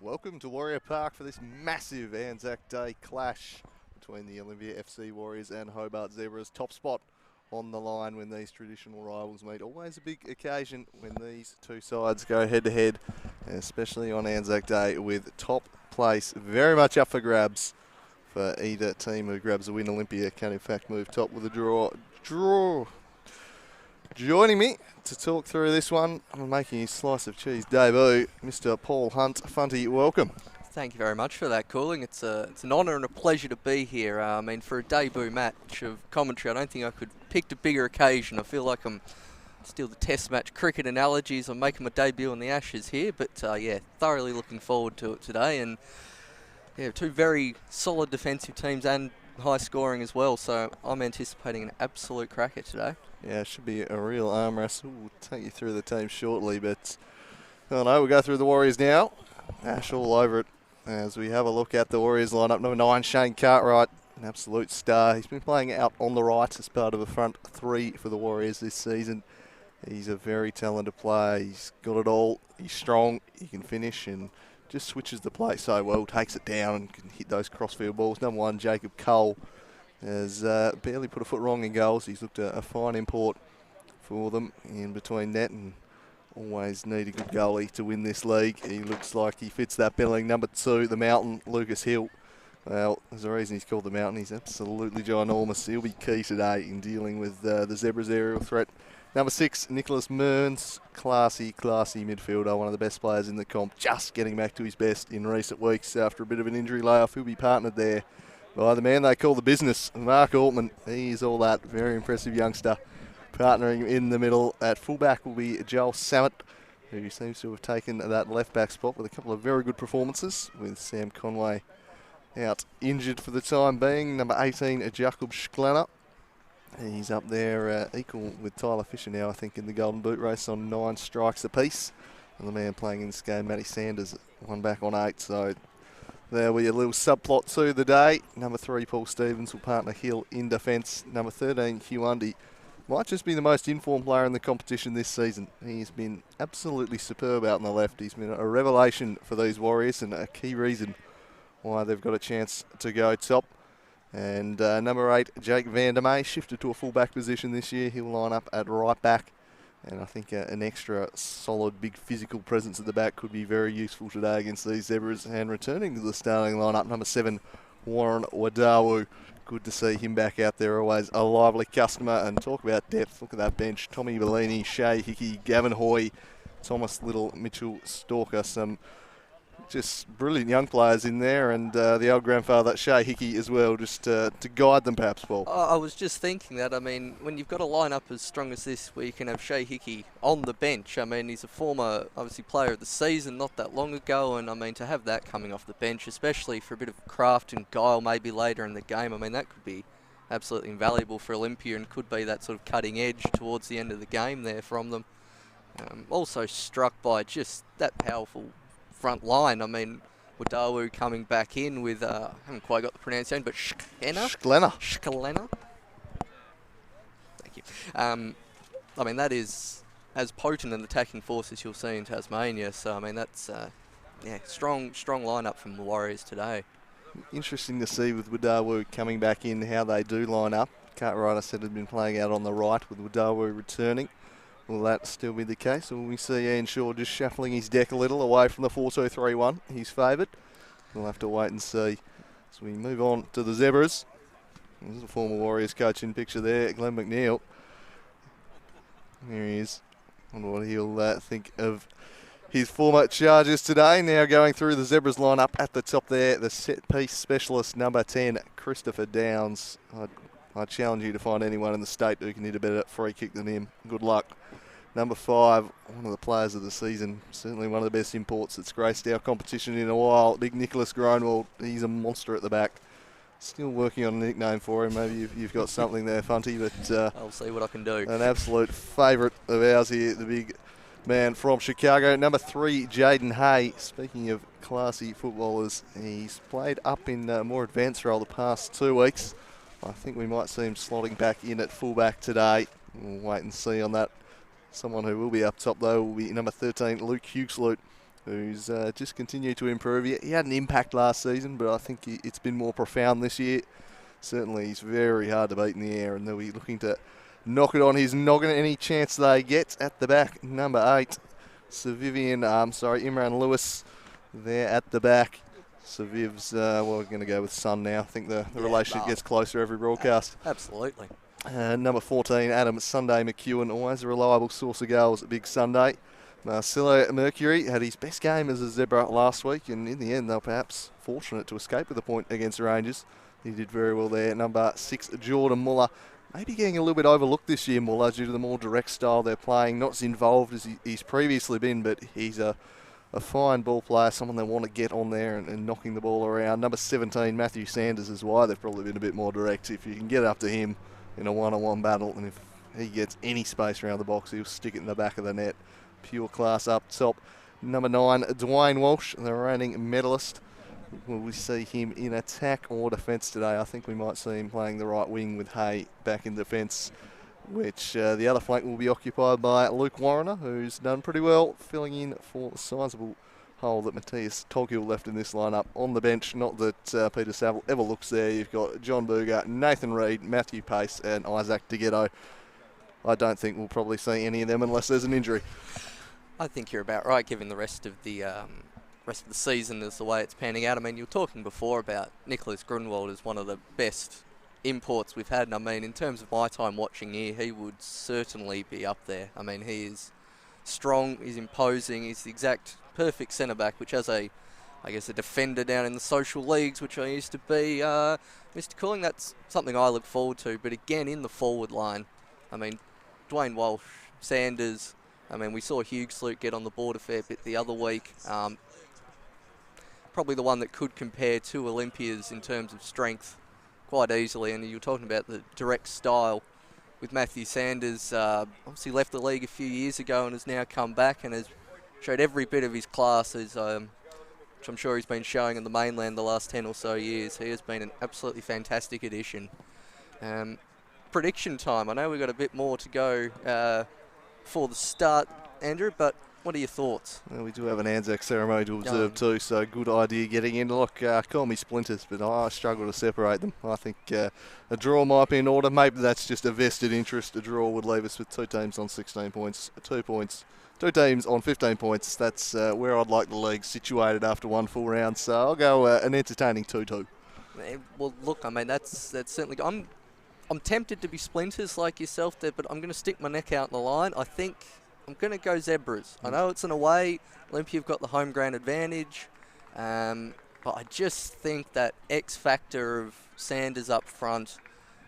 Welcome to Warrior Park for this massive Anzac Day clash between the Olympia FC Warriors and Hobart Zebras. Top spot on the line when these traditional rivals meet. Always a big occasion when these two sides go head to head, especially on Anzac Day, with top place very much up for grabs for either team who grabs a win. Olympia can in fact move top with a draw. Joining me to talk through this one, making his slice of cheese debut, Mr. Paul Hunt. Funty, welcome. Thank you very much for that, Cooling. It's an honour and a pleasure to be here. For a debut match of commentary, I don't think I could have picked a bigger occasion. I feel like I'm still the test match cricket analogies. I'm making my debut on the Ashes here, but thoroughly looking forward to it today. And two very solid defensive teams and high scoring as well, so I'm anticipating an absolute cracker today. Yeah, it should be a real arm wrestle. We'll take you through the team shortly, but we'll go through the Warriors now. Ash all over it as we have a look at the Warriors lineup. Number 9, Shane Cartwright, an absolute star. He's been playing out on the right as part of the front three for the Warriors this season. He's a very talented player. He's got it all. He's strong. He can finish and just switches the play so well, takes it down and can hit those crossfield balls. Number 1, Jacob Cole, has barely put a foot wrong in goals. He's looked a fine import for them in between net and always need a good goalie to win this league. He looks like he fits that billing. Number 2, the Mountain, Lucas Hill. Well, there's a reason he's called the Mountain. He's absolutely ginormous. He'll be key today in dealing with the Zebras' aerial threat. Number 6, Nicholas Mearns, classy midfielder, one of the best players in the comp, just getting back to his best in recent weeks after a bit of an injury layoff. He'll be partnered there by the man they call the business, Mark Altman. He's all that, very impressive youngster. Partnering in the middle at fullback will be Joel Samet, who seems to have taken that left-back spot with a couple of very good performances, with Sam Conway out injured for the time being. Number 18, Jakob Schklenner. He's up there equal with Tyler Fisher now, I think, in the Golden Boot race on 9 strikes apiece. And the man playing in this game, Matty Sanders, one back on 8. So there will be a little subplot to the day. Number 3, Paul Stevens will partner Hill in defence. Number 13, Hugh Undy, might just be the most informed player in the competition this season. He's been absolutely superb out on the left. He's been a revelation for these Warriors and a key reason why they've got a chance to go top. And number 8, Jake Vandermeer, shifted to a full-back position this year. He'll line up at right back. And I think an extra solid, big physical presence at the back could be very useful today against these Zebras. And returning to the starting lineup, number 7, Warren Wadawu. Good to see him back out there, always a lively customer. And talk about depth, look at that bench. Tommy Bellini, Shea Hickey, Gavin Hoy, Thomas Little, Mitchell Stalker, some just brilliant young players in there, and the old grandfather, Shea Hickey, as well, just to guide them perhaps, Paul. I was just thinking that, when you've got a lineup as strong as this, where you can have Shea Hickey on the bench, he's a former, obviously, player of the season not that long ago, and to have that coming off the bench, especially for a bit of craft and guile maybe later in the game, that could be absolutely invaluable for Olympia and could be that sort of cutting edge towards the end of the game there from them. Also struck by just that powerful front line. Wadawu coming back in with, I haven't quite got the pronunciation, but Schklenner. Thank you. That is as potent an attacking force as you'll see in Tasmania. So, that's, strong lineup from the Warriors today. Interesting to see with Wadawu coming back in how they do line up. Cartwright, I said, had been playing out on the right with Wadawu returning. Will that still be the case, or will we see Ian Shaw just shuffling his deck a little away from the 4-2-3-1, his favourite? We'll have to wait and see. As we move on to the Zebras. There's a former Warriors coach in picture there, Glenn McNeil. There he is. I wonder what he'll think of his former charges today. Now going through the Zebras lineup at the top there, the set-piece specialist, number 10, Christopher Downs. I challenge you to find anyone in the state who can hit a better free kick than him. Good luck. Number 5, one of the players of the season, certainly one of the best imports that's graced our competition in a while. Big Nicholas Groenwald, he's a monster at the back. Still working on a nickname for him. Maybe you've got something there, Funty, but I'll see what I can do. An absolute favourite of ours here, the big man from Chicago. Number 3, Jaden Hay. Speaking of classy footballers, he's played up in a more advanced role the past 2 weeks. I think we might see him slotting back in at fullback today. We'll wait and see on that. Someone who will be up top, though, will be number 13, Luke Huxley. who's just continued to improve. He had an impact last season, but I think it's been more profound this year. Certainly, he's very hard to beat in the air, and they'll be looking to knock it on his noggin any chance they get. At the back, number 8, Imran Lewis there at the back. So Viv's, we're going to go with son now. I think the relationship gets closer every broadcast. Absolutely. Number 14, Adam Sunday McEwen, always a reliable source of goals at Big Sunday. Marcelo Mercury had his best game as a Zebra last week, and in the end they were perhaps fortunate to escape with a point against the Rangers. He did very well there. Number 6, Jordan Muller. Maybe getting a little bit overlooked this year, Muller, due to the more direct style they're playing. Not as involved as he's previously been, but he's a fine ball player, someone they want to get on there and knocking the ball around. Number 17, Matthew Sanders is why they've probably been a bit more direct. If you can get up to him in a one-on-one battle, and if he gets any space around the box, he'll stick it in the back of the net. Pure class up top. Number 9, Dwayne Walsh, the reigning medalist. Will we see him in attack or defence today? I think we might see him playing the right wing with Hay back in defence, which the other flank will be occupied by Luke Warrener, who's done pretty well, filling in for the sizable hole that Matthias Toghill left in this lineup on the bench. Not that Peter Saville ever looks there. You've got John Berger, Nathan Reid, Matthew Pace and Isaac DeGhetto. I don't think we'll probably see any of them unless there's an injury. I think you're about right, given the rest of the season is the way it's panning out. I mean, you were talking before about Nicholas Grunwald as one of the best imports we've had, and I mean, in terms of my time watching here, he would certainly be up there. I mean, he is strong, he's imposing, he's the exact perfect centre-back, which as a defender down in the social leagues, which I used to be, Mr. Cooling, that's something I look forward to. But again, in the forward line, I mean, Dwayne Walsh, Sanders, I mean, we saw Hughesluke get on the board a fair bit the other week. Probably the one that could compare to Olympia's in terms of strength quite easily. And you were talking about the direct style with Matthew Sanders. Obviously left the league a few years ago and has now come back and has showed every bit of his class, which I'm sure he's been showing in the mainland the last 10 or so years. He has been an absolutely fantastic addition. Prediction time. I know we've got a bit more to go for the start, Andrew, but what are your thoughts? Well, we do have an Anzac ceremony to observe too, so good idea getting in. Look, call me splinters, but I struggle to separate them. I think a draw might be in order. Maybe that's just a vested interest. A draw would leave us with 2 teams on 16 points, 2 teams on 15 points. That's where I'd like the league situated after one full round. So I'll go an entertaining 2-2. Well, look, I mean, that's certainly... I'm tempted to be splinters like yourself there, but I'm going to stick my neck out in the line. I think I'm going to go Zebras. I know it's an away. Olympia have got the home ground advantage. But I just think that X factor of Sanders up front,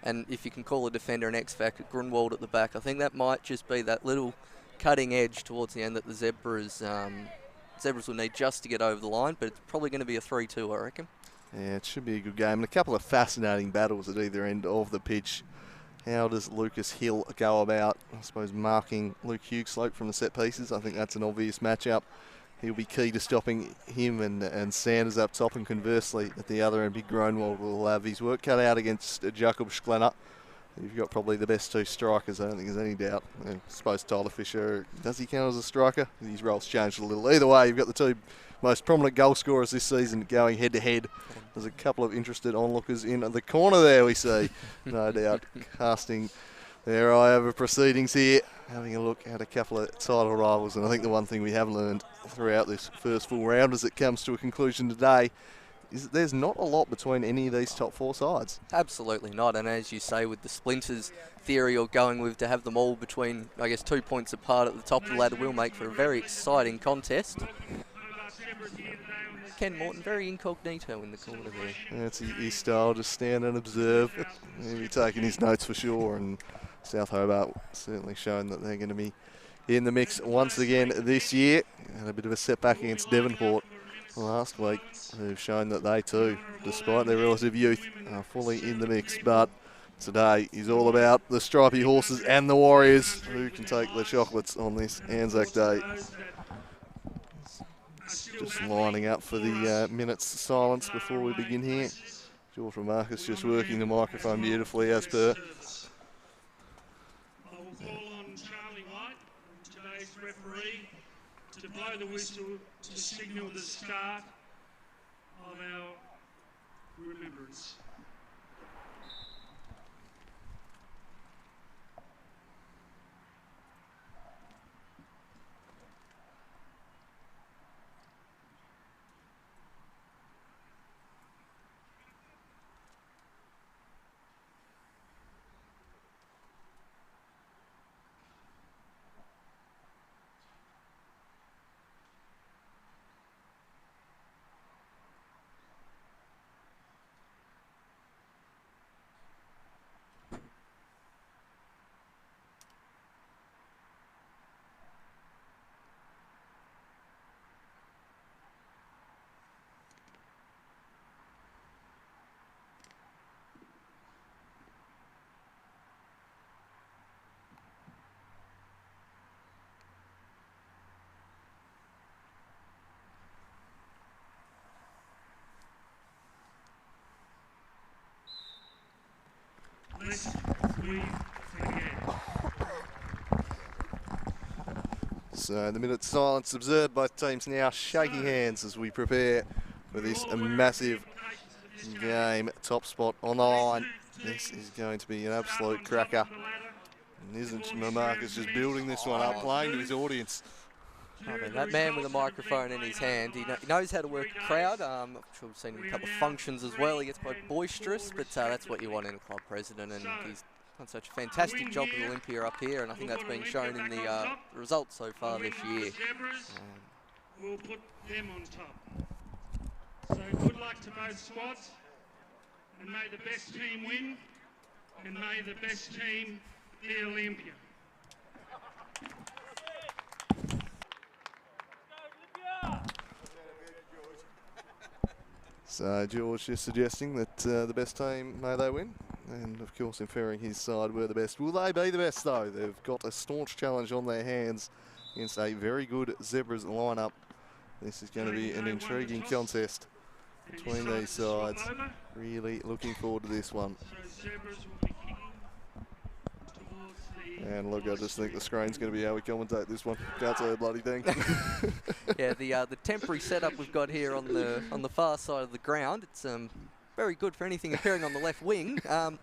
and if you can call a defender an X factor, Grunwald at the back, I think that might just be that little cutting edge towards the end that the Zebras will need just to get over the line. But it's probably going to be a 3-2, I reckon. Yeah, it should be a good game. And a couple of fascinating battles at either end of the pitch. How does Lucas Hill go about, I suppose, marking Luke Hugheslope from the set pieces? I think that's an obvious matchup. He'll be key to stopping him and Sanders up top, and conversely at the other end, Big Grunwald will have his work cut out against Jacob Schlenner. You've got probably the best 2 strikers, I don't think there's any doubt. I suppose Tyler Fisher, does he count as a striker? His role's changed a little. Either way, you've got the 2 most prominent goal scorers this season going head-to-head. There's a couple of interested onlookers in the corner there, we see. No doubt casting their eye over proceedings here. Having a look at a couple of title rivals. And I think the one thing we have learned throughout this first full round as it comes to a conclusion today is that there's not a lot between any of these top 4 sides. Absolutely not. And as you say, with the splinters theory you're going with, to have them all between, I guess, 2 points apart at the top of the ladder will make for a very exciting contest. Ken Morton, very incognito in the corner there. That's his style, just stand and observe. He'll be taking his notes for sure, and South Hobart certainly showing that they're going to be in the mix once again this year. Had a bit of a setback against Devonport last week, who've shown that they too, despite their relative youth, are fully in the mix. But today is all about the stripy horses and the Warriors, who can take the chocolates on this Anzac Day. Just lining up for the minute's silence before we begin here. George Marcus just working the microphone beautifully as per. to blow the whistle to signal the start of our remembrance. Lest we forget. So the minute silence observed, both teams now shaking hands as we prepare for this massive game. Top spot on the line. This is going to be an absolute cracker. And isn't Marcus just building this one up, playing to his audience? I mean, that man with a microphone in his hand, he knows how to work a crowd. I'm sure we've seen him in a couple of functions as well. He gets quite boisterous, but that's what you want in a club president, and he's done such a fantastic job with Olympia up here, and I think that's been shown in the results so far this year. We'll put them on top. So good luck to both squads, and may the best team win, and may the best team be Olympia. So George is suggesting that the best team, may they win. And of course, inferring his side were the best. Will they be the best though? They've got a staunch challenge on their hands against a very good Zebras lineup. This is going to be an intriguing contest between these sides. Really looking forward to this one. And look, I just think the screen's going to be how we commentate this one. Can't say a bloody thing. Yeah, the temporary setup we've got here on the far side of the ground, it's very good for anything appearing on the left wing. Quite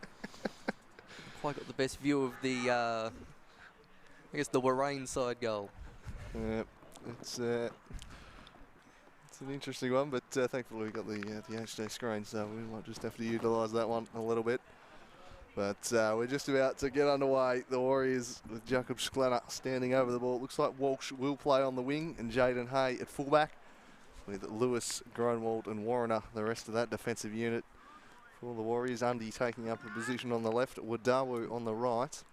got the best view of the, I guess, the Warrain side goal. Yeah, it's an interesting one, but thankfully we've got the HD screen, so we might just have to utilise that one a little bit. But we're just about to get underway. The Warriors with Jacob Schlenner standing over the ball. Looks like Walsh will play on the wing and Jaden Hay at fullback, with Lewis, Gronwald and Warrener, the rest of that defensive unit. For the Warriors, Undy taking up a position on the left, Wadawu on the right.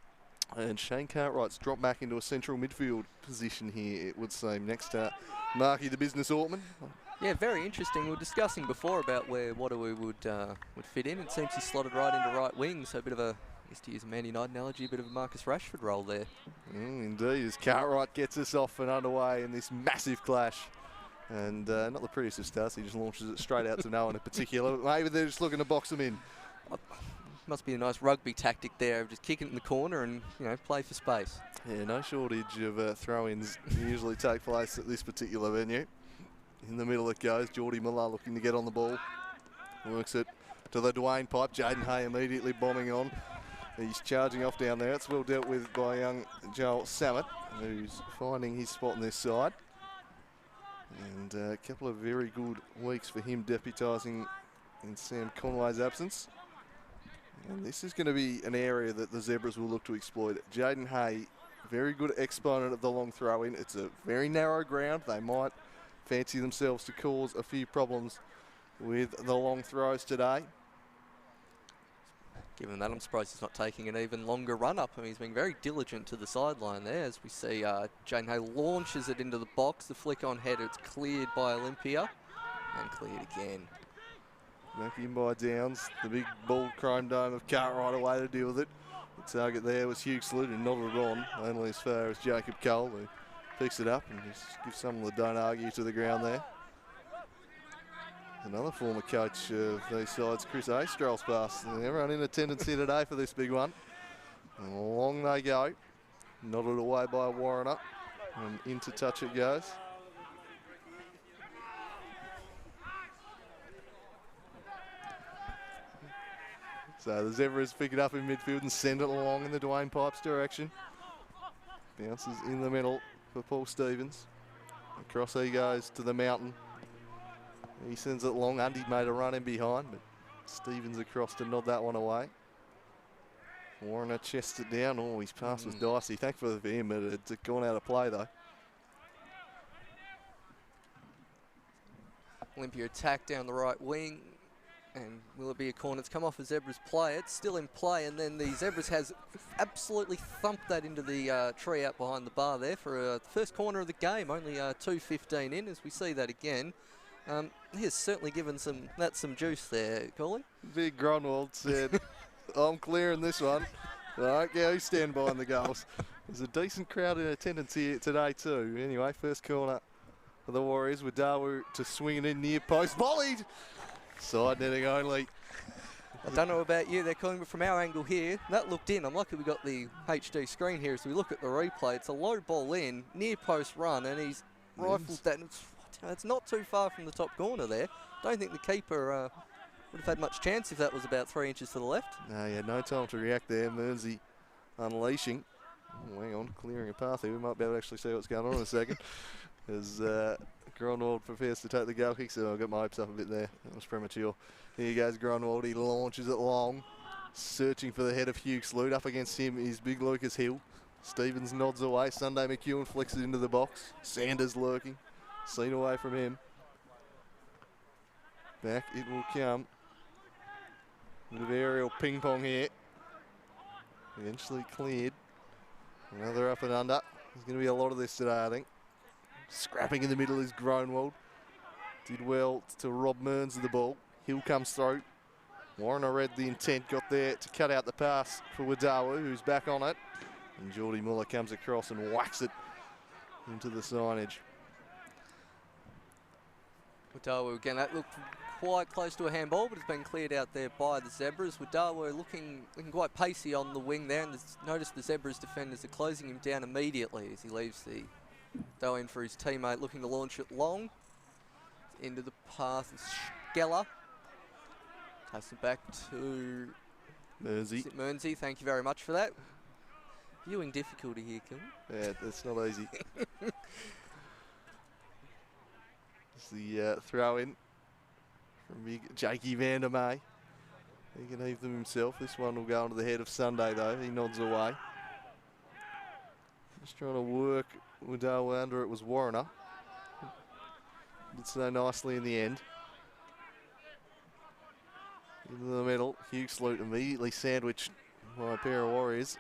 And Shane Cartwright's dropped back into a central midfield position here, it would seem, next to Marky the Business Ortman. Yeah, very interesting. We were discussing before about where Wadawu would fit in. It seems he's slotted right into right wing, so a bit of a, I guess to use a Man United analogy, a bit of a Marcus Rashford role there. Indeed, as Cartwright gets us off and underway in this massive clash. And not the prettiest of starts, he just launches it straight out to no one in particular. Maybe they're just looking to box him in. Must be a nice rugby tactic there, of just kicking it in the corner and, you know, play for space. Yeah, no shortage of throw-ins usually take place at this particular venue. In the middle it goes, Geordie Miller looking to get on the ball. Works it to the Dwayne pipe, Jaden Hay immediately bombing on. He's charging off down there. It's well dealt with by young Joel Samet, who's finding his spot on this side. And a couple of very good weeks for him deputising in Sam Conway's absence. And this is going to be an area that the Zebras will look to exploit. Jaden Hay, very good exponent of the long throw-in. It's a very narrow ground. They might fancy themselves to cause a few problems with the long throws today. Given that, I'm surprised he's not taking an even longer run-up. I mean, he's being very diligent to the sideline there. As we see, Jaden Hay launches it into the box. The flick-on header, it's cleared by Olympia. And cleared again. Back in by Downs. The big bald chrome dome of Cartwright away to deal with it. The target there was Hugh Slude, and nodded on, only as far as Jacob Cole, who picks it up and just gives some of the don't argue to the ground there. Another former coach of these sides, Chris Astrell's pass. Everyone in attendance here today for this big one. And along they go. Nodded away by Warrener. And into touch it goes. So the Zebras pick it up in midfield and send it along in the Dwayne Pipes direction. Bounces in the middle for Paul Stevens. Across he goes to the mountain. He sends it long. Undy made a run in behind, but Stevens across to nod that one away. Warner chests it down. Oh, his pass was dicey. Thankfully for him, but it's gone out of play though. Olympia attack down the right wing. And will it be a corner? It's come off a Zebras play. It's still in play, and then the Zebras has absolutely thumped that into the tree out behind the bar there for the first corner of the game. Only 2:15 in, as we see that again. He has certainly given some juice there, Coley. Big Grunwald said, I'm clearing this one. I don't care who's standing behind the goals. There's a decent crowd in attendance here today too. Anyway, first corner for the Warriors with Dawu to swing it in near post. Volleyed! Side netting only. I don't know about you, they're calling, but from our angle here, that looked in. I'm lucky we got the HD screen here as we look at the replay. It's a low ball in, near post run, and he's rifled that. It's not too far from the top corner there. Don't think the keeper would have had much chance if that was about 3 inches to the left. No, he had no time to react there. Mearnsey unleashing. Oh, hang on, clearing a path here. We might be able to actually see what's going on in a second. As Grunwald prepares to take the goal kick, so I got my hopes up a bit there. That was premature. Here goes Grunwald. He launches it long, searching for the head of Hugh Sloot. Up against him is big Lucas Hill. Stevens nods away. Sunday McEwen flicks it into the box. Sanders lurking. Seen away from him. Back it will come. Bit of aerial ping pong here. Eventually cleared. Another up and under. There's going to be a lot of this today, I think. Scrapping in the middle is Grunwald. Did well to rob Mearns of the ball. Hill comes through. Warner read the intent, got there to cut out the pass for Wadawa, who's back on it. And Geordie Muller comes across and whacks it into the signage. Wadawa again, that looked quite close to a handball, but it's been cleared out there by the Zebras. Wadawa looking quite pacey on the wing there, and notice the Zebras defenders are closing him down immediately as he leaves the throw in for his teammate, looking to launch it long. Into the path of Skeller. Takes it back to Mearnsey. Thank you very much for that. Viewing difficulty here, Kim. Yeah, that's not easy. It's the throw in from big Jakey Vandermeer. He can heave them himself. This one will go onto the head of Sunday though. He nods away. Just trying to work Wadawa under. It was Warner. Did so nicely in the end. Into the middle. Hugh Sloot immediately sandwiched by a pair of Warriors.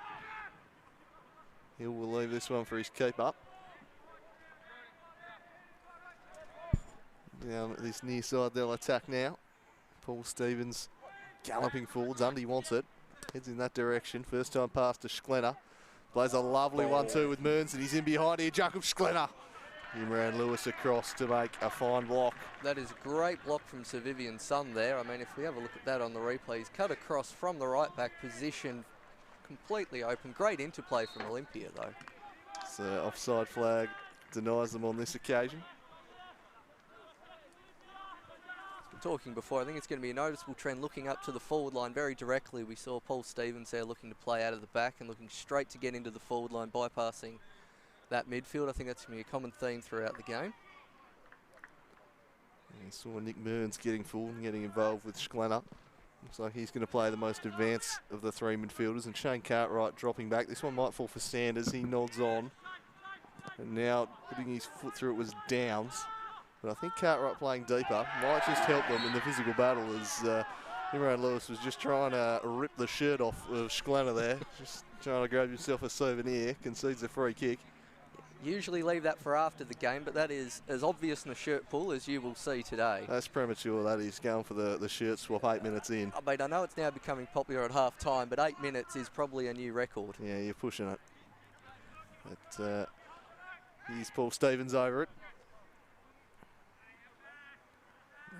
Hill will leave this one for his keeper. Down at this near side, they'll attack now. Paul Stevens galloping forwards. Undy wants it. Heads in that direction. First time pass to Schlenner. Plays a lovely 1-2 with Mearns, and he's in behind here. Jacob Schlenner. Imran Lewis across to make a fine block. That is a great block from Sir Vivian Sun there. I mean, if we have a look at that on the replay, he's cut across from the right back position, completely open. Great interplay from Olympia though. So offside flag denies them on this occasion. Talking before, I think it's going to be a noticeable trend looking up to the forward line very directly. We saw Paul Stevens there looking to play out of the back and looking straight to get into the forward line, bypassing that midfield. I think that's going to be a common theme throughout the game. You saw Nick Mearns getting forward and getting involved with Schlenner. Looks like he's going to play the most advanced of the three midfielders, and Shane Cartwright dropping back. This one might fall for Sanders. He nods on. And now putting his foot through it was Downs. But I think Cartwright playing deeper might just help them in the physical battle, as Imran Lewis was just trying to rip the shirt off of Schlenner there. Just trying to grab himself a souvenir. Concedes a free kick. Usually leave that for after the game, but that is as obvious in a shirt pull as you will see today. That's premature, that is. Going for the shirt swap 8 minutes in. I mean, I know it's now becoming popular at half time, but 8 minutes is probably a new record. Yeah, you're pushing it. But here's Paul Stevens over it.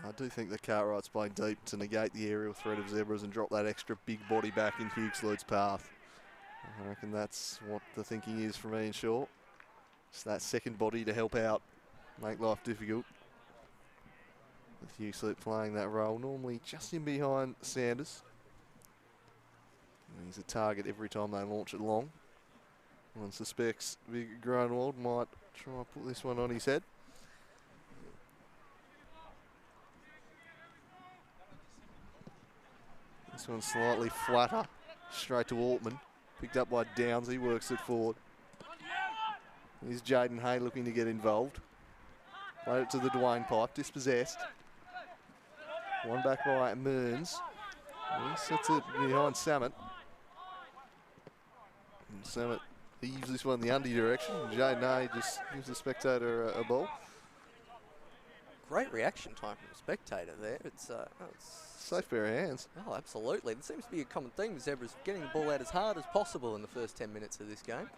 I do think that Cartwright's playing deep to negate the aerial threat of Zebras and drop that extra big body back in Hugh Sloot's path. I reckon that's what the thinking is from Ian Shaw. It's that second body to help out, make life difficult. With Hugh Sloot playing that role, normally just in behind Sanders. He's a target every time they launch it long. One suspects Big Grunwald might try and put this one on his head. This one's slightly flatter, straight to Altman. Picked up by Downs, he works it forward. Here's Jaden Hay looking to get involved. Played it to the Dwayne pipe, dispossessed. One back by Mearns. He sets it behind Samet. And Samet heaves this one in the undie direction. Jaden Hay just gives the spectator a ball. Great reaction time from the spectator there. It's safe pair of hands. Oh, absolutely. There seems to be a common theme with Zebras getting the ball out as hard as possible in the first 10 minutes of this game.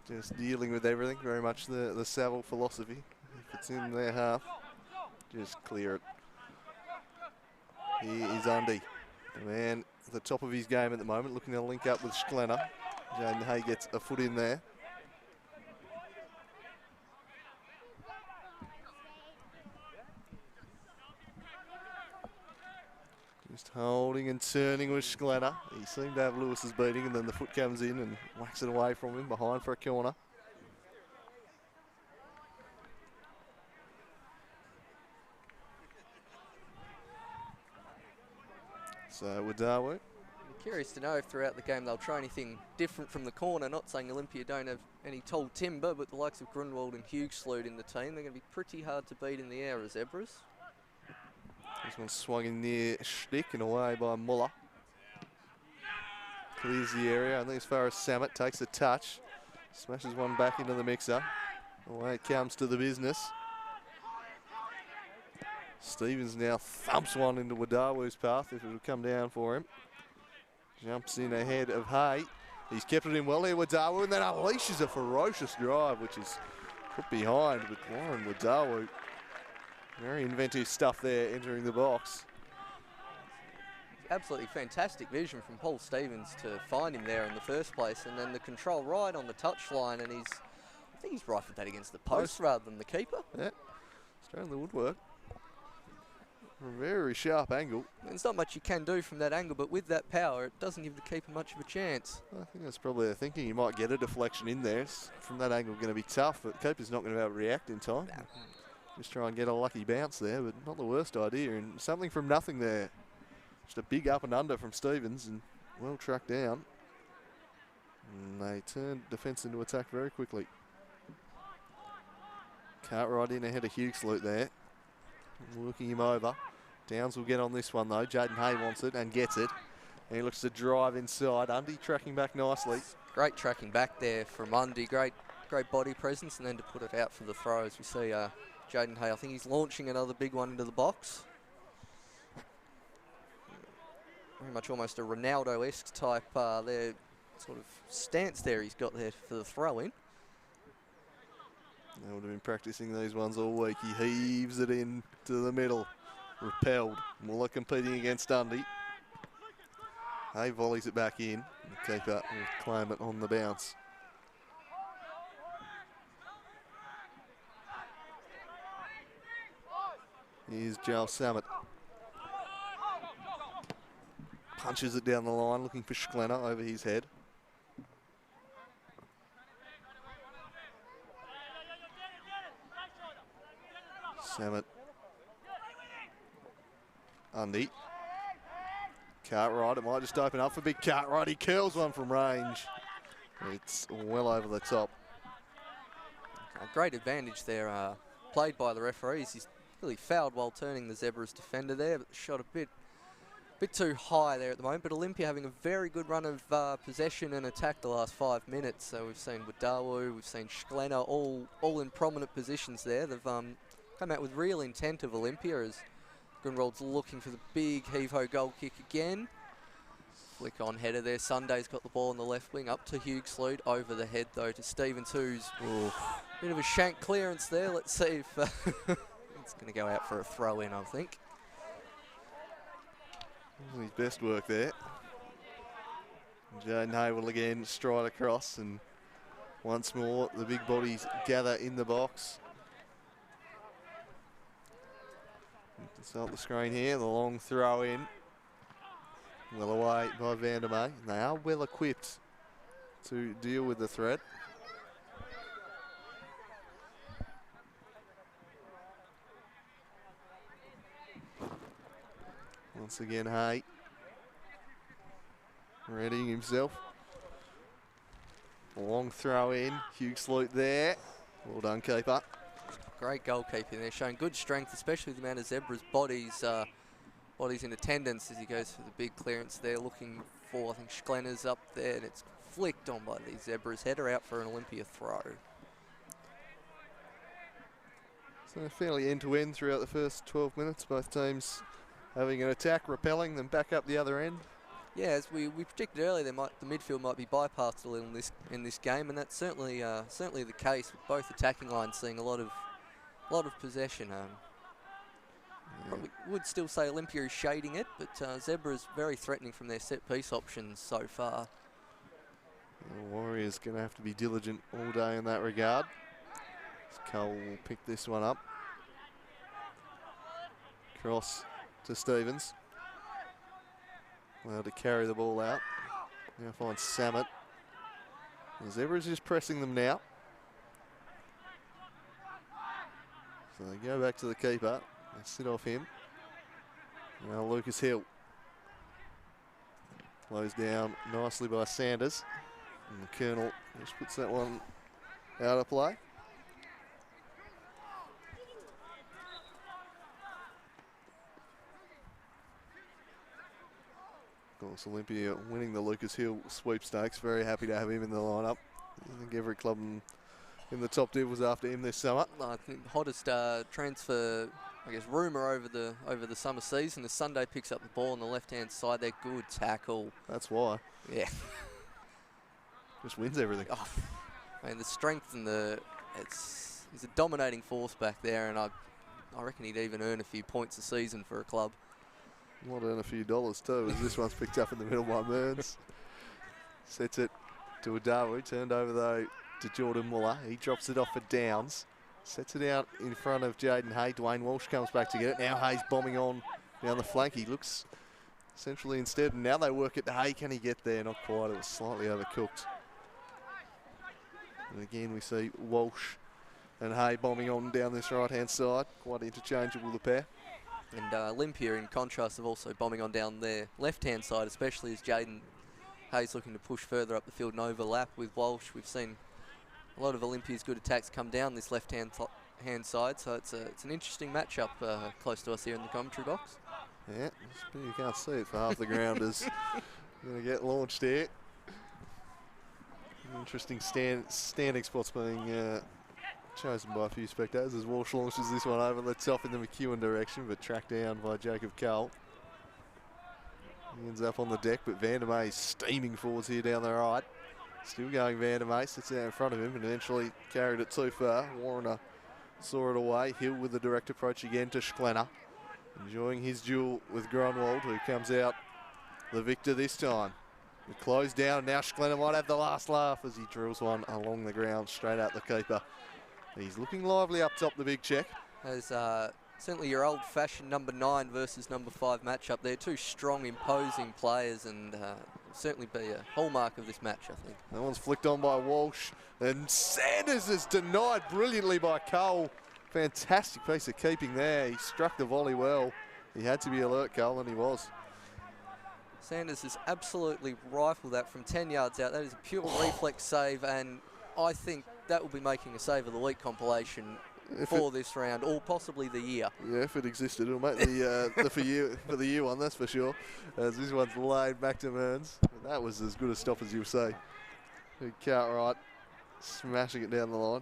Just dealing with everything, very much the Saville philosophy. If it's in their half, just clear it. Here is Undy, the man at the top of his game at the moment, looking to link up with Schlenner. Jaden Hay gets a foot in there. Just holding and turning with Schlenner. He seemed to have Lewis's beating, and then the foot comes in and whacks it away from him behind for a corner. So Wadawu. I'm curious to know if throughout the game they'll try anything different from the corner. Not saying Olympia don't have any tall timber, but the likes of Grunwald and Hugesloot in the team, they're going to be pretty hard to beat in the air as Zebras. This one swung in near Schlick and away by Muller. Clears the area, only as far as Samet takes a touch. Smashes one back into the mixer. Away it comes to the business. Stevens now thumps one into Wadawu's path if it would come down for him. Jumps in ahead of Hay. He's kept it in well here, Wadawu, and then unleashes a ferocious drive, which is put behind with Warren Wadawu. Very inventive stuff there entering the box. Absolutely fantastic vision from Paul Stevens to find him there in the first place, and then the control right on the touchline, and I think he's rifled that against the post rather than the keeper. Yeah, straight in the woodwork. A very sharp angle. There's not much you can do from that angle, but with that power, it doesn't give the keeper much of a chance. I think that's probably their thinking. You might get a deflection in there. It's from that angle going to be tough, but the keeper's not going to be able to react in time. Nah. Just try and get a lucky bounce there, but not the worst idea. And something from nothing there. Just a big up and under from Stevens and well tracked down. And they turn defence into attack very quickly. Cartwright in ahead of Hugesloot there. Working him over. Downs will get on this one though. Jaden Hay wants it and gets it. And he looks to drive inside. Undy tracking back nicely. Great tracking back there from Undy. Great body presence, and then to put it out for the throw as we see Jaden Hay. I think he's launching another big one into the box. Very much almost a Ronaldo-esque type there, sort of stance there he's got there for the throw-in. They would have been practicing these ones all week. He heaves it in to the middle. Repelled. Muller competing against Undy. Hay volleys it back in. The keeper will claim it on the bounce. Here's Joel Samet. Punches it down the line, looking for Schlenner over his head. Samet. Undy. Cartwright, it might just open up for big Cartwright. He curls one from range. It's well over the top. A great advantage there played by the referees. He's really fouled while turning the Zebras defender there, but the shot a bit too high there at the moment. But Olympia having a very good run of possession and attack the last 5 minutes. So we've seen Wadawu, we've seen Schlenner, all in prominent positions there. They've come out with real intent of Olympia as Grunwald's looking for the big heave-ho goal kick again. Flick on header there. Sunday's got the ball on the left wing up to Hugesloot. Over the head though to Stevens, who's bit of a shank clearance there. Let's see if it's going to go out for a throw-in, I think. His best work there. Jaden Hay will again stride across, and once more the big bodies gather in the box. To start the screen here, the long throw in. Well away by Vandermeer. They are well equipped to deal with the threat. Once again, Hay readying himself. Long throw in. Hugh Sloot there. Well done, keeper. Great goalkeeping there, showing good strength, especially with the amount of Zebra's bodies in attendance as he goes for the big clearance there, looking for, I think, Schlenner's up there, and it's flicked on by the Zebra's. Header out for an Olympia throw. So fairly end-to-end throughout the first 12 minutes. Both teams having an attack, repelling, then back up the other end. Yeah, as we predicted earlier, the midfield might be bypassed a little in this game, and that's certainly the case with both attacking lines seeing a lot of possession. Probably would still say Olympia is shading it, but Zebra is very threatening from their set piece options so far. The Warriors going to have to be diligent all day in that regard. Cole will pick this one up. Cross to Stevens. Allowed to carry the ball out. Now finds Samet. The Zebras just pressing them now. So they go back to the keeper. They sit off him. Now Lucas Hill. Closed down nicely by Sanders. And the Colonel just puts that one out of play. Of course, Olympia winning the Lucas Hill sweepstakes. Very happy to have him in the lineup. I think every club in the top div was after him this summer. I think the hottest transfer, I guess, rumour over the summer season is Sunday picks up the ball on the left-hand side. They're good tackle. That's why. Yeah. Just wins everything. Oh, man, the strength and he's a dominating force back there, and I reckon he'd even earn a few points a season for a club. Might earn a few dollars too, as this one's picked up in the middle by Mearns. Sets it to Adawu, turned over though to Jordan Muller. He drops it off for Downs. Sets it out in front of Jaden Hay. Dwayne Walsh comes back to get it. Now Hay's bombing on down the flank. He looks centrally instead, and now they work it to Hay. Can he get there? Not quite, it was slightly overcooked. And again we see Walsh and Hay bombing on down this right-hand side. Quite interchangeable, the pair. And Olympia, in contrast, have also bombing on down their left-hand side, especially as Jaden Hayes looking to push further up the field and overlap with Walsh. We've seen a lot of Olympia's good attacks come down this left-hand side, so it's an interesting matchup close to us here in the commentary box. Yeah, you can't see it for half the grounders. Going to get launched here. Interesting standing spots being chosen by a few spectators as Walsh launches this one over, lets off in the McEwen direction, but tracked down by Jacob Cole. He ends up on the deck, but Vandermeer steaming forwards here down the right. Still going Vandermeer, sits out in front of him and eventually carried it too far. Warner saw it away. Hill with the direct approach again to Schlenner. Enjoying his duel with Grunwald, who comes out the victor this time. It closed down, and now Schlenner might have the last laugh as he drills one along the ground straight at the keeper. He's looking lively up top, the big check. There's certainly your old-fashioned number 9 versus number 5 matchup there. Two strong, imposing players, and certainly be a hallmark of this match, I think. That one's flicked on by Walsh, and Sanders is denied brilliantly by Cole. Fantastic piece of keeping there. He struck the volley well. He had to be alert, Cole, and he was. Sanders has absolutely rifled that from 10 yards out. That is a pure reflex save, and I think that will be making a Save of the Week compilation for this round, or possibly the year. Yeah, if it existed, it'll make the for the year one, that's for sure. As this one's laid back to Mearns. That was as good a stop as you'll see. Cartwright smashing it down the line.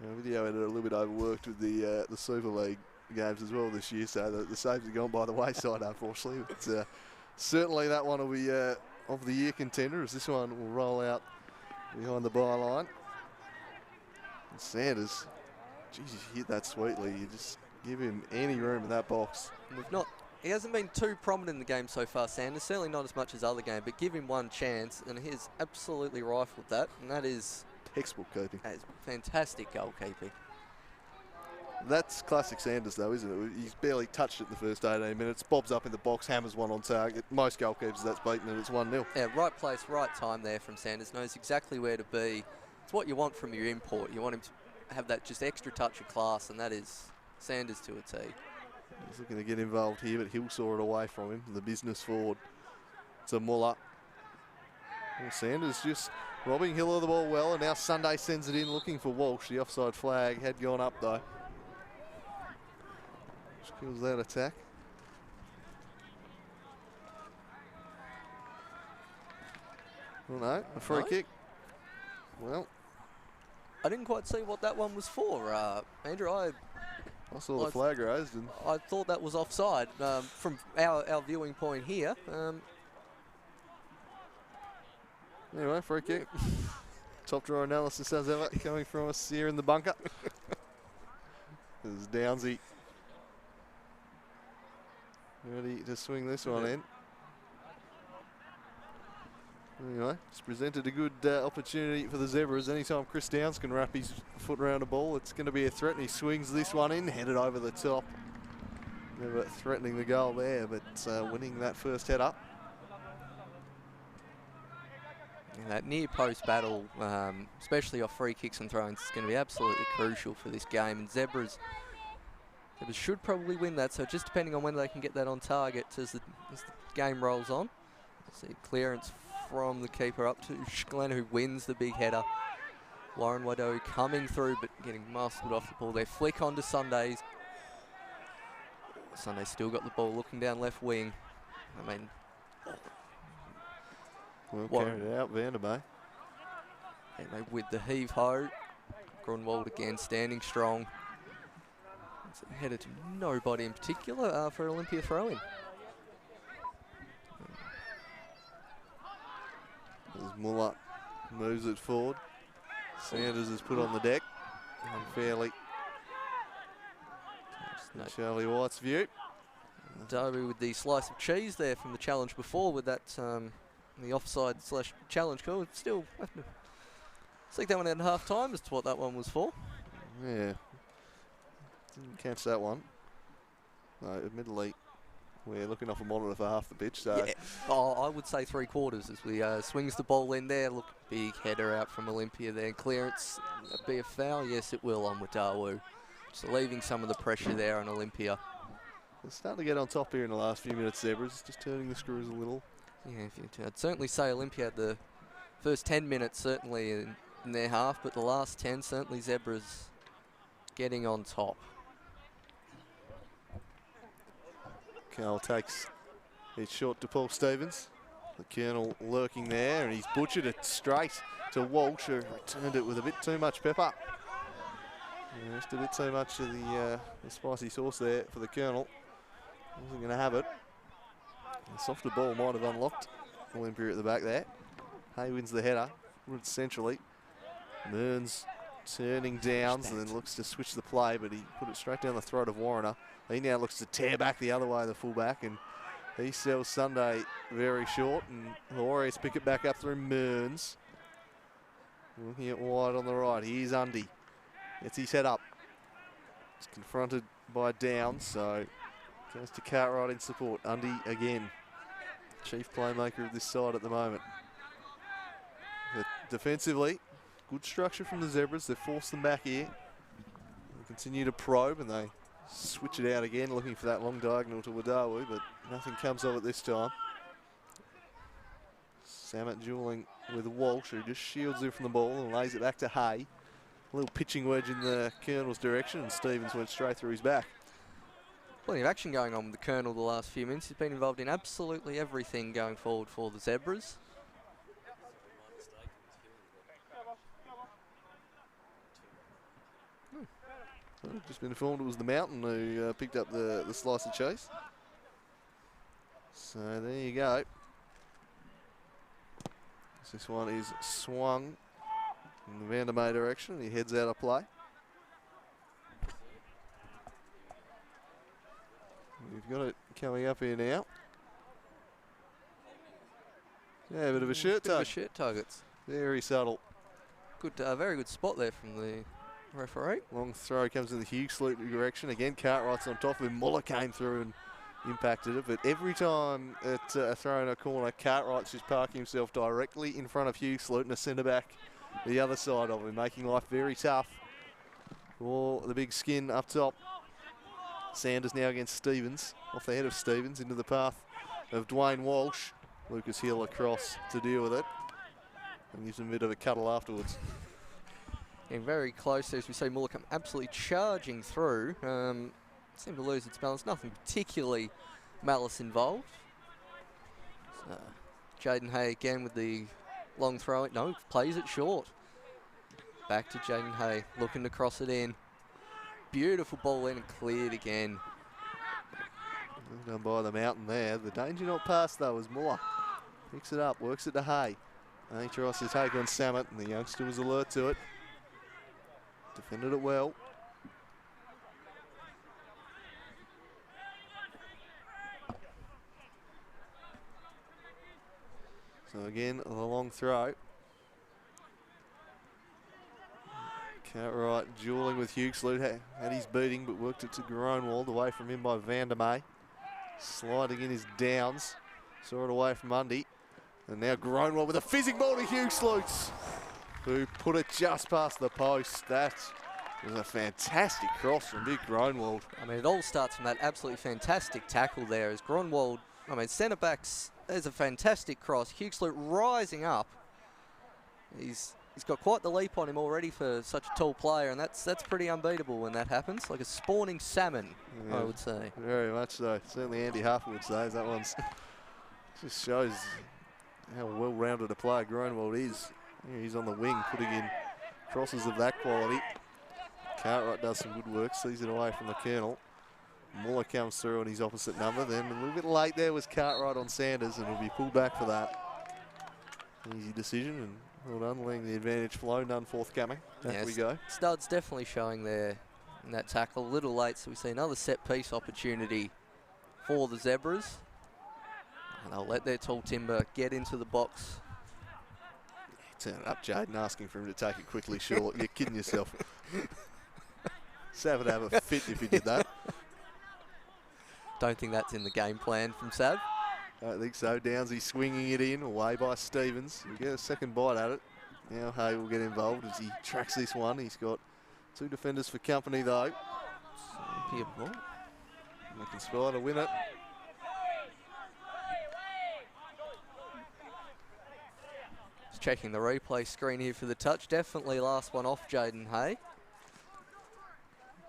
Video editor a little bit overworked with the Super League games as well this year, so the saves have gone by the wayside, unfortunately. But, certainly that one will be of the year contender, as this one will roll out behind the byline. And Sanders, geez, he hit that sweetly. You just give him any room in that box. He hasn't been too prominent in the game so far, Sanders. Certainly not as much as other game, but give him one chance, and he has absolutely rifled that. And that is textbook keeping. That is fantastic goalkeeping. That's classic Sanders, though, isn't it? He's barely touched it in the first 18 minutes. Bobs up in the box, hammers one on target. Most goalkeepers, that's beaten, and it's 1-0. Yeah, right place, right time there from Sanders. Knows exactly where to be. It's what you want from your import. You want him to have that just extra touch of class, and that is Sanders to a T. He's looking to get involved here, but Hill saw it away from him. The business forward to Muller. Well, Sanders just robbing Hill of the ball well, and now Sunday sends it in looking for Walsh. The offside flag had gone up, though. Which kills that attack. Well, no, a free kick. Well, I didn't quite see what that one was for, Andrew. I saw the flag raised. And I thought that was offside from our viewing point here. Anyway, free kick. Top drawer analysis as ever coming from us here in the bunker. This is Downsy ready to swing this one in. Anyway, it's presented a good opportunity for the Zebras. Anytime Chris Downs can wrap his foot around a ball, it's going to be a threat, and he swings this one in, headed over the top. Never threatening the goal there, but winning that first head up. And that near post battle, especially off free kicks and throw-ins, is going to be absolutely crucial for this game. And Zebras should probably win that, so just depending on when they can get that on target as the game rolls on. See clearance from the keeper up to Glenn, who wins the big header. Warren Waddell coming through, but getting muscled off the ball. They flick onto Sundays. Sundays still got the ball, looking down left wing. I mean, well carried out, Vandermeer. And with the heave-ho. Grunwald again standing strong. It's headed to nobody in particular for Olympia throw-in. As Muller moves it forward. Sanders is put on the deck unfairly. Charlie White's view. Darby with the slice of cheese there from the challenge before with that the offside / challenge call. Still have to seek that one out in half time as to what that one was for. Yeah. Didn't catch that one. No, admittedly, we're looking off a monitor for half the pitch. So yeah. I would say 3/4 as we swings the ball in there. Look, big header out from Olympia there. Clearance, be a foul? Yes, it will on Wadawu. Just leaving some of the pressure there on Olympia. They're starting to get on top here in the last few minutes, Zebras. Just turning the screws a little. Yeah, I'd certainly say Olympia had the first 10 minutes certainly in their half, but the last 10 certainly Zebras getting on top. Carl takes it short to Paul Stevens. The Colonel lurking there, and he's butchered it straight to Walsh, who returned it with a bit too much pepper. Yeah, just a bit too much of the spicy sauce there for the Colonel. Wasn't going to have it. A softer ball might have unlocked Olympia at the back there. Hay wins the header, put it centrally. Mearns turning Downs and then looks to switch the play, but he put it straight down the throat of Warrener. He now looks to tear back the other way, the fullback, and he sells Sunday very short, and the Warriors pick it back up through Mearns. Looking at wide on the right, here's Undy. Gets his head up. He's confronted by Downs, so goes to Cartwright in support. Undy again. Chief playmaker of this side at the moment. But defensively, good structure from the Zebras. They've forced them back here. They continue to probe, and they switch it out again, looking for that long diagonal to Wadawu, but nothing comes of it this time. Samet dueling with Walsh, who just shields him from the ball and lays it back to Hay. A little pitching wedge in the Colonel's direction, and Stevens went straight through his back. Plenty of action going on with the Colonel the last few minutes. He's been involved in absolutely everything going forward for the Zebras. Well, just been informed it was the Mountain who picked up the slice of cheese. So there you go. This one is swung in the Vandermeer direction, and he heads out of play. We've got it coming up here now. Yeah, a bit of a shirt tug. Shirt targets. Very subtle. Good, very good spot there from the referee. Long throw comes in the Hughes Sloot direction. Again, Cartwright's on top of him. Muller came through and impacted it. But every time it's a throw in a corner, Cartwright's just parking himself directly in front of Hughes Sloot and a centre-back the other side of him, making life very tough for the big skin up top. Sanders now against Stevens. Off the head of Stevens into the path of Dwayne Walsh. Lucas Hill across to deal with it. And gives him a bit of a cuddle afterwards. Getting very close, as we see Muller come absolutely charging through. Seemed to lose its balance. Nothing particularly malice involved. So, Jaden Hay again with the long throw. No, plays it short. Back to Jaden Hay, looking to cross it in. Beautiful ball in and cleared again. Well done by the mountain there. The danger not passed though was Muller. Picks it up, works it to Hay. He tries to take on Samet, and the youngster was alert to it. Defended it well. So again, the long throw. Cartwright dueling with Hughes Sloot. Had his beating, but worked it to Groenwald, away from him by Vandermeer. Sliding in his downs. Saw it away from Mundy. And now Groenwald with a fizzing ball to Hughes Sloot, who put it just past the post. That was a fantastic cross from big Groenwald. I mean, it all starts from that absolutely fantastic tackle there as Groenwald, I mean, centre-backs, there's a fantastic cross. Hughes Sloot rising up. He's got quite the leap on him already for such a tall player, and that's pretty unbeatable when that happens. Like a spawning salmon, I would say. Very much so. Certainly Andy Harper would say. That one's just shows how well-rounded a player Groenwald is. He's on the wing, putting in crosses of that quality. Cartwright does some good work, sees it away from the Colonel. Muller comes through on his opposite number. Then a little bit late there was Cartwright on Sanders, and will be pulled back for that. Easy decision, and well done, letting the advantage flow, none forthcoming. Back we go. Stud's definitely showing there in that tackle. A little late, so we see another set-piece opportunity for the Zebras. And they'll let their tall timber get into the box. Turn it up, Jaden, asking for him to take it quickly short. You're kidding yourself. Sav would have a fit if he did that. Don't think that's in the game plan from Sav. I don't think so. Downsy swinging it in, away by Stevens. He'll get a second bite at it. Now Hay will get involved as he tracks this one. He's got two defenders for company though. Olympia ball. Looking Spy to win it. Just checking the replay screen here for the touch. Definitely last one off Jaden Hay.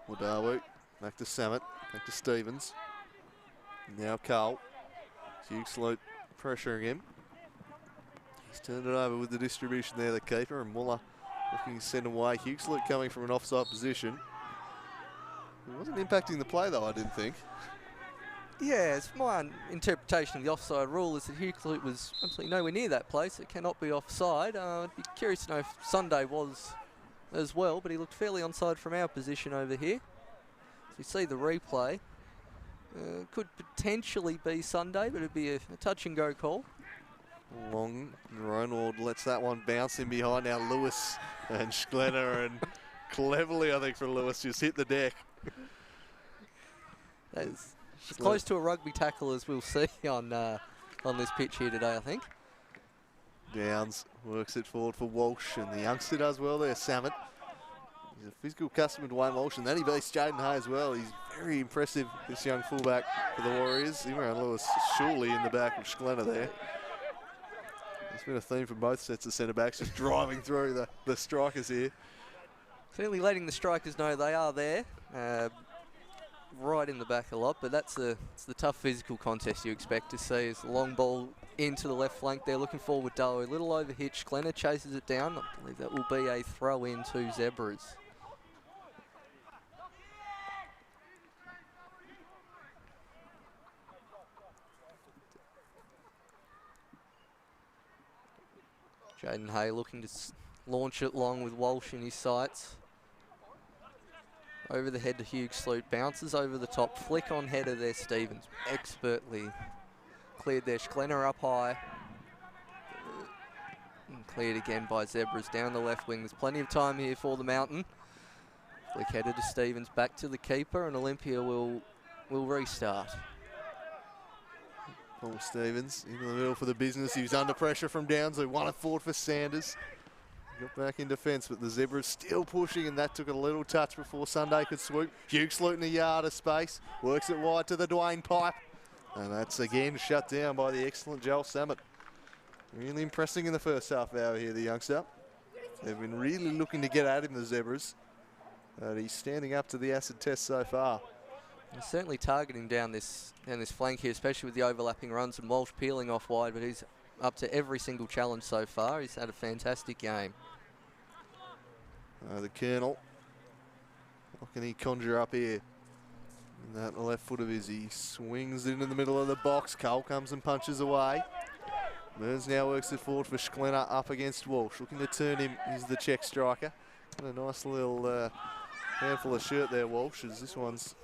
Wadawu, back to Samet, back to Stevens. Now Cole. Hughes Sloot pressuring him. He's turned it over with the distribution there, the keeper, and Muller looking to send away. Hughes Sloot coming from an offside position. It wasn't impacting the play though, I didn't think. Yeah, it's my interpretation of the offside rule is that Hughes Sloot was absolutely nowhere near that place. It cannot be offside. I'd be curious to know if Sunday was as well, but he looked fairly onside from our position over here. So you see the replay. Could potentially be Sunday, but it'd be a touch and go call. Long, Groenwald lets that one bounce in behind. Now Lewis and Schlenner, and cleverly, I think, for Lewis, just hit the deck. That's as close to a rugby tackle as we'll see on this pitch here today, I think. Downs works it forward for Walsh, and the youngster does well there, Samet. He's a physical customer to Wayne Walsh, and then he beats Jaden Hay as well. He's very impressive, this young fullback for the Warriors. Imran Lewis surely in the back of Schlenner there. It's been a theme for both sets of centre-backs, just driving through the strikers here. Certainly letting the strikers know they are there, right in the back a lot, but it's the tough physical contest you expect to see. It's a long ball into the left flank there, looking forward Doe. A little overhitch, Schlenner chases it down. I believe that will be a throw in to Zebras. Jaden Hay looking to launch it long with Walsh in his sights. Over the head to Hughes Sloot, bounces over the top, flick on header there, Stevens. Expertly cleared there, Schlenner up high. And cleared again by Zebras down the left wing. There's plenty of time here for the Mountain. Flick headed to Stevens, back to the keeper, and Olympia will restart. Paul Stevens into the middle for the business. He was under pressure from down, so won a forward for Sanders. Got back in defence, but the Zebras still pushing, and that took a little touch before Sunday could swoop. Hughes in a yard of space, works it wide to the Dwayne Pipe, and that's again shut down by the excellent Joel Samet. Really impressing in the first half hour here, the youngster. They've been really looking to get at him, the Zebras. He's standing up to the acid test so far. He's certainly targeting down this flank here, especially with the overlapping runs and Walsh peeling off wide, but he's up to every single challenge so far. He's had a fantastic game. The Colonel, what can he conjure up here? And that left foot of his, he swings it into the middle of the box. Cole comes and punches away. Mearns now works it forward for Schlenner up against Walsh. Looking to turn him, he's the check striker. Got a nice little handful of shirt there, Walsh, as this one's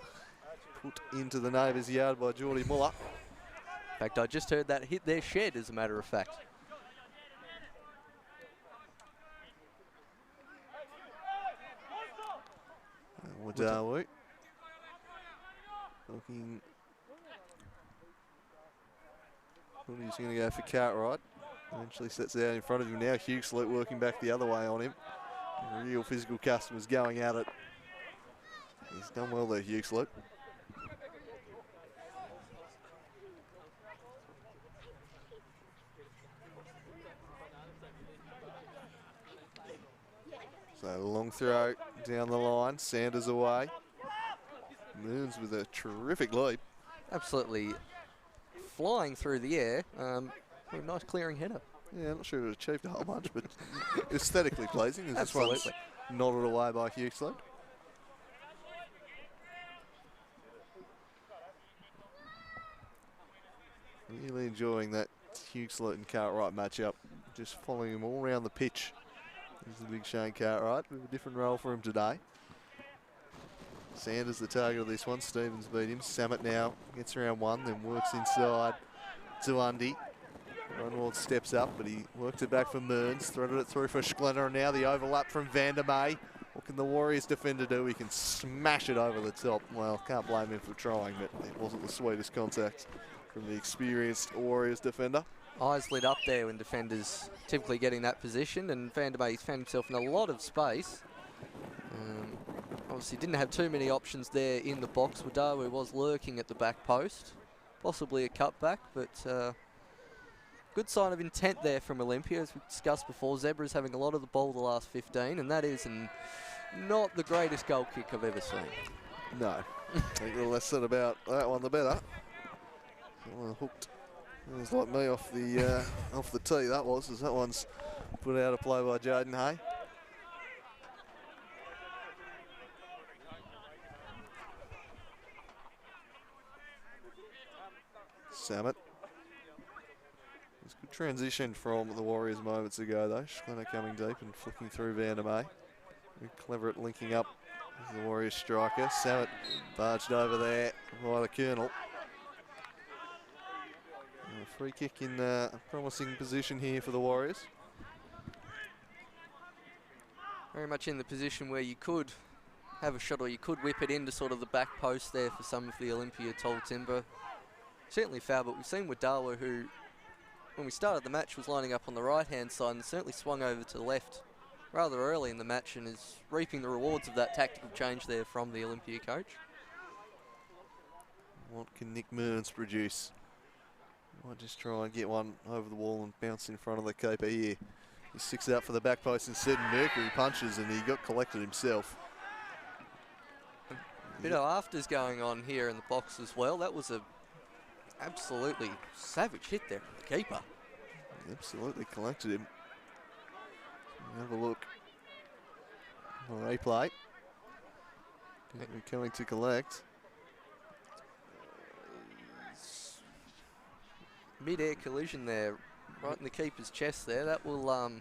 put into the neighbour's yard by Geordie Muller. In fact, I just heard that hit their shed, as a matter of fact. Wadawu looking. He's going to go for Cartwright. Eventually sets it out in front of him now. Hughes working back the other way on him. Real physical customers going at it. He's done well there, Hughes. So long throw down the line. Sanders away. Mearns with a terrific leap. Absolutely flying through the air. A nice clearing header. Yeah, I'm not sure it achieved a whole bunch, but aesthetically pleasing. As Absolutely. This one's nodded away by Hughes. Really enjoying that Hughes and Cartwright matchup. Just following him all around the pitch. Here's the big Shane Cartwright with a different role for him today. Sanders the target of this one. Stevens beat him. Samet now gets around one, then works inside to Undy. Runwald steps up, but he worked it back for Mearns. Threaded it through for Schlenner, and now the overlap from Vandermeer. What can the Warriors defender do? He can smash it over the top. Well, can't blame him for trying, but it wasn't the sweetest contact from the experienced Warriors defender. Eyes lit up there when defenders typically get in that position, and Vandermeer's found himself in a lot of space. Obviously didn't have too many options there in the box. Wadawu was lurking at the back post, possibly a cutback, but good sign of intent there from Olympia. As we discussed before, Zebras having a lot of the ball the last 15, and that is not the greatest goal kick I've ever seen. No. I think the less said about that one, the better. Hooked. It was like me off the tee, that was, as that one's put out of play by Jaden Hay. Samet. It's a good transition from the Warriors moments ago, though. Schlenner coming deep and flicking through Vandermeer. Very clever at linking up with the Warriors striker. Samet barged over there by the Colonel. A free kick in a promising position here for the Warriors. Very much in the position where you could have a shot, or you could whip it into sort of the back post there for some of the Olympia tall timber. Certainly foul, but we've seen Wadawu, who, when we started the match, was lining up on the right-hand side and certainly swung over to the left rather early in the match and is reaping the rewards of that tactical change there from the Olympia coach. What can Nick Mearns produce? Might just try and get one over the wall and bounce in front of the keeper here. He sticks it up for the back post instead, and Mercury punches, and he got collected himself. A bit of afters going on here in the box as well. That was a absolutely savage hit there from the keeper. Absolutely collected him. Have a look. Replay. Coming to collect. Mid-air collision there, right in the keeper's chest there. That will,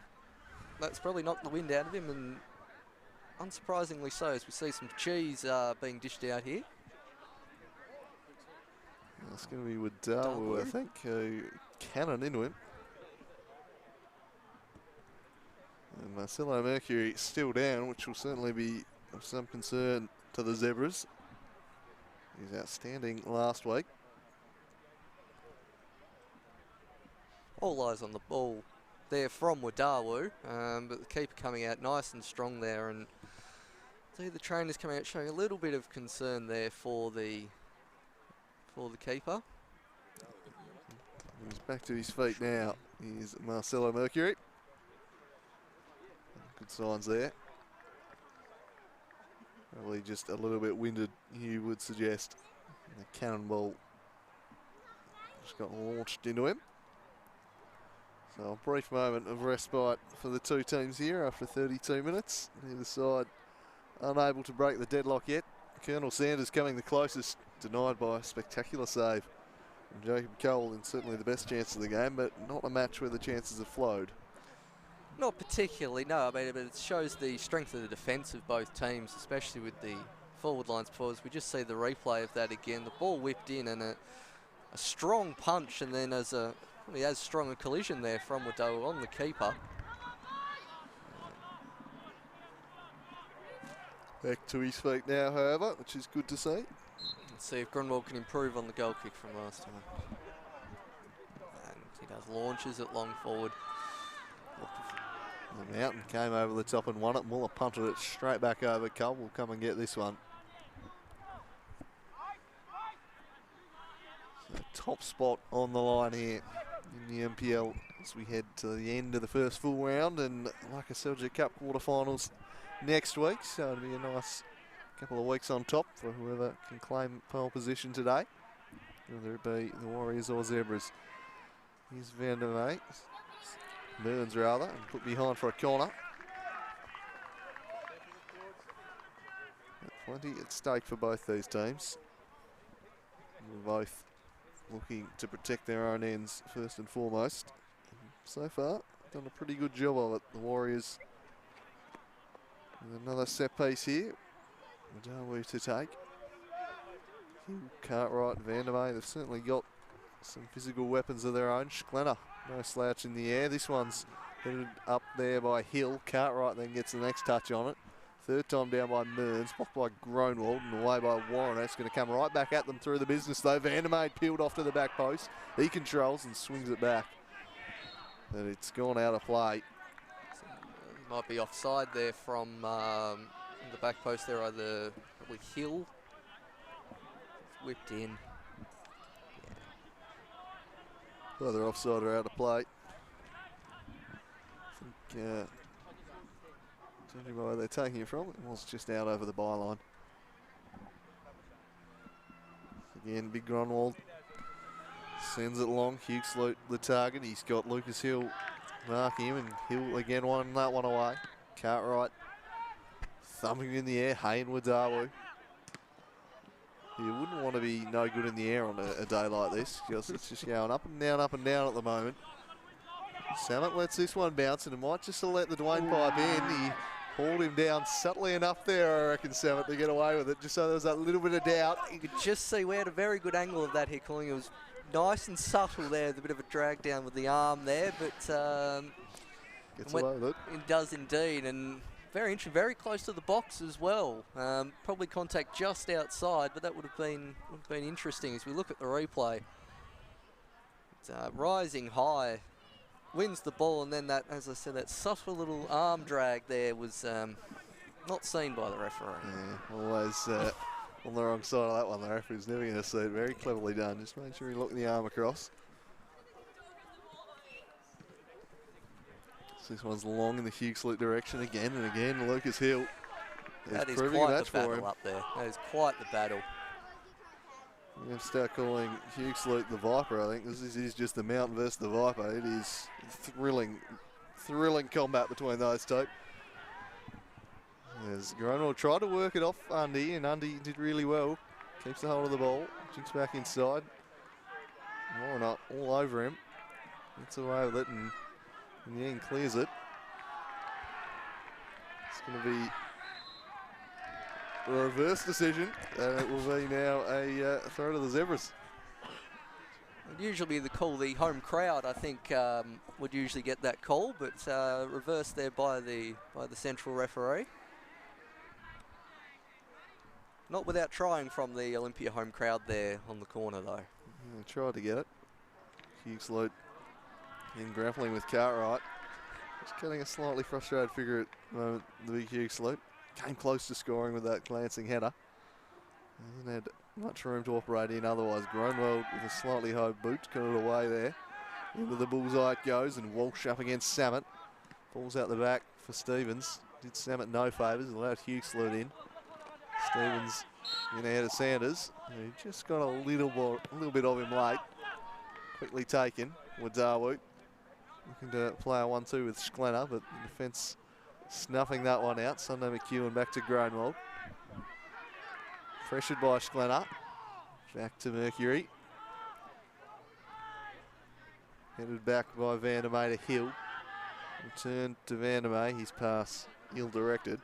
that's probably knocked the wind out of him, and unsurprisingly so, as we see some cheese being dished out here. It's going to be with Wadawu, I think. Cannon into him. And Marcelo Mercury still down, which will certainly be of some concern to the Zebras. He was outstanding last week. All eyes on the ball there from Wadawu, but the keeper coming out nice and strong there, and see the trainers coming out showing a little bit of concern there for the keeper. He's back to his feet now. Here's Marcelo Mercury. Good signs there. Probably just a little bit winded, you would suggest. And the cannonball just got launched into him. So a brief moment of respite for the two teams here after 32 minutes. Neither side unable to break the deadlock yet. Colonel Sanders coming the closest, denied by a spectacular save from Jacob Cole, and certainly the best chance of the game, but not a match where the chances have flowed. Not particularly, no. I mean, but it shows the strength of the defence of both teams, especially with the forward lines. Because we just see the replay of that again. The ball whipped in and a strong punch, and then as strong a collision there from Wadawu on the keeper. Back to his feet now, however, which is good to see. Let's see if Grunwald can improve on the goal kick from last time. And he does launches it long forward. The Mountain came over the top and won it. Muller punted it straight back over. Cole will come and get this one. So top spot on the line here in the NPL as we head to the end of the first full round, and like a Seljuk Cup quarterfinals next week, so it'll be a nice couple of weeks on top for whoever can claim pole position today, whether it be the Warriors or Zebras. Here's Van der Wey, Burns rather, and put behind for a corner. Plenty at stake for both these teams. We're both looking to protect their own ends first and foremost. And so far, done a pretty good job of it. The Warriors with another set piece here. Wadawu to take. Hill, Cartwright, Van der Wey, they've certainly got some physical weapons of their own. Schlenner, no slouch in the air. This one's headed up there by Hill. Cartwright then gets the next touch on it. Third time down by Mearns, blocked by Groenwald and away by Warren. That's going to come right back at them through the business though. Van der Wey peeled off to the back post. He controls and swings it back. But it's gone out of play. Might be offside there from the back post there, either probably Hill. Whipped in. Yeah. Either offside or out of play. I think, judging by where they're taking it from, it was just out over the byline. Again, big Grunwald sends it along. Huxley the target. He's got Lucas Hill marking him, and Hill again wanting that one away. Cartwright thumping in the air. Hay and Wadawu. You wouldn't want to be no good in the air on a day like this, because it's just going up and down at the moment. Samet lets this one bounce, and it might just let the Dwayne pipe in. He hauled him down subtly enough there, I reckon, Samet, to get away with it, just so there was that little bit of doubt. You could just see we had a very good angle of that here, calling. It was nice and subtle there, with a bit of a drag down with the arm there, but gets away with it. It does indeed, and very interesting, very close to the box as well. Probably contact just outside, but that would have been interesting as we look at the replay. It's, rising high, wins the ball, and then that, as I said, that subtle little arm drag there was not seen by the referee. Yeah, always on the wrong side of that one. The referee's never going to see it. Very cleverly done. Just make sure you look the arm across. So this one's long in the Huxley direction again and again. Lucas Hill that is proving quite a match the for battle him. up there. That is quite the battle. We're going to start calling Huxley the Viper, I think. This is just the Mountain versus the Viper. It is thrilling combat between those two. As Groenwald tried to work it off Undy, and Undy did really well. Keeps the hold of the ball, jinks back inside. More not all over him. Gets away with it, and in the end clears it. It's going to be a reverse decision, and it will be now a throw to the Zebras. It'd usually be the call. The home crowd, I think, would usually get that call, but reversed there by the central referee. Not without trying from the Olympia home crowd there on the corner, though. Yeah, tried to get it. Hughes Lute in grappling with Cartwright. Just getting a slightly frustrated figure at the moment, the big Hughes Lute. Came close to scoring with that glancing header. Hasn't had much room to operate in otherwise. Groenwald with a slightly high boot, got it away there. Into the bullseye it goes, and Walsh up against Samet. Ball's out the back for Stevens. Did Samet no favours, allowed Hughes Lute in. Stevens in ahead of Sanders, who just got a little bit of him late. Quickly taken. Wadawu looking to play a 1-2 with Sklenner, but the defence snuffing that one out. Sunday McEwen back to Groenwald. Pressured by Sklenner. Back to Mercury. Headed back by Vandermeer to Hill. Return to Vandermeer. His pass ill-directed.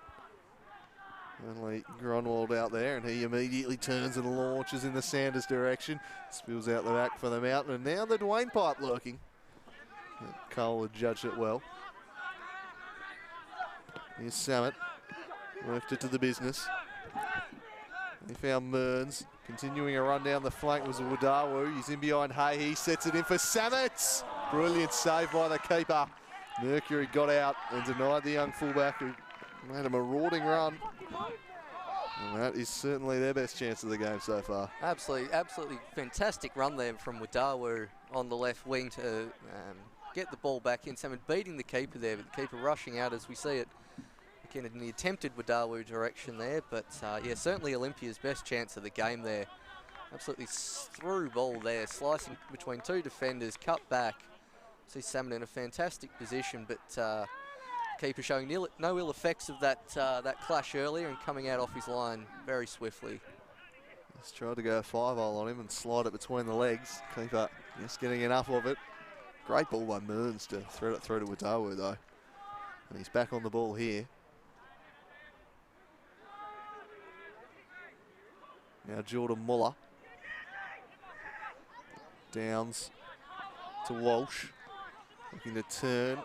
Only Gronwald out there, and he immediately turns and launches in the Sanders direction. Spills out the back for the Mountain, and now the Dwayne pipe lurking. Cole had judged it well. Here's Samet. Worked it to the business. He found Mearns. Continuing a run down the flank was Wadawu. He's in behind Hay. He sets it in for Samet. Brilliant save by the keeper. Mercury got out and denied the young fullback who made a marauding run. And that is certainly their best chance of the game so far. Absolutely fantastic run there from Wadawu on the left wing to get the ball back in. Salmon beating the keeper there, but the keeper rushing out as we see it. Again, in the attempted Wadawu direction there, but yeah, certainly Olympia's best chance of the game there. Absolutely through ball there, slicing between two defenders, cut back. See Salmon in a fantastic position, but keeper showing no ill effects of that clash earlier and coming out off his line very swiftly. Just tried to go 5-0 on him and slide it between the legs. Keeper just getting enough of it. Great ball by Mearns to thread it through to Wadawu though. And he's back on the ball here. Now Jordan Muller. Downs to Walsh. Looking to turn.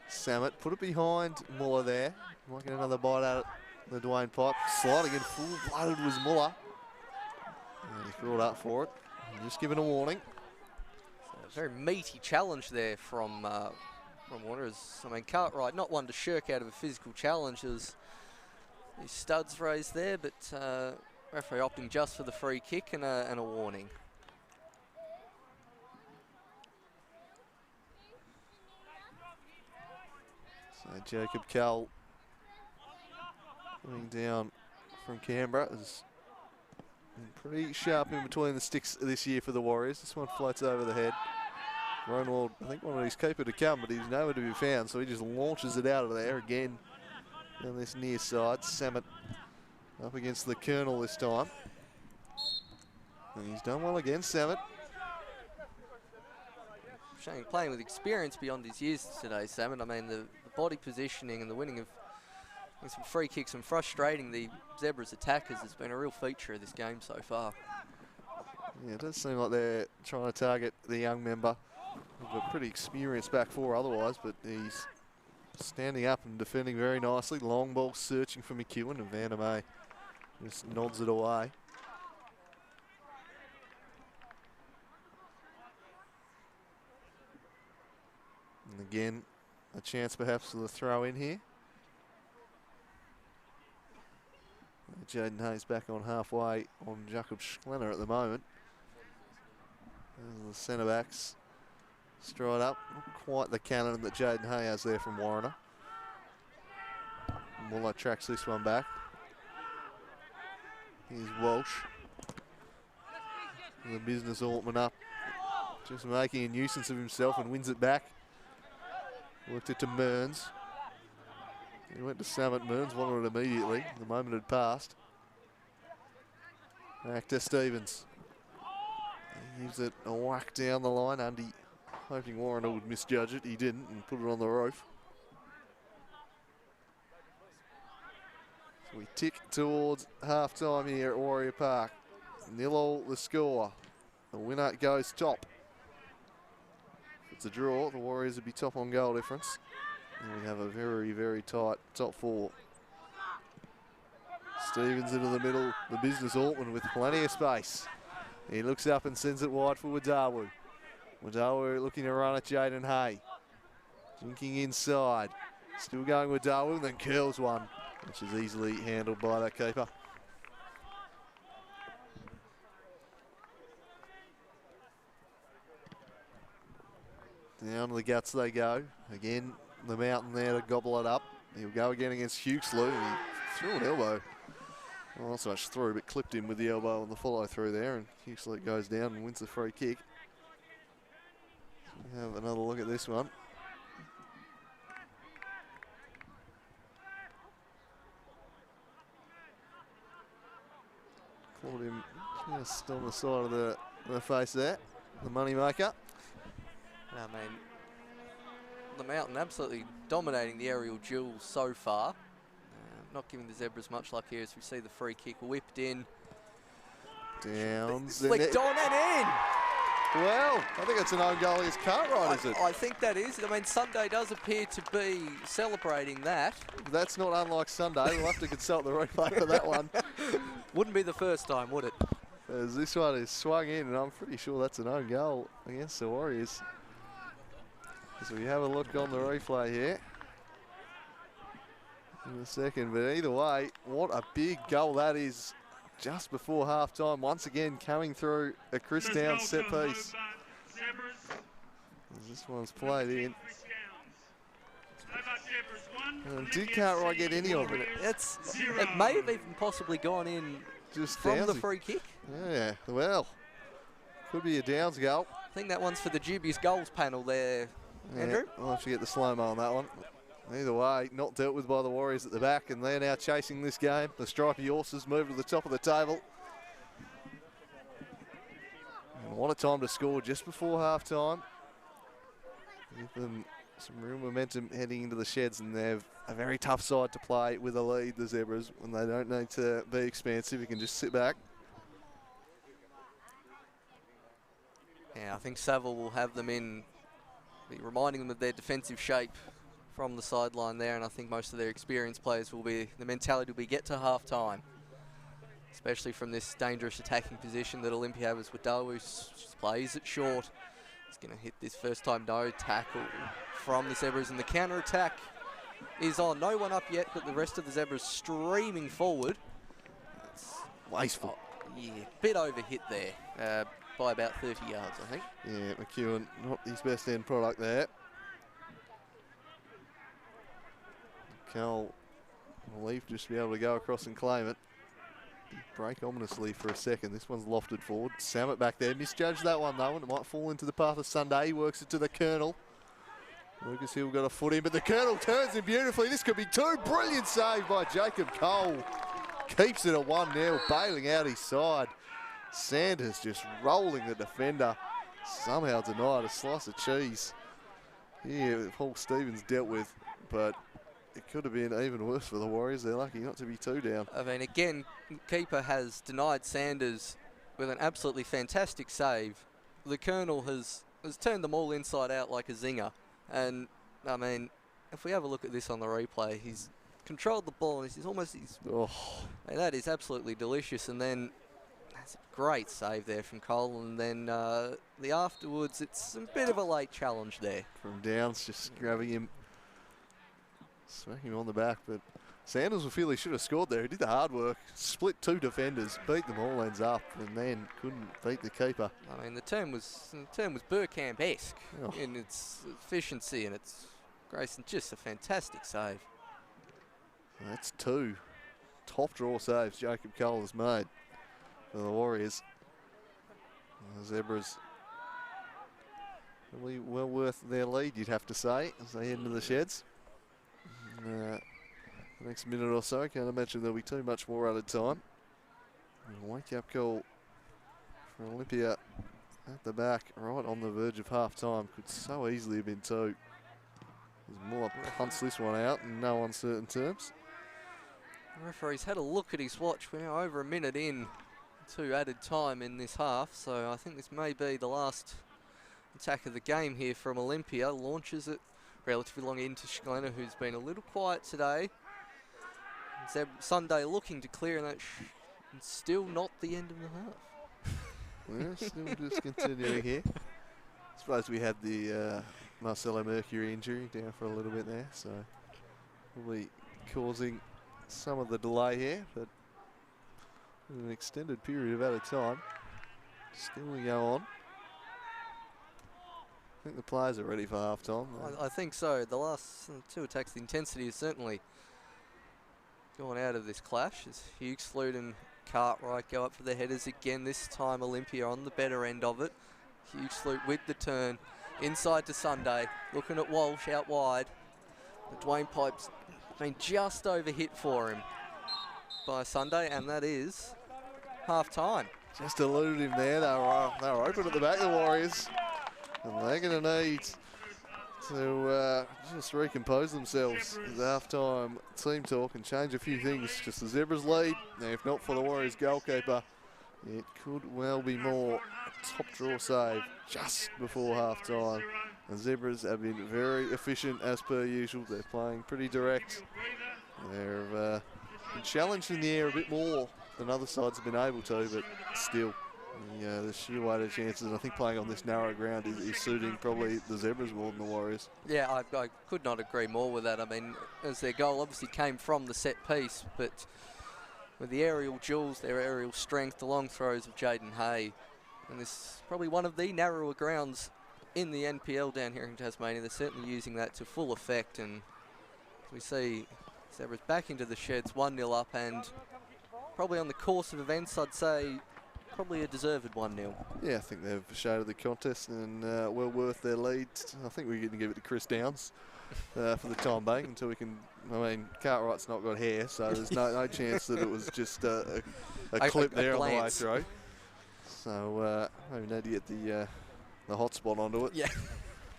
Samet put it behind Muller there. Might get another bite out of the Dwayne pipe. Sliding in full-blooded was Muller. And he's brought up for it. And just given a warning. So a very meaty challenge there from Warnerers. I mean, Cartwright, not one to shirk out of a physical challenge. There's his studs raised there, but referee opting just for the free kick and a warning. So Jacob Cull coming down from Canberra is pretty sharp in between the sticks this year for the Warriors. This one floats over the head. Ronald, I think wanted his keeper to come, but he's nowhere to be found, so he just launches it out of there again on this near side. Samet up against the Colonel this time. And he's done well again, Samet. Shane playing with experience beyond his years today, Salmon. I mean, the body positioning and the winning of some free kicks and frustrating the Zebras attackers has been a real feature of this game so far. Yeah, it does seem like they're trying to target the young member. We've got pretty experienced back four otherwise, but he's standing up and defending very nicely. Long ball searching for McEwen, and Vandermeer just nods it away. And again, a chance perhaps for the throw in here. Jaden Hayes back on halfway on Jacob Sklenner at the moment. There's the centre backs stride up. Not quite the cannon that Jaden Hay has there from Warriner. Muller tracks this one back. Here's Walsh. The business Altman up. Just making a nuisance of himself and wins it back. Worked it to Mearns. He went to Samet. Mearns wanted it immediately. The moment had passed. Back to Stevens. He gives it a whack down the line. Undy hoping Warriner would misjudge it. He didn't and put it on the roof. So we tick towards half-time here at Warrior Park. 0-0 the score. The winner goes top. If it's a draw, the Warriors would be top on goal difference. And we have a very, very tight top four. Stevens into the middle, the business Altman with plenty of space. He looks up and sends it wide for Wadawu. Wadawu looking to run at Jaden Hay. Jinking inside. Still going Wadawu, then curls one, which is easily handled by that keeper. Down to the guts they go. Again, the mountain there to gobble it up. He'll go again against Huxley. He threw an elbow. Well, not so much through, but clipped him with the elbow on the follow through there, and Huxley goes down and wins the free kick. So have another look at this one. Caught him just on the side of the face there, the money maker. I mean, the Mountain absolutely dominating the aerial duels so far. Not giving the Zebras much luck here as we see the free kick whipped in. Downs. Flicked on and in! Well, I think it's an own goal against Cartwright, is it? I think that is. I mean, Sunday does appear to be celebrating that. That's not unlike Sunday. We'll have to consult the replay for that one. Wouldn't be the first time, would it? As this one is swung in, and I'm pretty sure that's an own goal against the Warriors. So we have a look on the replay here in a second, but either way, what a big goal that is just before half time. Once again, coming through a Chris Downs set piece. As this one's played in. And did Cartwright get any of it? It may have even possibly gone in just from the Downsy. free kick. Yeah, well, could be a Downs goal. I think that one's for the dubious goals panel there, Andrew. I'll have to get the slow-mo on that one. Either way, not dealt with by the Warriors at the back, and they're now chasing this game. The Stripey Horses move to the top of the table. And what a time to score just before half-time. Give them some real momentum heading into the sheds, and they've a very tough side to play with a lead, the Zebras, when they don't need to be expansive. You can just sit back. Yeah, I think Saville will have them in, be reminding them of their defensive shape from the sideline there, and I think most of their experienced players will be, the mentality will be get to half-time, especially from this dangerous attacking position that Olympia has with Darwis. Plays it short. He's going to hit this first time no tackle from the Zebras, and the counter-attack is on. No one up yet, but the rest of the Zebras streaming forward. It's wasteful. Yeah, bit overhit there by about 30 yards, I think. Yeah, McEwen, not his best end product there. Cal will leave just to be able to go across and claim it. Break ominously for a second. This one's lofted forward. Samet back there. Misjudged that one though, and it might fall into the path of Sunday. He works it to the Colonel. Lucas Hill got a foot in, but the Colonel turns him beautifully. This could be two. Brilliant save by Jacob Cole. Keeps it at 1-0, bailing out his side. Sanders just rolling the defender. Somehow denied a slice of cheese. Yeah, Paul Stevens dealt with, but it could have been even worse for the Warriors. They're lucky not to be two down. I mean, again, keeper has denied Sanders with an absolutely fantastic save. The Colonel has turned them all inside out like a zinger. And, I mean, if we have a look at this on the replay, he's controlled the ball and he's almost... and that is absolutely delicious. And then that's a great save there from Cole. And then the afterwards, it's a bit of a late challenge there. From Downs, just grabbing him. Smacking him on the back, but Sanders will feel he should have scored there. He did the hard work, split two defenders, beat them all ends up, and then couldn't beat the keeper. I mean, the term was Burkamp-esque in its efficiency and its grace, and just a fantastic save. That's two top draw saves Jacob Cole has made for the Warriors. The Zebras really well worth their lead, you'd have to say, as they head into the sheds. The next minute or so, can't imagine there'll be too much more added time. Wake up call for Olympia at the back, right on the verge of half time. Could so easily have been two. There's more punts this one out in no uncertain terms. The referee's had a look at his watch. We're now over a minute in to added time in this half, so I think this may be the last attack of the game here from Olympia. Launches it relatively long into Glenna, who's been a little quiet today. Sunday looking to clear, and that's still not the end of the half. We're still just continuing here. I suppose we had the Marcelo Mercury injury down for a little bit there, so probably causing some of the delay here, but an extended period of added time. Still we go on. I think the players are ready for half time. I think so. The last two attacks, the intensity has certainly gone out of this clash as Hughes and Cartwright go up for the headers again. This time Olympia on the better end of it. Hughes with the turn. Inside to Sunday. Looking at Walsh out wide. The Dwayne Pipe's been just over hit for him by Sunday, and that is half time. Just eluded him there. They were open at the back, the Warriors. And they're going to need to just recompose themselves at the half-time team talk and change a few things. Just the Zebras lead. Now, if not for the Warriors goalkeeper, it could well be more. A top draw save just before half-time. The Zebras have been very efficient as per usual. They're playing pretty direct. They've been challenged in the air a bit more than other sides have been able to, but still. The sheer weight of chances, and I think playing on this narrow ground is suiting probably the Zebras more than the Warriors. Yeah, I could not agree more with that. I mean, as their goal obviously came from the set piece, but with the aerial duels, their aerial strength, the long throws of Jaden Hay, and this is probably one of the narrower grounds in the NPL down here in Tasmania. They're certainly using that to full effect, and we see Zebras back into the sheds, 1-0 up, and probably on the course of events, I'd say probably a deserved 1-0. Yeah, I think they've shaded the contest and well worth their lead. I think we're going to give it to Chris Downs for the time being until we can. I mean, Cartwright's not got hair, so there's no chance that it was just a clip there on the way through. So maybe need to get the hot spot onto it. Yeah.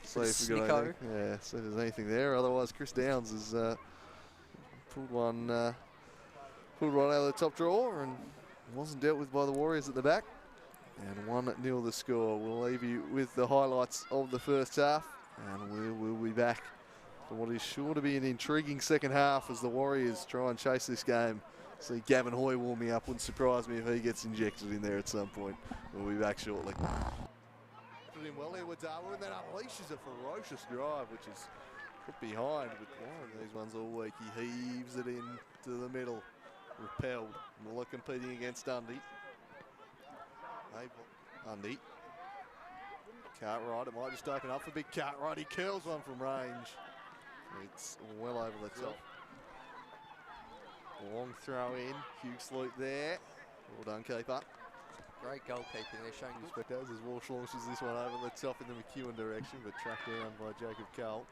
See if we got anything. Yeah, see if there's anything there. Otherwise, Chris Downs has pulled one right out of the top drawer and wasn't dealt with by the Warriors at the back. And 1-0 the score. We'll leave you with the highlights of the first half, and we'll be back for what is sure to be an intriguing second half as the Warriors try and chase this game. See Gavin Hoy warming up. Wouldn't surprise me if he gets injected in there at some point. We'll be back shortly. Put him well there with Darwin, and then unleashes a ferocious drive, which is put behind. But one of these ones all week, he heaves it in to the middle. Repelled. Muller competing against Dundee. Dundee. Cartwright, it might just open up for big Cartwright. He curls one from range. It's well over the top. Long throw in. Hughes Luke there. Well done, keeper. Great goalkeeping there, showing good. Spectators as Walsh launches this one over the top in the McEwen direction, but tracked down by Jacob Cole.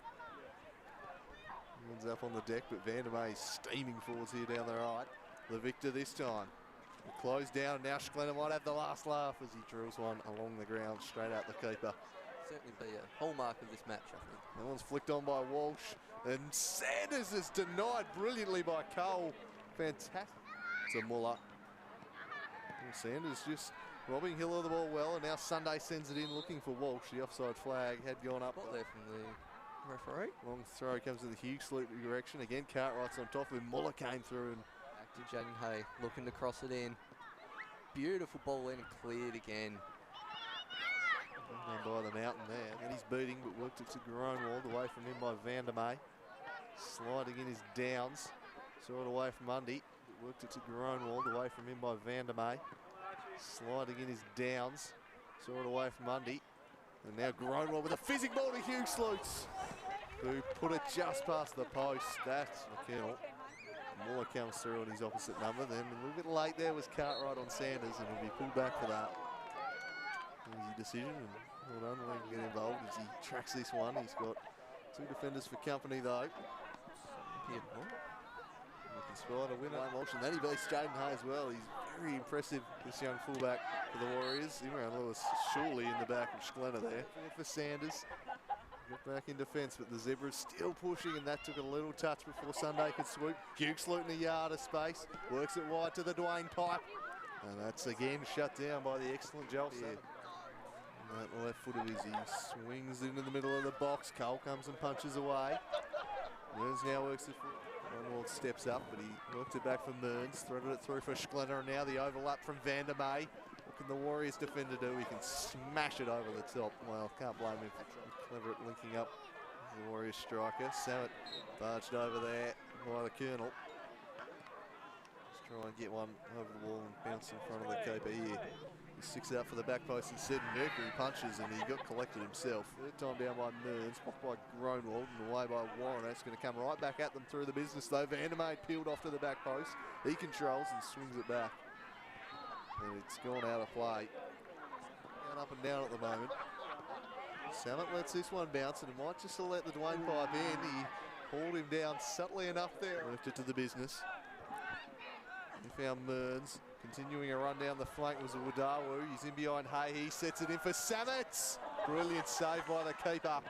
Ends up on the deck, but Vandermeer steaming forwards here down the right. The victor this time. Closed down, now Schlenner might have the last laugh as he drills one along the ground straight out the keeper. Certainly be a hallmark of this match, I think. That one's flicked on by Walsh, and Sanders is denied brilliantly by Cole. Fantastic. To Muller. And Sanders just robbing Hill of the ball well, and now Sunday sends it in looking for Walsh. The offside flag had gone up. What there from the referee? Long throw comes in the Hughes direction. Again, Cartwright's on top of him. Muller came through and back to Jaden Hay, looking to cross it in. Beautiful ball in and cleared again. Down by the mountain there. And he's beating, but worked it to Groenwald, away from him by Vandermeer. Sliding in his Downs. Saw it away from Undy. Worked it to Groenwald, away from him by Vandermeer. Sliding in his Downs. Saw it away from Undy. And now Groenwald with a fizzing ball to Hughes Lutz, who put it just past the post. That's McKinnell. Muller comes through on his opposite number. Then a little bit late there was Cartwright on Sanders, and he'll be pulled back for that. Easy decision, and well done. We can get involved as he tracks this one. He's got two defenders for company though. We can spell out a winner. Walsh, and then he beats Jaden Hay as well. He's very impressive, this young fullback for the Warriors. Imran Lewis surely in the back of Schlenner there. For Sanders. Got back in defence, but the Zebras still pushing, and that took a little touch before Sunday could swoop. Hughes in a yard of space. Works it wide to the Dwayne Pipe. And that's again shut down by the excellent Joel. Yeah. That left foot of his, he swings into the middle of the box. Cole comes and punches away. Burns now works it Grunwald steps up, but he worked it back for Mearns, threaded it through for Schlenner, and now the overlap from Van der May. What can the Warriors defender do? He can smash it over the top. Well, can't blame him for clever at linking up the Warriors striker. Samet barged over there by the Colonel. Just try and get one over the wall and bounce in front of the keeper here. He sticks out for the back post instead, and Mercury punches, and he got collected himself. Third time down by Mearns, blocked by Groenwald, and away by Warren. That's going to come right back at them through the business, though. Van der May peeled off to the back post. He controls and swings it back. And it's gone out of play. Going up and down at the moment. Samet lets this one bounce, and it might just let the Dwayne pipe in. He hauled him down subtly enough there. Left it to the business. He found Mearns. Continuing a run down the flank was Wadawu. He's in behind Hay. He sets it in for Samet. Brilliant save by the keeper.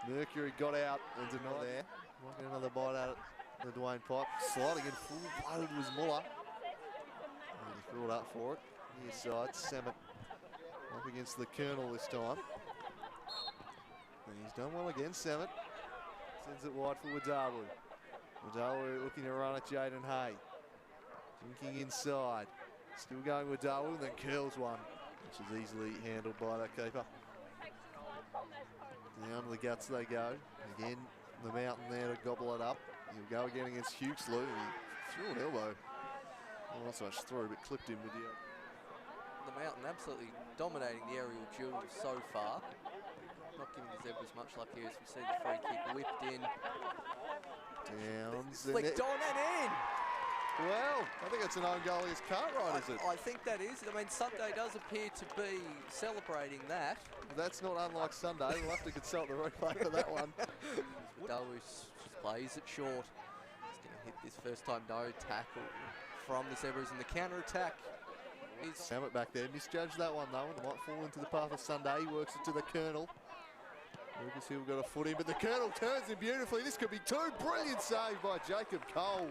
Mercury got out and denied there. Might get another bite at it. The Dwayne pipe. Sliding in full-blooded was Muller. And he threw it up for it. Near side. Samet up against the Colonel this time. And he's done well again, Samet. Sends it wide for Wadawu. Wadawu looking to run at Jaden Hay. Drinking inside. Still going with Darwin, and then curls one, which is easily handled by that keeper. Down to the guts they go. Again, the mountain there to gobble it up. He'll go again against Huxley. He threw an elbow. Well, not so much through, but clipped him with the... The mountain absolutely dominating the aerial duel so far. Not giving the Zebras much luck here as we see the free kick whipped in. Downs. Flicked on and in! Well, I think it's an own goal against Cartwright, is it? I think that is. I mean, Sunday does appear to be celebrating that. That's not unlike Sunday. We'll have to consult the replay for that one. Dawes just plays it short. He's going to hit this first time no tackle from the Zebras, and the counter attack is... Samet back there. Misjudged that one though, and it might fall into the path of Sunday. He works it to the Colonel. Lucas Hill got a foot in, but the Colonel turns him beautifully. This could be two. Brilliant save by Jacob Cole.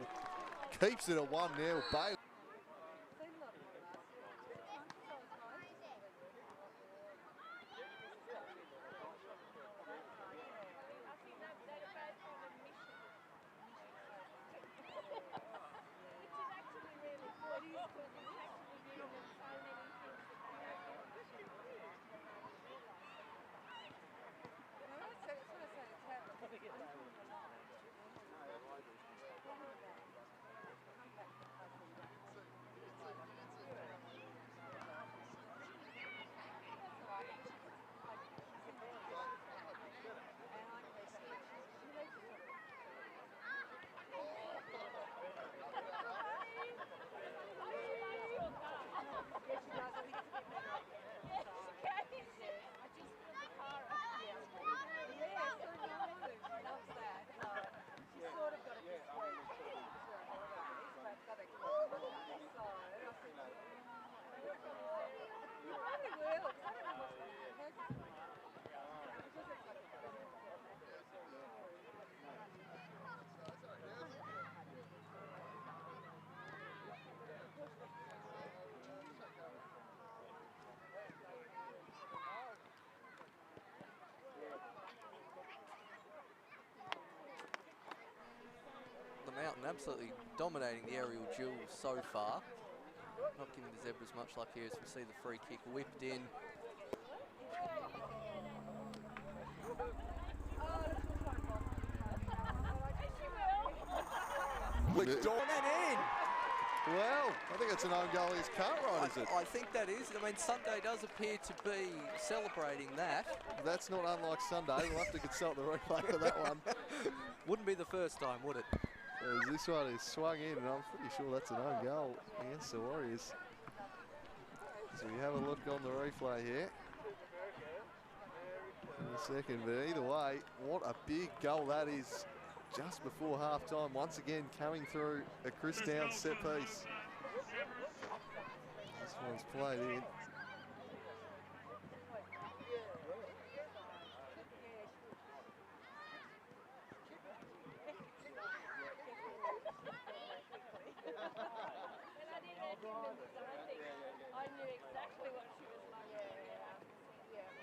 Keeps it at 1-0. Bailey. The mountain absolutely dominating the aerial duel so far. Not giving the Zebras much luck here as we see the free kick whipped in. Flicked on and in! Well, I think it's an own goal against Cartwright, is it? I think that is. I mean, Sunday does appear to be celebrating that. That's not unlike Sunday. We'll have to consult the replay for that one. Wouldn't be the first time, would it? As this one is swung in, and I'm pretty sure that's an own goal against the Warriors. So we have a look on the replay here in a second, but either way, what a big goal that is just before half-time. Once again, coming through a Chris Downs set piece. This one's played in. I knew exactly what she was like. Yeah.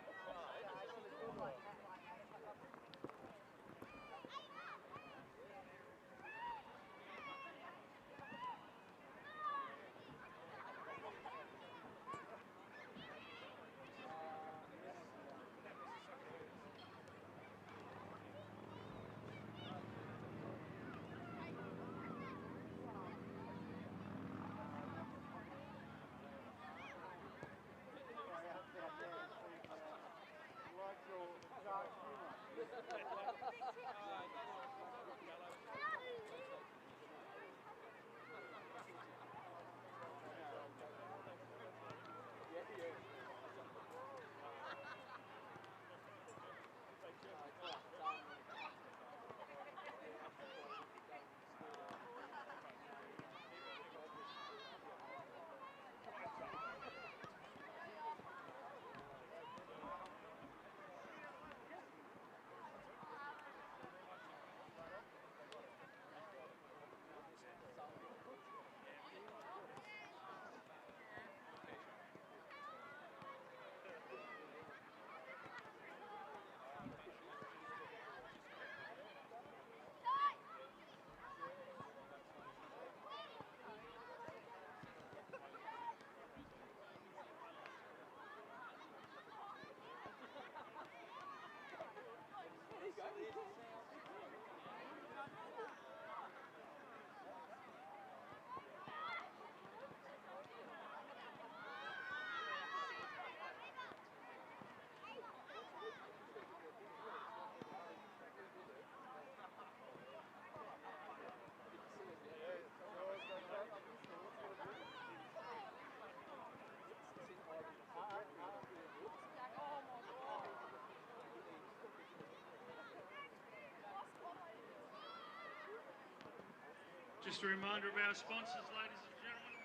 Just a reminder of our sponsors, ladies and gentlemen.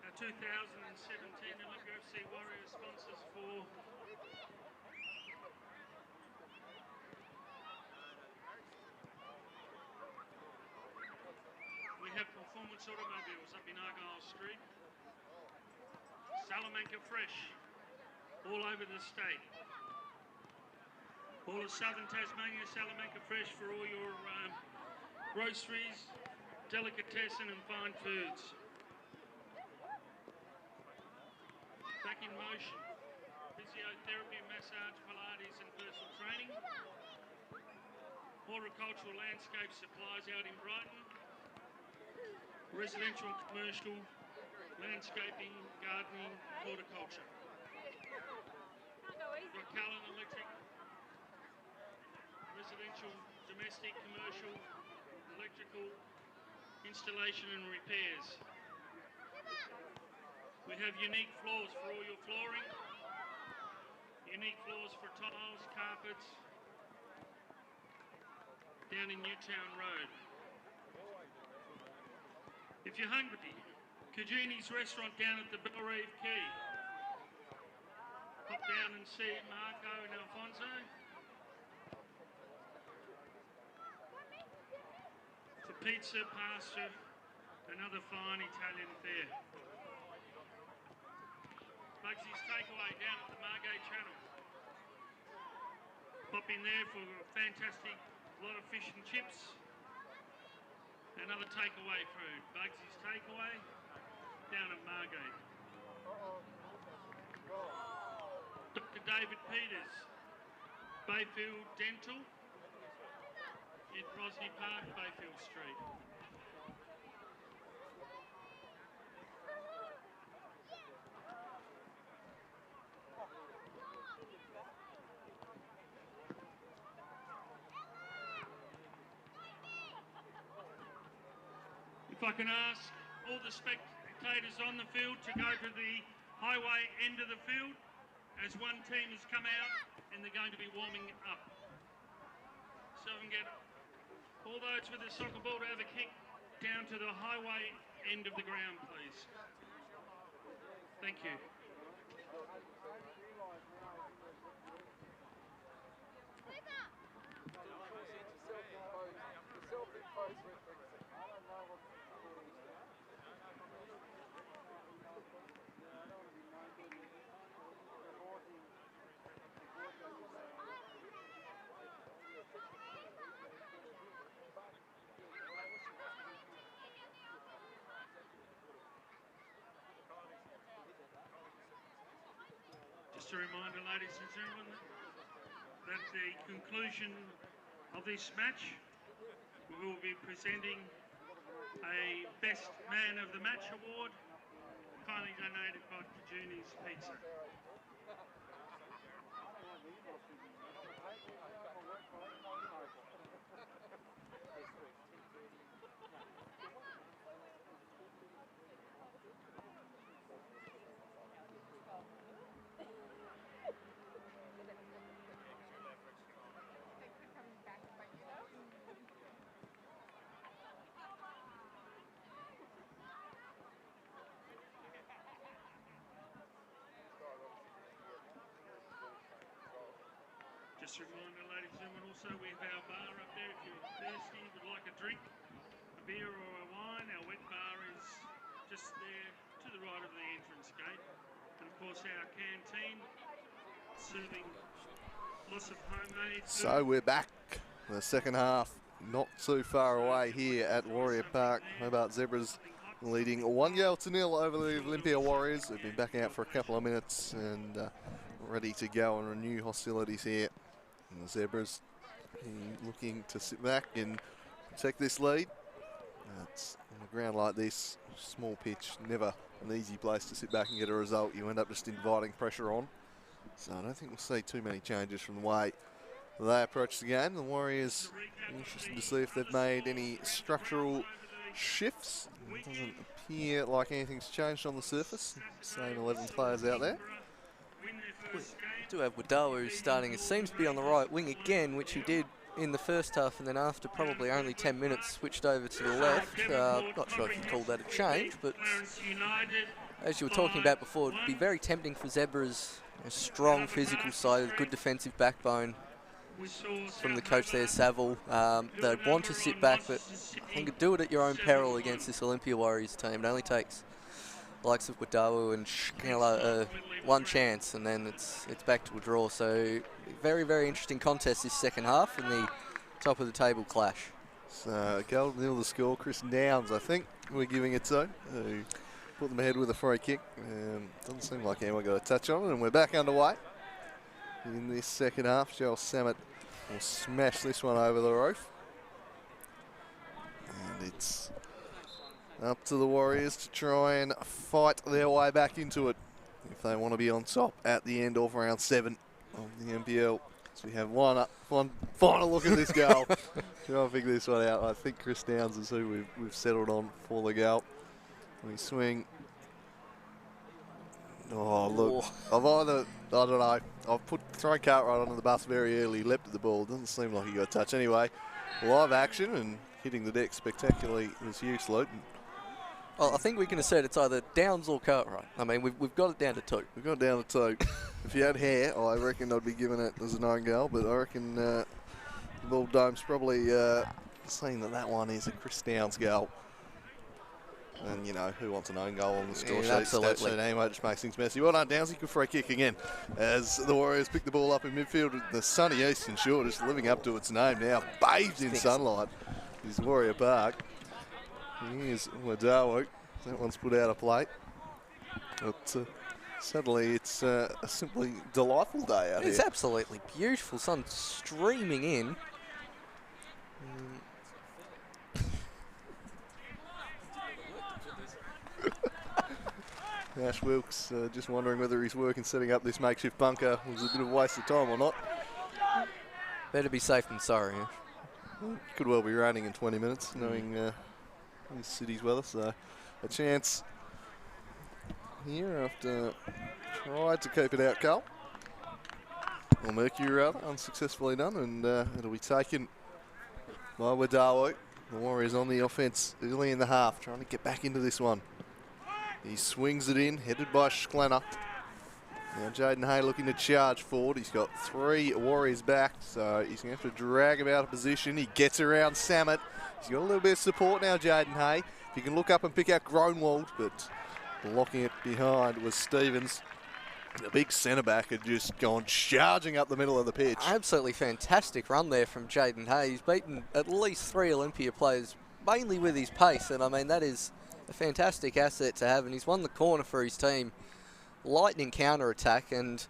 Our 2017 Olympia FC Warrior sponsors for we have Performance Automobiles up in Argyle Street. Salamanca Fresh, all over the state. All of Southern Tasmania, Salamanca Fresh for all your groceries, delicatessen and fine foods. Back in Motion, physiotherapy, massage, Pilates and personal training. Horticultural landscape supplies out in Brighton. Residential and commercial, landscaping, gardening, horticulture. Got Callan Electric, residential, domestic, commercial, electrical, installation and repairs. We have unique floors for all your flooring, unique floors for tiles, carpets, down in Newtown Road. If you're hungry, Cugini's restaurant down at the Bellreeve Quay. Pop down and see Marco and Alfonso. For pizza, pasta, and other fine Italian fare. Bugsy's Takeaway down at the Margate Channel. Pop in there for a fantastic lot of fish and chips. And other takeaway food. Bugsy's Takeaway down at Margate. Dr. David Peters, Bayfield Dental in Rosny Park, Bayfield Street. If I can ask all the spectators on the field to go to the highway end of the field as one team has come out and they're going to be warming up. So I can get all those with the soccer ball to have a kick down to the highway end of the ground, please. Thank you. Just a reminder, ladies and gentlemen, that at the conclusion of this match, we will be presenting a Best Man of the Match award, kindly donated by Cugini's Pizza. Just a reminder, ladies and gentlemen, also we have our bar up there. If you're thirsty, would like a drink, a beer or a wine, our wet bar is just there to the right of the entrance gate. And of course our canteen, serving lots of homemade food. So we're back. The second half, not too far away here at Warrior Park. Hobart Zebras leading 1-0 over the Olympia Warriors. They've been back out for a couple of minutes and ready to go and renew hostilities here. And the Zebras looking to sit back and protect this lead. It's on a ground like this, small pitch, never an easy place to sit back and get a result. You end up just inviting pressure on. So I don't think we'll see too many changes from the way they approach the game. The Warriors, interested to see if they've made any structural shifts. It doesn't appear like anything's changed on the surface. Same 11 players out there. We do have Wadawa who's starting. It seems to be on the right wing again, which he did in the first half, and then after probably only 10 minutes switched over to the left. Not sure if you call that a change, but as you were talking about before, it'd be very tempting for Zebra's a strong physical side, a good defensive backbone from the coach there, Saville. They'd want to sit back, but I think do it at your own peril against this Olympia Warriors team. It only takes the likes of Wadawu and Shkela one chance, and then it's back to a draw. So very, very interesting contest this second half in the top of the table clash. So Golden Hill the score. Chris Downs, I think we're giving it to. Put them ahead with a free kick. Doesn't seem like anyone got a touch on it, and we're back underway in this second half. Joel Samet will smash this one over the roof. And it's up to the Warriors to try and fight their way back into it if they want to be on top at the end of round 7 of the NPL. So we have one final look at this goal. Try and figure this one out. I think Chris Downs is who we've settled on for the goal. We swing. Oh, look. I don't know. I've thrown Cartwright onto the bus very early. He leapt at the ball. Doesn't seem like he got a touch. Anyway, live action and hitting the deck spectacularly was Hughes Luton. Well, I think we can assert it's either Downs or Cartwright. I mean, we've got it down to 2. We've got it down to 2. If you had hair, I reckon I'd be giving it as an own goal, but I reckon the Ball Dome's probably saying that one is a Chris Downs goal. And, you know, who wants an own goal on the score sheet? Absolutely. Anyway, it just makes things messy. Well done, Downsy. Good free kick again. As the Warriors pick the ball up in midfield, the sunny Eastern Shore just living up to its name now. Bathed in sunlight is Warrior Park. Here's Wadawu. That one's put out of play. But suddenly it's a simply delightful day out here. It's absolutely beautiful. Sun streaming in. Ash Wilkes just wondering whether his work in setting up this makeshift bunker was a bit of a waste of time or not. Better be safe than sorry. Could well be raining in 20 minutes, knowing this city's weather. So a chance here after tried to keep it out, Carl. Or Mercury rather, unsuccessfully done, and it'll be taken by Wadawu. The Warriors on the offence early in the half, trying to get back into this one. He swings it in, headed by Schlenner. Now Jaden Hay looking to charge forward. He's got 3 Warriors back, so he's going to have to drag him out of position. He gets around Samet. He's got a little bit of support now, Jaden Hay. If you can look up and pick out Gronwald, but blocking it behind was Stevens. The big centre-back had just gone charging up the middle of the pitch. Absolutely fantastic run there from Jaden Hay. He's beaten at least 3 Olympia players, mainly with his pace, and I mean, that is a fantastic asset to have, and he's won the corner for his team. Lightning counter-attack, and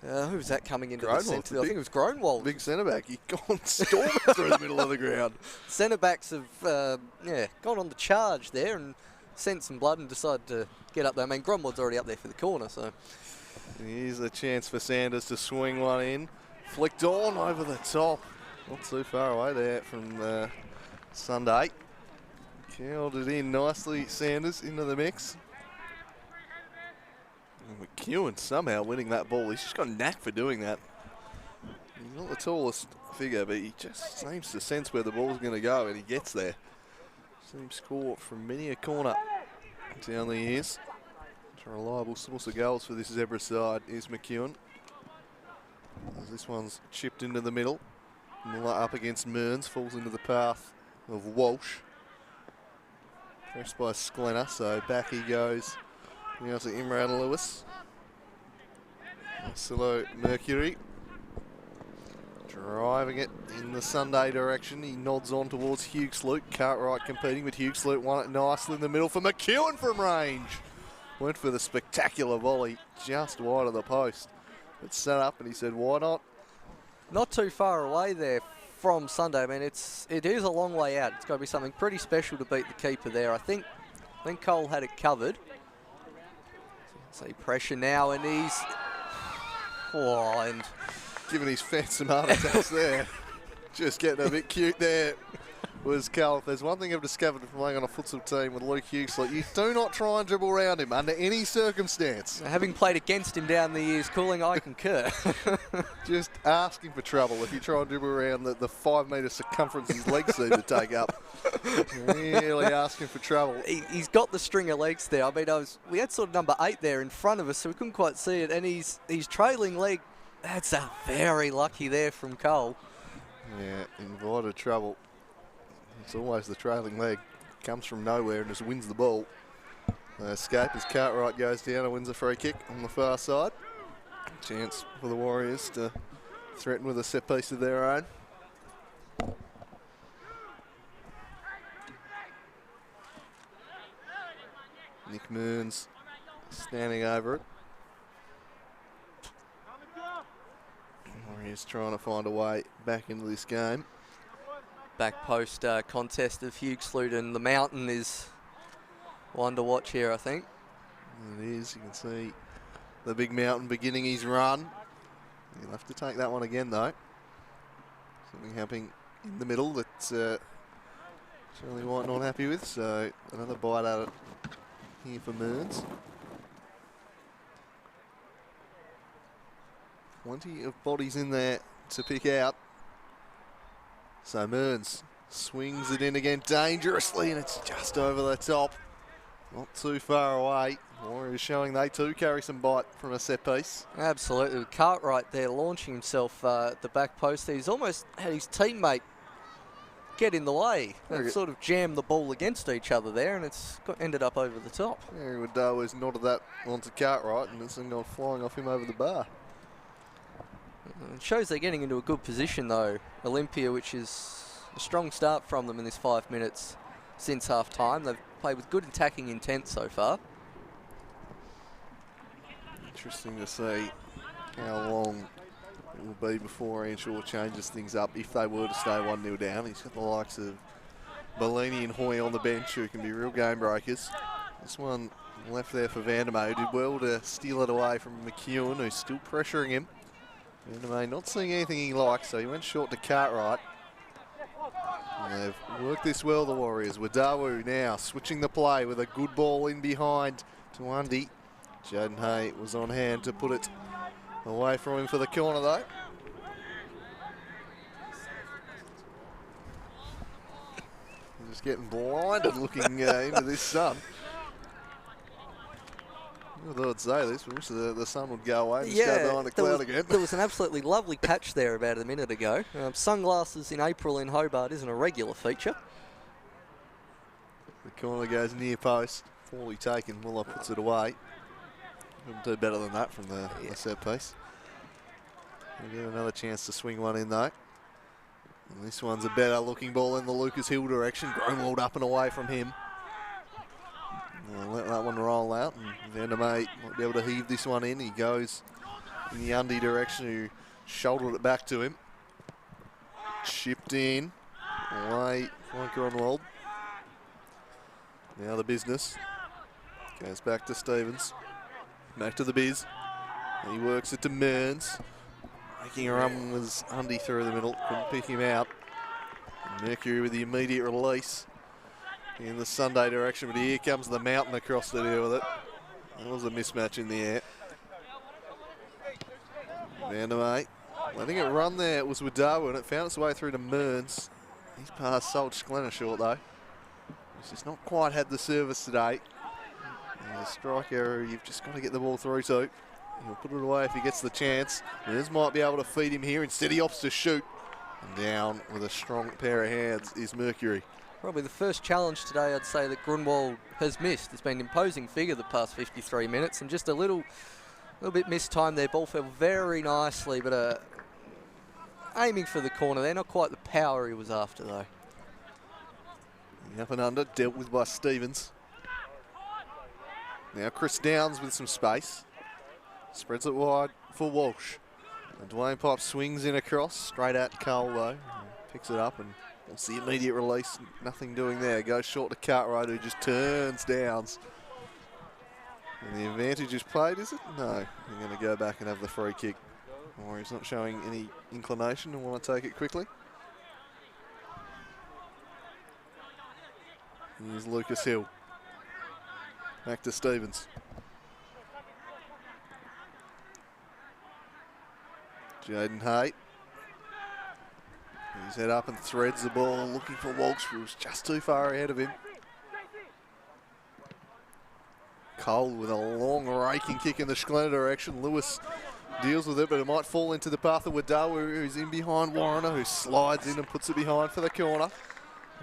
who's that coming into the centre? I think it was Gronwald. Big centre-back. He's gone storming through the middle of the ground. Centre-backs have gone on the charge there and sent some blood and decided to get up there. I mean, Gronwald's already up there for the corner, so. Here's a chance for Sanders to swing one in. Flicked on over the top. Not too far away there from Sunday. Curled it in nicely, Sanders, into the mix. And McEwen somehow winning that ball. He's just got a knack for doing that. He's not the tallest figure, but he just seems to sense where the ball's going to go, and he gets there. Seen him score from many a corner down the years. A reliable source of goals for this Zebra side is McEwen. As this one's chipped into the middle. Miller up against Mearns, falls into the path of Walsh. Pressed by Sklenner, so back he goes. Now to Imran Lewis. Marcelo Mercury. Driving it in the Sunday direction. He nods on towards Hughes-Luke. Cartwright competing with Hughes-Luke. Won it nicely in the middle for McEwen from range. Went for the spectacular volley just wide of the post. It's set up and he said, why not? Not too far away there from Sunday. I mean, it is a long way out. It's got to be something pretty special to beat the keeper there. I think Cole had it covered. So pressure now, and he's giving his fence some heart attacks there. Just getting a bit cute there was, Cal, if there's one thing I've discovered from playing on a futsal team with Luke Hughesley, you do not try and dribble around him under any circumstance. Having played against him down the years, cooling, I concur. Just asking for trouble if you try and dribble around the 5 metre circumference his legs seem to take up. Really asking for trouble. He's got the string of legs there. I mean, we had sort of number 8 there in front of us, so we couldn't quite see it. And he's trailing leg. That's a very lucky there from Cole. Yeah, invited trouble. It's always the trailing leg. Comes from nowhere and just wins the ball. Escape as Cartwright goes down and wins a free kick on the far side. Chance for the Warriors to threaten with a set piece of their own. Nick Mearns standing over it. Warriors trying to find a way back into this game. Back post contest of Hughesley and the Mountain is one to watch here, I think. It is. You can see the big Mountain beginning his run. He'll have to take that one again, though. Something happening in the middle that Charlie White not happy with. So another bite at it here for Mearns. Plenty of bodies in there to pick out. So Mearns swings it in again dangerously, and it's just over the top. Not too far away. Warriors showing they too carry some bite from a set piece. Absolutely. Cartwright there launching himself at the back post. He's almost had his teammate get in the way. They sort of jammed the ball against each other there, and it's ended up over the top. Harry Waddell's nodded that onto Cartwright, and it's gone flying off him over the bar. It shows they're getting into a good position though. Olympia, which is a strong start from them in this 5 minutes since half time. They've played with good attacking intent so far. Interesting to see how long it will be before Anshaw changes things up if they were to stay 1-0 down. He's got the likes of Bellini and Hoy on the bench who can be real game breakers. This one left there for Vandermeer, who did well to steal it away from McEwen, who's still pressuring him. Vandermeer not seeing anything he likes, so he went short to Cartwright. And they've worked this well, the Warriors. Wadawu now switching the play with a good ball in behind to Undy. Jaden Hay was on hand to put it away from him for the corner, though. Just getting blinded looking into this sun. I thought I'd say this, but I wish the sun would go away and just go behind the cloud again. There was an absolutely lovely patch there about a minute ago. Sunglasses in April in Hobart isn't a regular feature. The corner goes near post. Poorly taken. Muller puts it away. Couldn't do better than that from the set piece. We'll get another chance to swing one in, though. And this one's a better looking ball in the Lucas Hill direction. Gromwald up and away from him. We'll let that one roll out, and Vandermeer might be able to heave this one in. He goes in the Undy direction, who shouldered it back to him. Chipped in, away from Gromwald. Now the business. Goes back to Stevens. Back to the biz. He works it to Mearns. Making a run was Undy through the middle. Couldn't pick him out. Mercury with the immediate release in the Sunday direction, but here comes the Mountain across to deal with it. That was a mismatch in the air. Vandermeer letting it run there. It was Wadawu, and it found its way through to Mearns. He's passed Solch Glenner short, though. He's just not quite had the service today. And a strike error you've just got to get the ball through to. He'll put it away if he gets the chance. Mearns might be able to feed him here. Instead, he opts to shoot. And down with a strong pair of hands is Mercury. Probably the first challenge today I'd say that Grunwald has missed. It's been an imposing figure the past 53 minutes, and just a little bit mistimed there. Ball fell very nicely, but aiming for the corner there. Not quite the power he was after, though. Up and under, dealt with by Stevens. Now Chris Downs with some space. Spreads it wide for Walsh. And Dwayne Pipe swings in across, straight at Cole, though. Picks it up and wants the immediate release. Nothing doing there. Goes short to Cartwright, who just turns Downs. And the advantage is played, is it? No. They're going to go back and have the free kick. Or he's not showing any inclination and want to take it quickly. Here's Lucas Hill. Back to Stevens. Jaden Hay. He's head up and threads the ball, looking for Walsh, who was just too far ahead of him. Cole with a long raking kick in the Schlenner direction. Lewis deals with it, but it might fall into the path of Wadawa, who's in behind Warner, who slides in and puts it behind for the corner.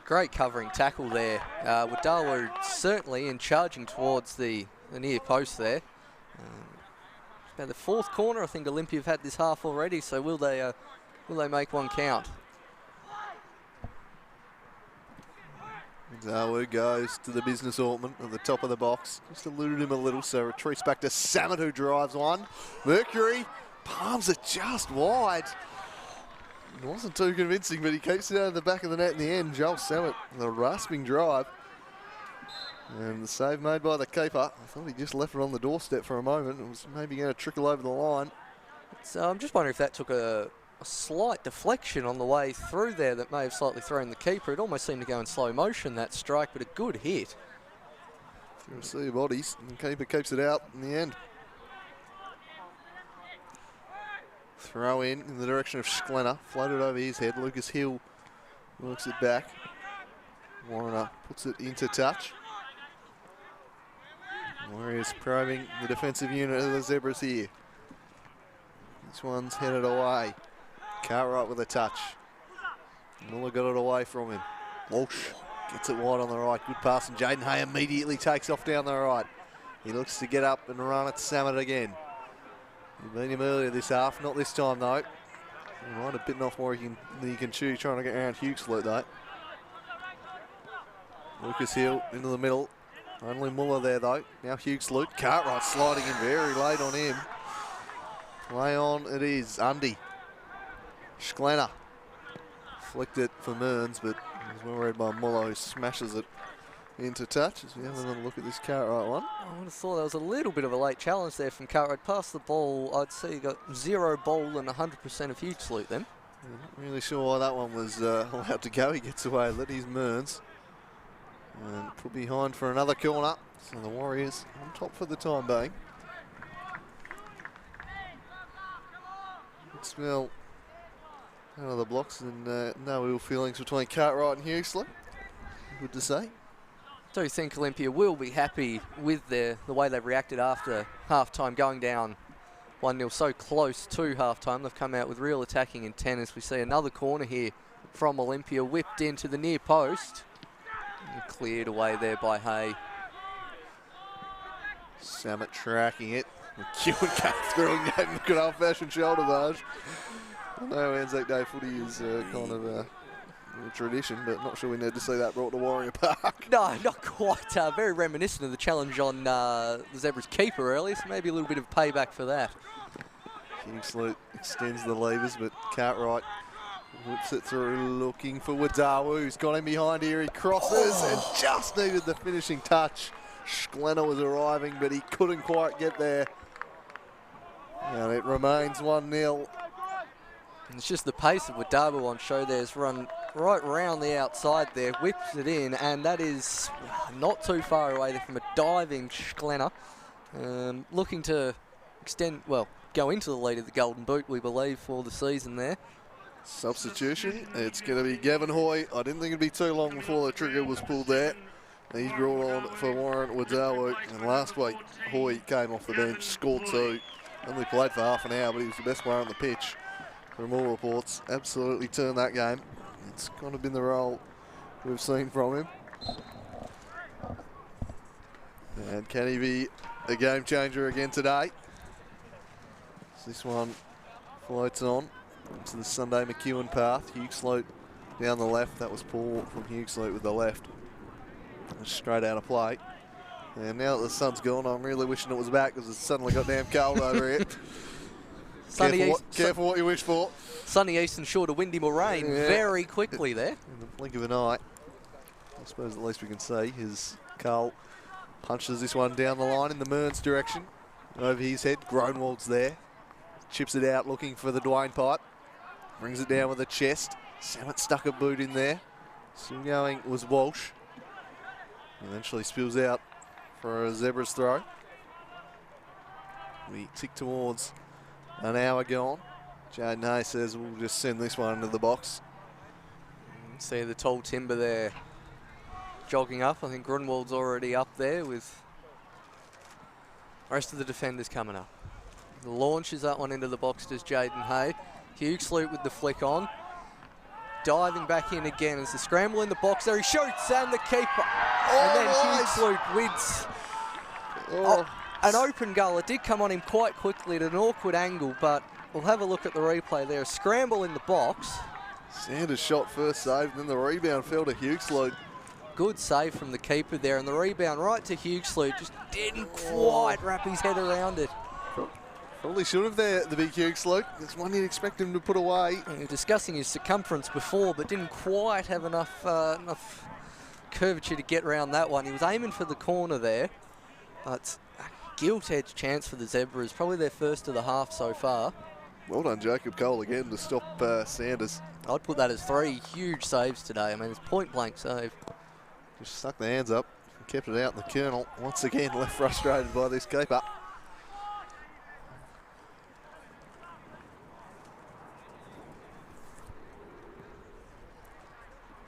Great covering tackle there. Wadawa certainly in charging towards the near post there. About the fourth corner I think Olympia have had this half already, so will they make one count? Wadawa goes to the business Ortman at the top of the box. Just eluded him a little, so retreats back to Samet, who drives one. Mercury palms it just wide. It wasn't too convincing, but he keeps it out of the back of the net in the end. Joel Samet, the rasping drive. And the save made by the keeper. I thought he just left it on the doorstep for a moment. It was maybe going to trickle over the line. So I'm just wondering if that took a slight deflection on the way through there that may have slightly thrown the keeper. It almost seemed to go in slow motion, that strike, but a good hit. You'll see your bodies, and the keeper keeps it out in the end. Throw in the direction of Schlenner, floated over his head. Lucas Hill works it back. Warner puts it into touch. Warriors probing the defensive unit of the Zebras here. This one's headed away. Cartwright with a touch. Muller got it away from him. Walsh gets it wide on the right. Good pass, and Jaden Hay immediately takes off down the right. He looks to get up and run at Samet again. He beat him earlier this half, not this time though. He might have bitten off more than he can chew, trying to get around Huxley though. Lucas Hill into the middle. Only Muller there though. Now Huxley. Cartwright sliding in very late on him. Play on it is. Undy. Schlenner. Flicked it for Mearns, but it was well read by Muller, who smashes it into touch. As we have another look at this Cartwright one. I would have thought that was a little bit of a late challenge there from Cartwright. Past the ball, I'd say he got 0 ball and 100% of huge salute then. Yeah, not really sure why that one was allowed to go. He gets away, let his Mearns. And put behind for another corner. So the Warriors on top for the time being. Good smell out of the blocks, and no ill feelings between Cartwright and Huxley. Good to say. Do you think Olympia will be happy with the way they've reacted after half-time, going down 1-0 so close to half-time? They've come out with real attacking intent as we see another corner here from Olympia, whipped into the near post. And cleared away there by Hay. Samet tracking it. McEwen came through and gave him a good old-fashioned shoulder barge. I know Anzac Day footy is kind of a tradition, but not sure we need to see that brought to Warrior Park. No, not quite. Very reminiscent of the challenge on the Zebras keeper earlier, so maybe a little bit of payback for that. Kingsley extends the levers, but Cartwright whips it through, looking for Wadawa, who's got him behind here. He crosses and just needed the finishing touch. Schlenner was arriving, but he couldn't quite get there. And it remains 1-0. And it's just the pace of Wadawa on show there. Has run right round the outside there, whips it in, and that is not too far away there from a diving Schlenner. Looking to go into the lead of the Golden Boot, we believe, for the season there. Substitution, it's going to be Gavin Hoy. I didn't think it'd be too long before the trigger was pulled there. He's brought on for Warren Wadawa, and last week Hoy came off the bench, scored 2. Only played for half an hour, but he was the best player on the pitch. From all reports, absolutely turned that game. It's kind of been the role we've seen from him. And can he be a game changer again today? This one floats on to the Sunday McEwen path. Huxley down the left. That was Paul from Huxley with the left. Straight out of play. And now that the sun's gone, I'm really wishing it was back because it's suddenly got damn cold over here. Careful what you wish for. Sunny east and short of windy or rain very quickly there. In the blink of an eye. I suppose at least we can see his Carl punches this one down the line in the Mearns direction. Over his head, Groenwald's there. Chips it out looking for the Dwayne pipe. Brings it down with a chest. Samet stuck a boot in there. Still going was Walsh. Eventually spills out for a Zebras throw. We tick towards an hour gone. Jaden Hay says we'll just send this one into the box. See the tall timber there jogging up. I think Grunwald's already up there with the rest of the defenders coming up. Launches that one into the box, does Jaden Hay. Hugesloot with the flick on. Diving back in again as the scramble in the box there. He shoots and the keeper. And then Hugesloot wins an open goal. It did come on him quite quickly at an awkward angle, but we'll have a look at the replay there. A scramble in the box. Sanders shot first save, then the rebound fell to Hugesloot. Good save from the keeper there, and the rebound right to Hugesloot. Just didn't quite wrap his head around it. Probably should have there, the big Hugesloot. There's one you'd expect him to put away. Discussing his circumference before, but didn't quite have enough curvature to get around that one. He was aiming for the corner there. It's a gilt-edged chance for the Zebras, probably their first of the half so far. Well done, Jacob Cole again to stop Sanders. I'd put that as 3 huge saves today. I mean, it's point-blank save. Just stuck the hands up and kept it out in the kernel. Once again, left frustrated by this keeper.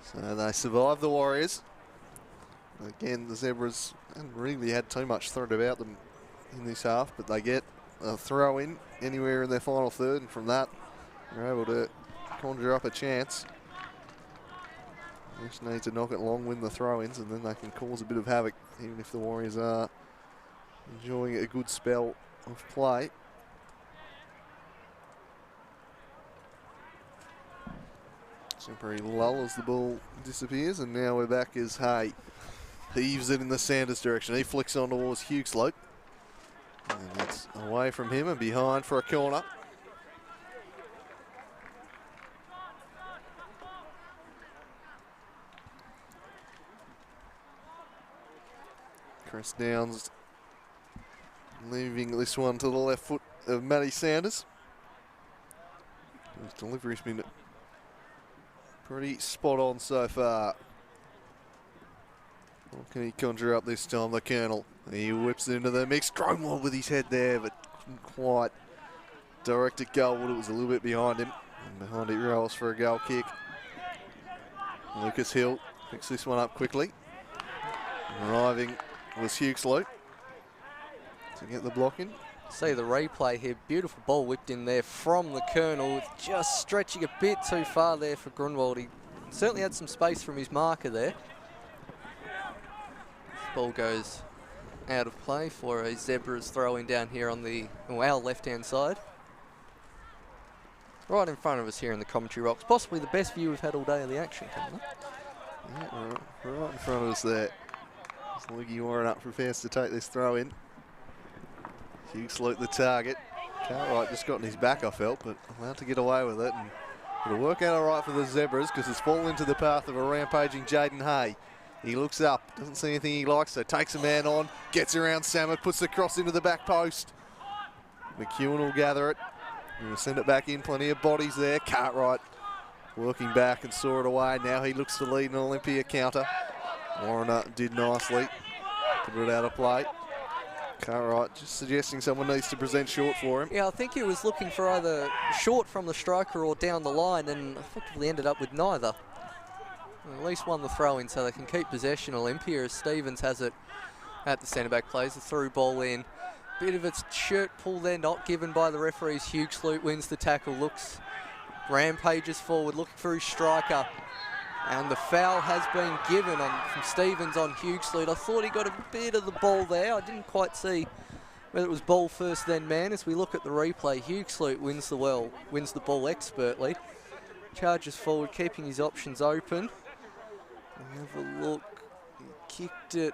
So they survive the Warriors. Again, the Zebras haven't really had too much threat about them in this half, but they get a throw in anywhere in their final third, and from that, they're able to conjure up a chance. They just need to knock it long, win the throw-ins, and then they can cause a bit of havoc, even if the Warriors are enjoying a good spell of play. Temporary lull as the ball disappears, and now we're back as Hay heaves it in the Sanders direction. He flicks on towards Hugesloot, and it's away from him and behind for a corner. Chris Downs leaving this one to the left foot of Matty Sanders. His delivery's been pretty spot on so far. What can he conjure up this time? The Colonel. He whips it into the mix. Grunwald with his head there, but couldn't quite direct it goalward. It was a little bit behind him. And behind it rolls for a goal kick. Lucas Hill picks this one up quickly. Arriving was Hugesloot to get the block in. See the replay here, beautiful ball whipped in there from the Colonel, just stretching a bit too far there for Grunwald. He certainly had some space from his marker there. Ball goes out of play for a Zebras throw-in down here on our left-hand side. Right in front of us here in the commentary box, possibly the best view we've had all day of the action coming up. Yeah, right in front of us there. Loogie Warren up prepares to take this throw in. Hugesloot the target. Cartwright just got in his back, I felt, but allowed to get away with it. And it'll work out all right for the Zebras because it's fallen into the path of a rampaging Jaden Hay. He looks up, doesn't see anything he likes, so takes a man on, gets around Samet, puts the cross into the back post. McEwen will gather it. We'll send it back in, plenty of bodies there. Cartwright working back and saw it away. Now he looks to lead an Olympia counter. Warner did nicely, put it out of play. Cartwright just suggesting someone needs to present short for him. Yeah, I think he was looking for either short from the striker or down the line, and effectively ended up with neither. At least won the throw-in so they can keep possession. Olympia, as Stevens has it at the centre-back, plays the through ball in. Bit of its shirt pull there, not given by the referees. Hugesloot wins the tackle, rampages forward, looking for his striker. And the foul has been given from Stevens on Hugesloot. I thought he got a bit of the ball there. I didn't quite see whether it was ball first then man. As we look at the replay, Hugesloot wins the ball expertly. Charges forward, keeping his options open. Have a look. He kicked it.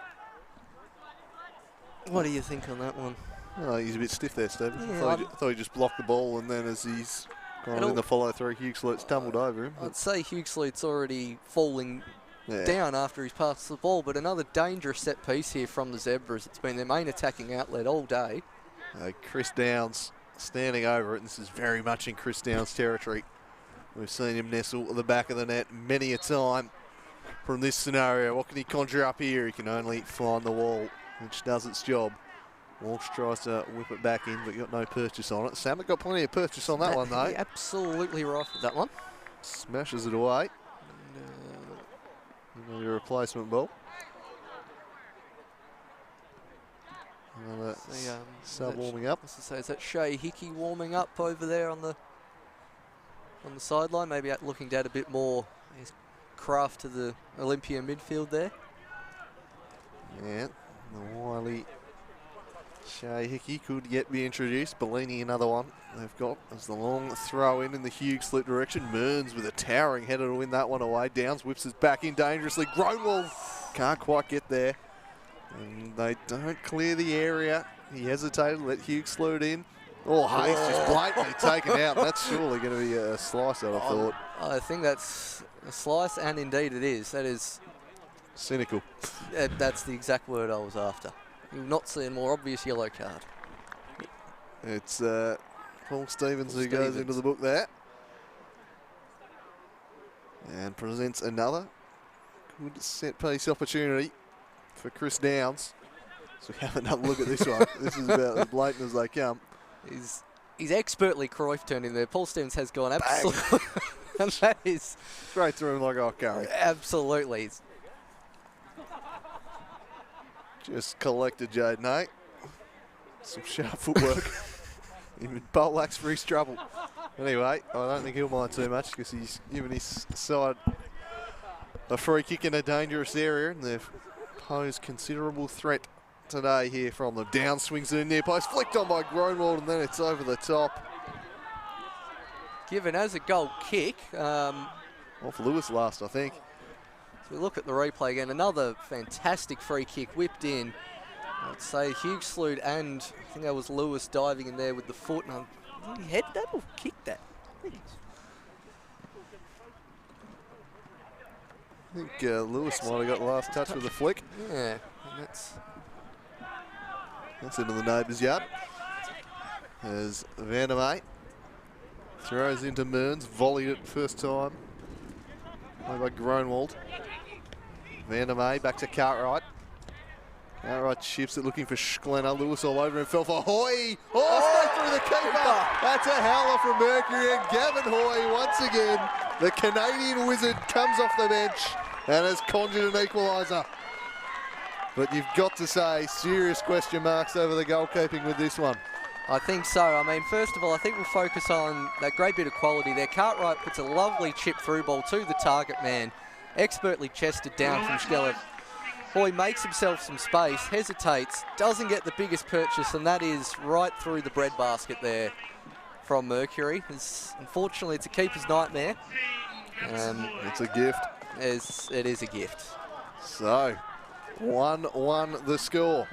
What do you think on that one? Oh, he's a bit stiff there, Stephen. Yeah, I thought he just blocked the ball, and then as he's gone in the follow-through, Hugesloot's tumbled over him. I'd say Hugesloot's already falling down after he's passed the ball, but another dangerous set piece here from the Zebras. It's been their main attacking outlet all day. Chris Downs standing over it, and this is very much in Chris Downs' territory. We've seen him nestle at the back of the net many a time. from this scenario. What can he conjure up here? He can only find the wall, which does its job. Walsh tries to whip it back in, but got no purchase on it. Samet got plenty of purchase on that one, though. Absolutely rifled that one. Smashes it away. Maybe a replacement ball. Another sub warming up. As I say, is that Shay Hickey warming up over there on the sideline? Maybe looking to add a bit more his craft to the Olympia midfield there. Yeah, the wily Shay Hickey could yet be introduced. Bellini, another one they've got as the long throw in the Hughes slit direction. Mearns with a towering header to win that one away. Downs whips it back in dangerously. Gronewald can't quite get there. And they don't clear the area. He hesitated, let Hughes slow it in. Oh, Hayes just blatantly taken out. That's surely going to be a slice, I'd have thought. I think that's a slice, and indeed it is. That is cynical. That's the exact word I was after. You'll not see a more obvious yellow card. It's Paul Stevens who goes into the book there. And presents another good set piece opportunity for Chris Downs. So we have another look at this one. This is about as blatant as they come. He's expertly Cruyff turned in there. Paul Stevens has gone absolutely. And that is straight through him like a curry. Absolutely. Just collected Jaden, eh? Some sharp footwork. Even Boltlack's for his trouble. Anyway, I don't think he'll mind too much because he's given his side a free kick in a dangerous area, and they've posed considerable threat today here from them. Down swings it in near post, flicked on by Gronewald, and then it's over the top. Given as a goal kick. Off Lewis last, I think. So we look at the replay again. Another fantastic free kick whipped in. I'd say Hughes slewed, and I think that was Lewis diving in there with the foot. And did he head that or kick that? I think Lewis might have got the last touch with the flick. Yeah, and that's into the neighbour's yard. As Vandermeer throws into Mearns, volleyed it first time. Played by Gronewald. Vandermeer back to Cartwright. Cartwright shifts it looking for Schlenner. Lewis all over him, fell for Hoy. Oh, straight through the keeper. That's a howler from Mercury, and Gavin Hoy once again, the Canadian wizard, comes off the bench and has conjured an equaliser. But you've got to say, serious question marks over the goalkeeping with this one. I think so. I mean, first of all, I think we'll focus on that great bit of quality there. Cartwright puts a lovely chip through ball to the target man, expertly chested down from Schleller. Hoy makes himself some space, hesitates, doesn't get the biggest purchase, and that is right through the breadbasket there from Mercury. Unfortunately, it's a keeper's nightmare. It's a gift. It is a gift. So, 1-1 the score.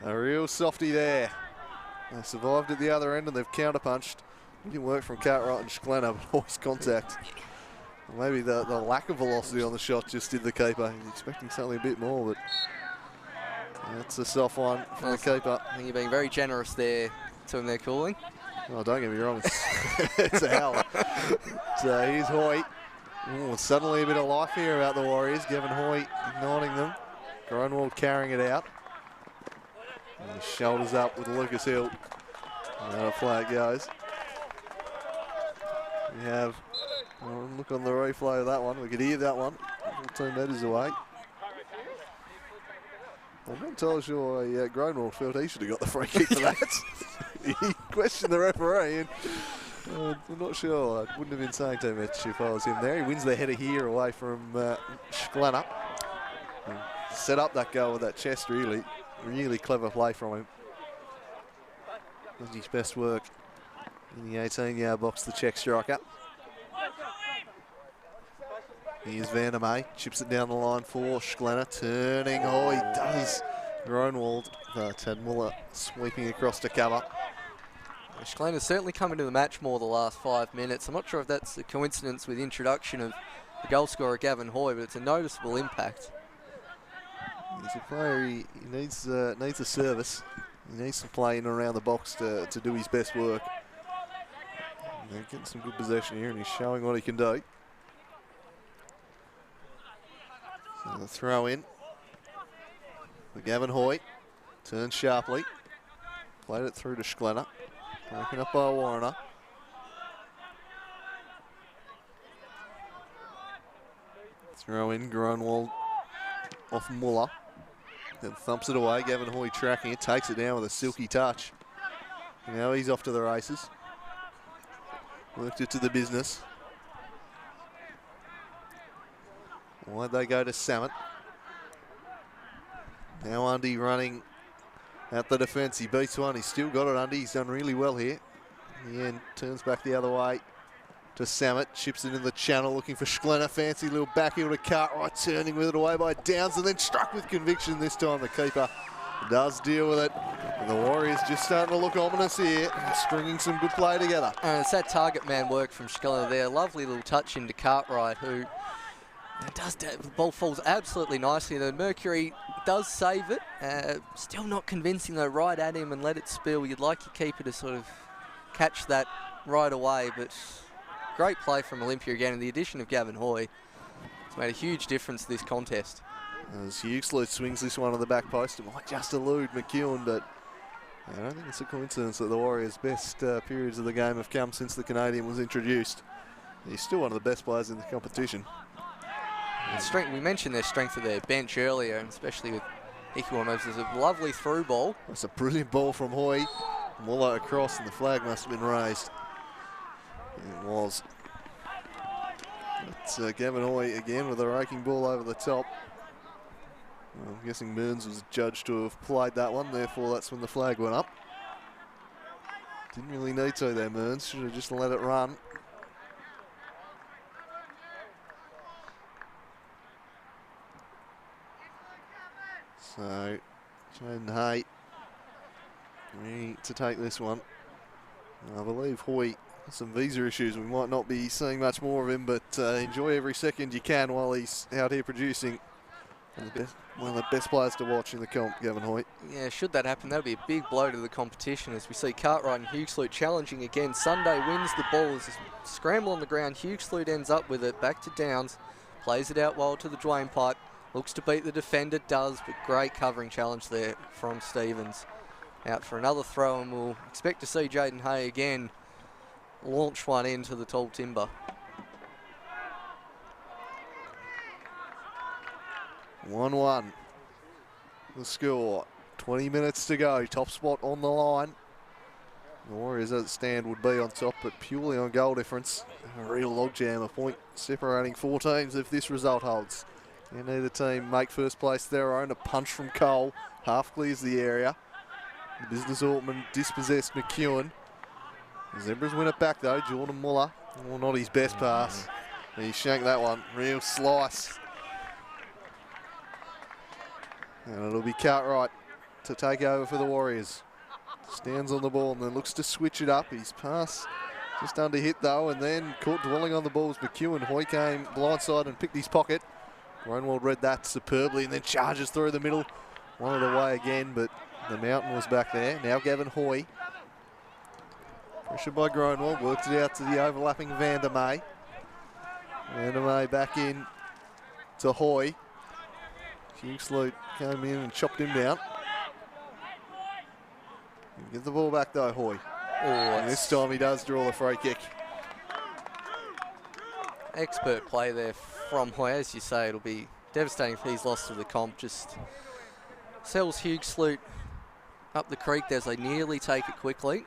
A real softie there. They survived at the other end and they've counterpunched. It didn't work from Cartwright and Schlenner, but always contact. Maybe the lack of velocity on the shot just did the keeper. He's expecting something a bit more, but that's a soft one from the keeper. I think you're being very generous there to him there, Cooling. Oh, don't get me wrong, it's a howler. So here's Hoy. Ooh, suddenly a bit of life here about the Warriors. Gavin Hoy igniting them. Gronewald carrying it out. And his shoulders up with Lucas Hill. And how flag goes. We have, look on the replay of that one. We could hear that one. 2 metres away. I'm not entirely sure Gronewald felt he should have got the free kick for that. He questioned the referee, and I'm not sure. I wouldn't have been saying too much if I was him there. He wins the header here away from Schlenner. Set up that goal with that chest, really. Really clever play from him. Does his best work in the 18-yard box, the Czech striker. Here's Vandermeer, chips it down the line for Schlenner, turning. Oh, he does. Gronewald, Tad Muller sweeping across to cover. Schlenner's certainly come into the match more the last 5 minutes. I'm not sure if that's a coincidence with the introduction of the goal scorer Gavin Hoy, but it's a noticeable impact. He's a player, he needs a service. He needs to play in and around the box to do his best work. And they're getting some good possession here, and he's showing what he can do. The throw in for Gavin Hoy. Turns sharply. Played it through to Schlenner. Broken up by Warner. Throw in, Grunwald off Muller. Then thumps it away. Gavin Hoy tracking it, takes it down with a silky touch. Now he's off to the races. Worked it to the business. Why'd they go to Samet? Now Undy running at the defence. He beats one. He's still got it, Undy. He's done really well here. In the end, turns back the other way to Samet. Chips it in the channel, looking for Schlenner. Fancy little backheel to Cartwright, turning with it away by Downs, and then struck with conviction this time. The keeper does deal with it. And the Warriors just starting to look ominous here, stringing some good play together. And it's that target man work from Schlenner there. Lovely little touch into Cartwright, who the ball falls absolutely nicely. The Mercury does save it. Still not convincing though, right at him and let it spill. You'd like your keeper to sort of catch that right away, but great play from Olympia again, and the addition of Gavin Hoy has made a huge difference to this contest. As Huxley swings this one on the back post, it might just elude McEwen, but I don't think it's a coincidence that the Warriors' best periods of the game have come since the Canadian was introduced. He's still one of the best players in the competition. Strength, we mentioned their strength of their bench earlier, and especially with Ikuwa. There's a lovely through ball. That's a brilliant ball from Hoy. Muller across, and the flag must have been raised. It was. It's Gavin Hoy again with a raking ball over the top. Well, I'm guessing Burns was judged to have played that one, therefore that's when the flag went up. Didn't really need to there, Burns. Should have just let it run. So, Jaden Hay ready to take this one. I believe Hoy has some visa issues. We might not be seeing much more of him, but enjoy every second you can while he's out here producing. One of the best players to watch in the comp, Gavin Hoy. Yeah, should that happen, that'll be a big blow to the competition as we see Cartwright and Huxley challenging again. Sunday wins the ball. There's a scramble on the ground. Huxley ends up with it. Back to Downs. Plays it out well to the Dwayne pipe. Looks to beat the defender, does, but great covering challenge there from Stevens. Out for another throw, and we'll expect to see Jaden Hay again launch one into the tall timber. 1-1. The score. 20 minutes to go. Top spot on the line. The Warriors, as it stand, would be on top, but purely on goal difference. A real logjam, a point separating four teams if this result holds. Can either team make first place their own? A punch from Cole. Half clears the area. The Business Altman dispossessed McEwen. The Zebras win it back though. Jordan Muller. Well, not his best pass. He shanked that one. Real slice. And it'll be Cartwright to take over for the Warriors. Stands on the ball and then looks to switch it up. His pass just under hit though, and then caught dwelling on the ball was McEwen. Hoy came blindside and picked his pocket. Groenwald read that superbly and then charges through the middle. Wanted away again, but the mountain was back there. Now Gavin Hoy. Pressure by Groenwald. Worked it out to the overlapping Vandermeer. Vandermeer back in to Hoy. Huxley came in and chopped him down. Get the ball back though, Hoy. And this time he does draw the free kick. Expert play there from Hoy. As you say, it'll be devastating if he's lost to the comp. Just sells Huxley up the creek as they nearly take it quickly.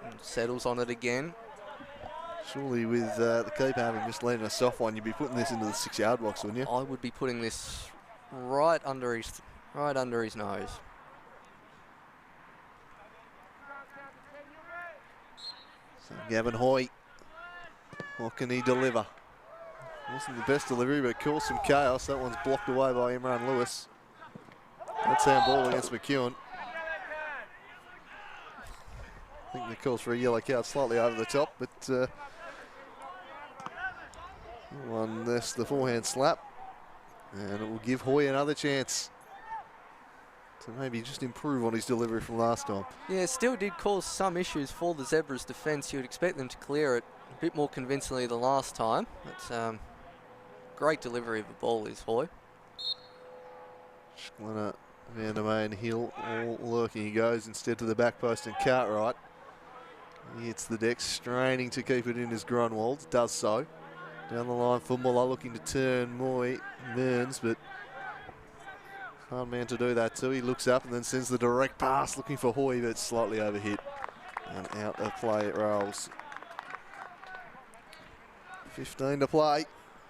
And settles on it again. Surely with the keeper having just landed a soft one, you'd be putting this into the 6-yard box, wouldn't you? I would be putting this right under his nose. So Gavin Hoy, what can he deliver? Wasn't the best delivery, but caused some chaos. That one's blocked away by Imran Lewis. That's handball against McEwen. I think the call's for a yellow card, slightly over the top, but one this the forehand slap, and it will give Hoy another chance to maybe just improve on his delivery from last time. Yeah, still did cause some issues for the Zebras' defence. You would expect them to clear it a bit more convincingly than last time. But great delivery of the ball is Hoy. Schlenner, Vandermeer and Hill all lurking. He goes instead to the back post and Cartwright. He hits the deck, straining to keep it in as Grunwald. Does so. Down the line for Muller, looking to turn Mearns, but hard man to do that too. He looks up and then sends the direct pass, looking for Hoy, but slightly overhit. And out of play it rolls. 15 to play.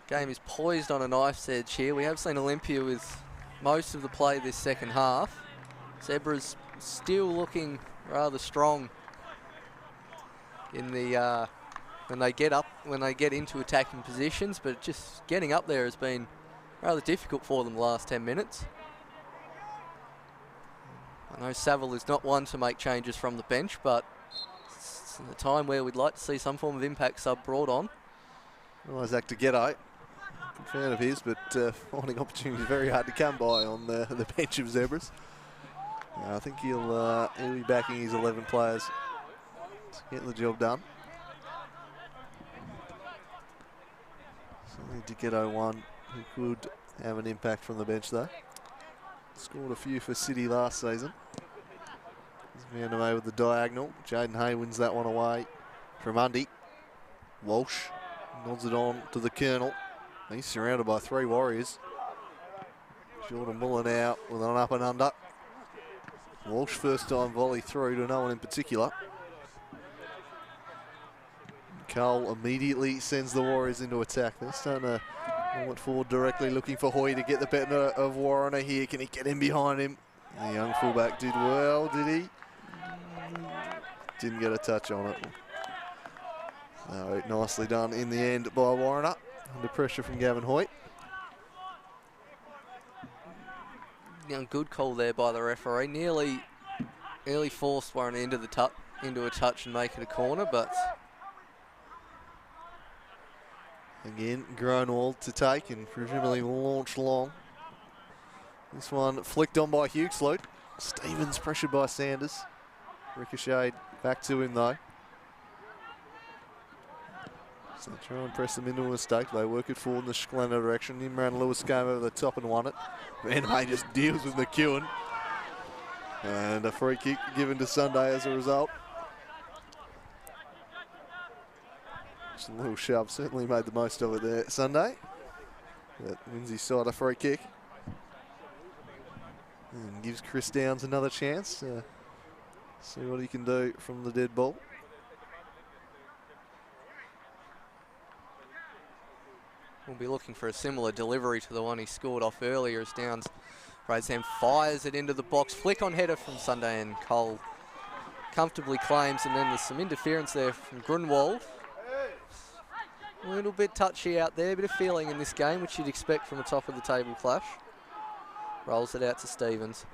Game is poised on a knife's edge here. We have seen Olympia with most of the play this second half. Zebras still looking rather strong in the when they get into attacking positions, but just getting up there has been rather difficult for them the last 10 minutes. I know Saville is not one to make changes from the bench, but it's the time where we'd like to see some form of impact sub brought on. Isaac DeGhetto, good fan of his, but finding opportunities very hard to come by on the bench of Zebras. I think he'll be backing his 11 players to get the job done. Certainly DeGhetto one who could have an impact from the bench though. Scored a few for City last season. He's man away with the diagonal. Jaden Hay wins that one away from Undy. Walsh nods it on to the Colonel. He's surrounded by 3 Warriors. Jordan Muller now with an up and under. Walsh first time volley through to no one in particular. Cole immediately sends the Warriors into attack. They're starting to roll it forward directly, looking for Hoy to get the better of Warrener here. Can he get in behind him? The young fullback did well, did he? Didn't get a touch on it. No, nicely done in the end by Warrener. Under pressure from Gavin Hoyt. Good call there by the referee. Nearly forced Warren into a touch and make it a corner, but again, Grunwald to take and presumably launch long. This one flicked on by Huxley. Stevens pressured by Sanders. Ricocheted back to him though. So they try and press them into a mistake. They work it forward in the Schlenner direction. Imran Lewis came over the top and won it. Van May just deals with McEwen. And a free kick given to Sunday as a result. Just a little shove, certainly made the most of it there Sunday. But wins his side a free kick. And gives Chris Downs another chance. See what he can do from the dead ball. We'll be looking for a similar delivery to the one he scored off earlier as Downs Razam fires it into the box. Flick on header from Sunday and Cole comfortably claims, and then there's some interference there from Grunwald. A little bit touchy out there, a bit of feeling in this game, which you'd expect from a top of the table clash. Rolls it out to Stevens.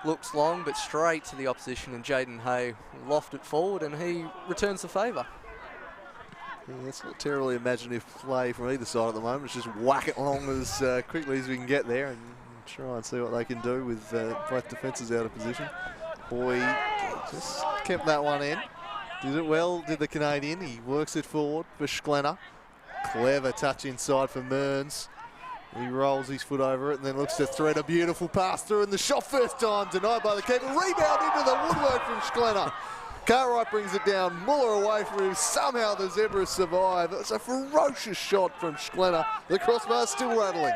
Looks long but straight to the opposition, and Jaden Hay loft it forward and he returns the favour. Yeah, it's not terribly imaginative play from either side at the moment. It's just whack it long as quickly as we can get there and try and see what they can do with both defences out of position. Hoy just kept that one in. Did it well, did the Canadian. He works it forward for Schlenner. Clever touch inside for Mearns. He rolls his foot over it and then looks to thread a beautiful pass through, and the shot first time denied by the keeper. Rebound into the woodwork from Schlenner. Cartwright brings it down, Muller away from him. Somehow the Zebras survive. It's a ferocious shot from Schlenner. The crossbar still rattling.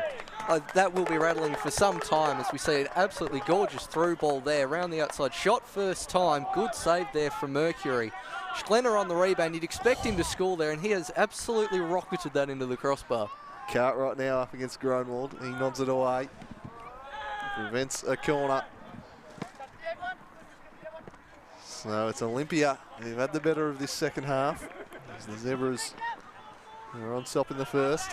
That will be rattling for some time as we see an absolutely gorgeous through ball there around the outside. Shot first time, good save there from Mercury. Schlenner on the rebound, you'd expect him to score there, and he has absolutely rocketed that into the crossbar. Cartwright now up against Grunwald. He nods it away. Prevents a corner. So it's Olympia. They've had the better of this second half. As the Zebras are on top in the first.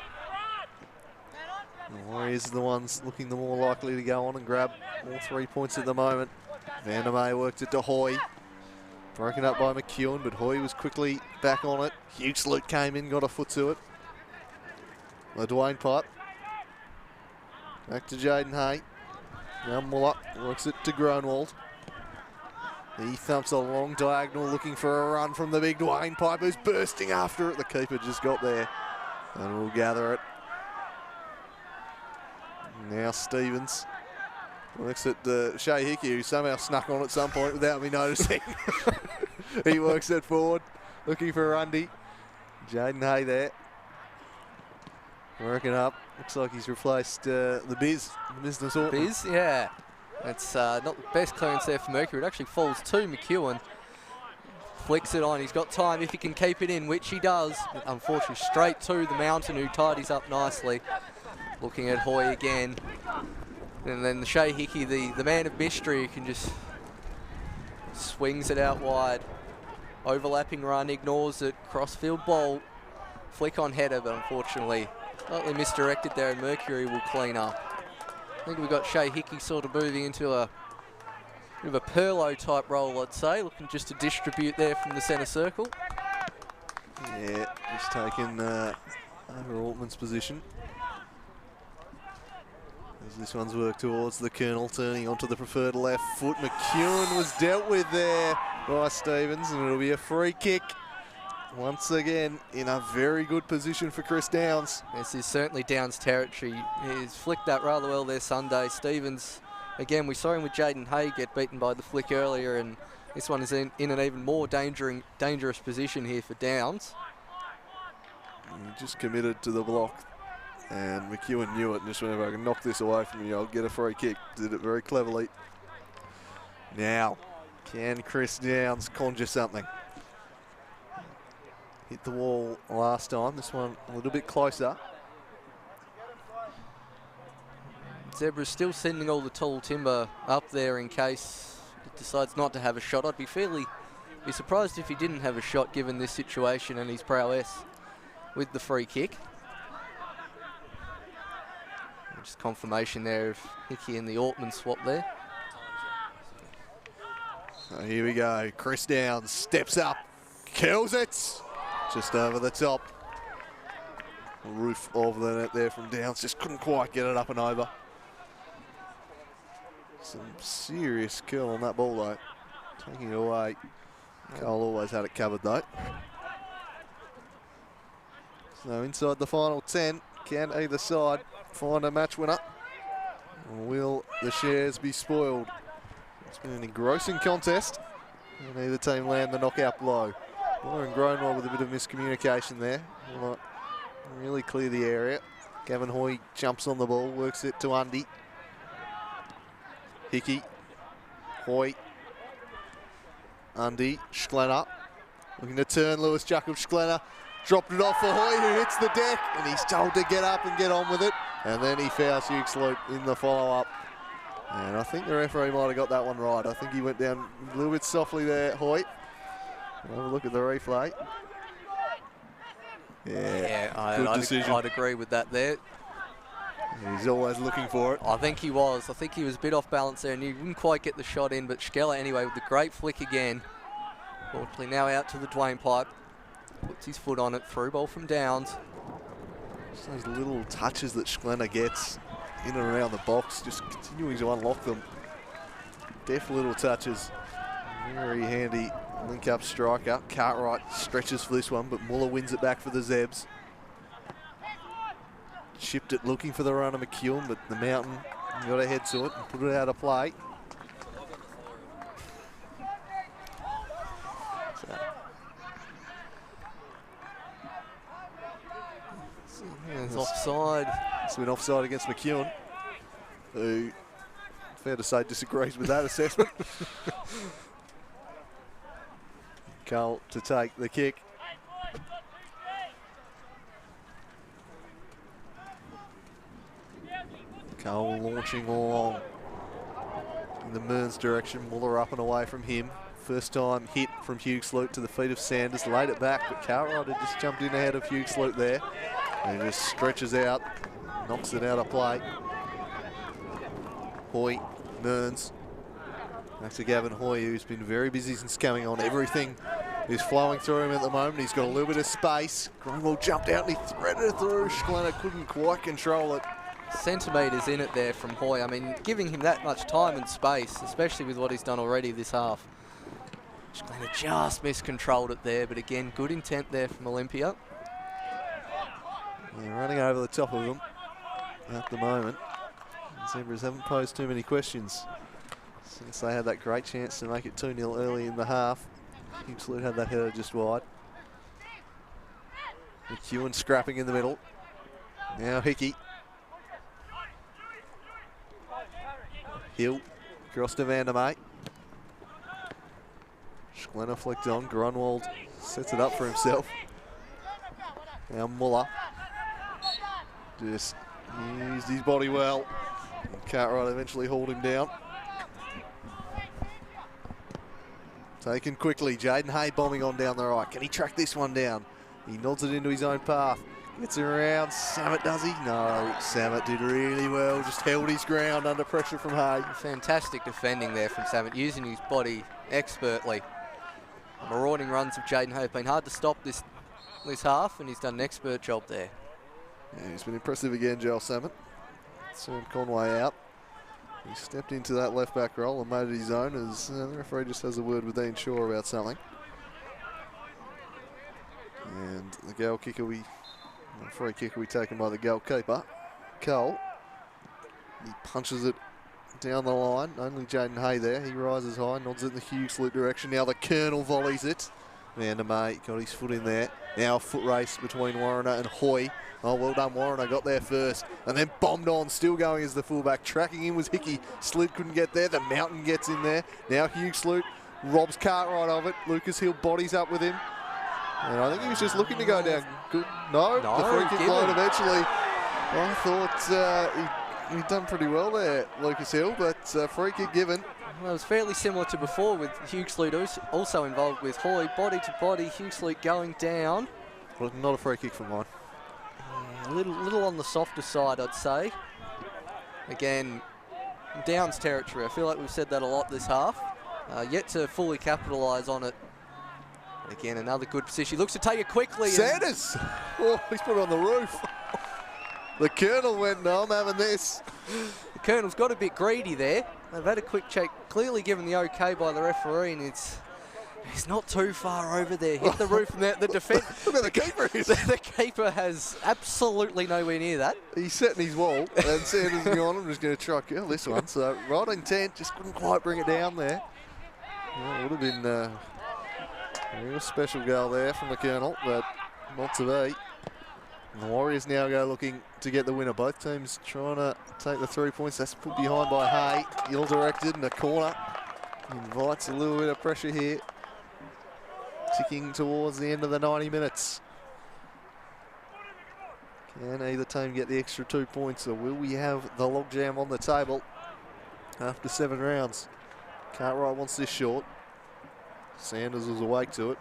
The Warriors are the ones looking the more likely to go on and grab all 3 points at the moment. Vandermeer worked it to Hoy. Broken up by McEwen, but Hoy was quickly back on it. Huxley came in, got a foot to it. The Dwayne Pipe. Back to Jaden Hay. Now Muller works it to Grunwald. He thumps a long diagonal looking for a run from the big Dwayne Pipe, who's bursting after it. The keeper just got there and will gather it. Now Stevens Looks at Shay Hickey, who somehow snuck on at some point without me noticing. He works it forward, looking for Rundy. Jaden Hay there. Working up. Looks like he's replaced the business Orton. Biz, yeah. It's not the best clearance there for Mercury. It actually falls to McEwen. Flicks it on. He's got time if he can keep it in, which he does. Unfortunately, straight to the Mountain, who tidies up nicely. Looking at Hoy again. And then the Shay Hickey, the man of mystery, who can just swings it out wide. Overlapping run, ignores it. Crossfield ball. Flick on header, but unfortunately slightly misdirected there, and Mercury will clean up. I think we've got Shay Hickey sort of moving into a bit of a Perlo type role, I'd say, looking just to distribute there from the centre circle. Yeah, just taking over Altman's position. As this one's worked towards the Colonel, turning onto the preferred left foot. McEwen was dealt with there by Stevens, and it'll be a free kick. Once again, in a very good position for Chris Downs. This is certainly Downs' territory. He's flicked that rather well there Sunday. Stevens, again, we saw him with Jaden Hay get beaten by the flick earlier, and this one is in an even more dangerous position here for Downs. He just committed to the block, and McEwen knew it and just went, if I can knock this away from you, I'll get a free kick. Did it very cleverly. Now, can Chris Downs conjure something? Hit the wall last time, this one a little bit closer. Zebra's still sending all the tall timber up there in case it decides not to have a shot. I'd be surprised if he didn't have a shot given this situation and his prowess with the free kick. Just confirmation there of Hickey and the Ortman swap there. So here we go, Chris Downs steps up, kills it. Just over the top. Roof of the net there from Downs. Just couldn't quite get it up and over. Some serious kill on that ball though. Taking it away. Cole always had it covered though. So inside the final 10, can either side find a match winner? Or will the shares be spoiled? It's been an engrossing contest. And neither team land the knockout blow. Muller and Gronwell with a bit of miscommunication there. Will really clear the area. Gavin Hoy jumps on the ball, works it to Undy. Hickey, Hoy, Undy, Schlenner. Looking to turn Lewis Jacob Schlenner. Dropped it off for Hoy, who hits the deck, and he's told to get up and get on with it. And then he fouls Hugh Sloot in the follow-up. And I think the referee might have got that one right. I think he went down a little bit softly there, Hoy. Have a look at the replay. Yeah, good decision. I'd agree with that there. He's always looking for it. I think he was. I think he was a bit off balance there and he didn't quite get the shot in, but Schkeller anyway with the great flick again. Fortunately now out to the Dwayne pipe. Puts his foot on it, through ball from Downs. Just those little touches that Schlenner gets in and around the box, just continuing to unlock them. Deft little touches. Very handy link-up striker. Cartwright stretches for this one, but Muller wins it back for the Zebs. Chipped it looking for the run of McEwen, but the Mountain got ahead to it and put it out of play. It's offside. It's been offside against McEwen, who, fair to say, disagrees with that assessment. Cole to take the kick. Cole launching along in the Mearns direction. Muller up and away from him. First time hit from Hugh Sloot to the feet of Sanders. Laid it back, but Cartwright had just jumped in ahead of Hugh Sloot there. And he just stretches out, knocks it out of play. Hoy, Mearns. Back to Gavin Hoy, who's been very busy since coming on. Everything is flowing through him at the moment. He's got a little bit of space. Greenwell jumped out and he threaded it through. Schlenner couldn't quite control it. Centimetres in it there from Hoy. I mean, giving him that much time and space, especially with what he's done already this half. Schlenner just miscontrolled it there, but again, good intent there from Olympia. Yeah, running over the top of them at the moment. Zebras haven't posed too many questions since they had that great chance to make it 2-0 early in the half. Absolute had that header just wide. McEwen scrapping in the middle. Now Hickey. Hill across to Vandermeer. Schlenner flicked on. Grunwald sets it up for himself. Now Muller. Just used his body well. Cartwright eventually hauled him down. Taken quickly. Jaden Hay bombing on down the right. Can he track this one down? He nods it into his own path. Gets around. Samet, does he? No. Samet did really well. Just held his ground under pressure from Hay. Fantastic defending there from Samet, using his body expertly. Marauding runs of Jaden Hay have been hard to stop this half, and he's done an expert job there. Yeah, he's been impressive again, Joel Samet. Turned Conway out. He stepped into that left back role and made it his own as the referee just has a word with Dean Shaw about something. And the goal kicker the free kick will be taken by the goalkeeper, Cole. He punches it down the line. Only Jaden Hay there. He rises high, nods it in the Hughes loop direction. Now the Colonel volleys it. Vandermeer got his foot in there. Now a foot race between Warner and Hoy. Oh, well done, Warner got there first. And then bombed on, still going as the fullback. Tracking in was Hickey. Slid couldn't get there. The Mountain gets in there. Now Hughes Sloot robs Cartwright of it. Lucas Hill bodies up with him. And I think he was just looking to go down. Good. No, the free kick line eventually. I thought he'd done pretty well there, Lucas Hill, but free kick given. Well, it was fairly similar to before with Hughes Sloot also involved with Hoy. Body to body, Hughes Sloot going down. Well, not a free kick from mine. A little on the softer side, I'd say. Again, Downs territory. I feel like we've said that a lot this half. Yet to fully capitalise on it. Again, another good position. He looks to take it quickly. Sanders! Oh, he's put it on the roof. The Colonel went, no, I'm having this. The Colonel's got a bit greedy there. They've had a quick check, clearly given the okay by the referee, and he's not too far over there. Hit the roof, and the defence. Look at the keeper. The keeper has absolutely nowhere near that. He's setting his wall, and Sanders is on. I'm just going to try kill this one. So right intent, just couldn't quite bring it down there. Well, it would have been a real special goal there from the Colonel, but not to be. And the Warriors now go looking to get the winner. Both teams trying to take the 3 points. That's put behind by Hay. Ill directed in the corner. Invites a little bit of pressure here. Ticking towards the end of the 90 minutes. Can either team get the extra 2 points, or will we have the logjam on the table after 7 rounds? Cartwright wants this short. Sanders was awake to it.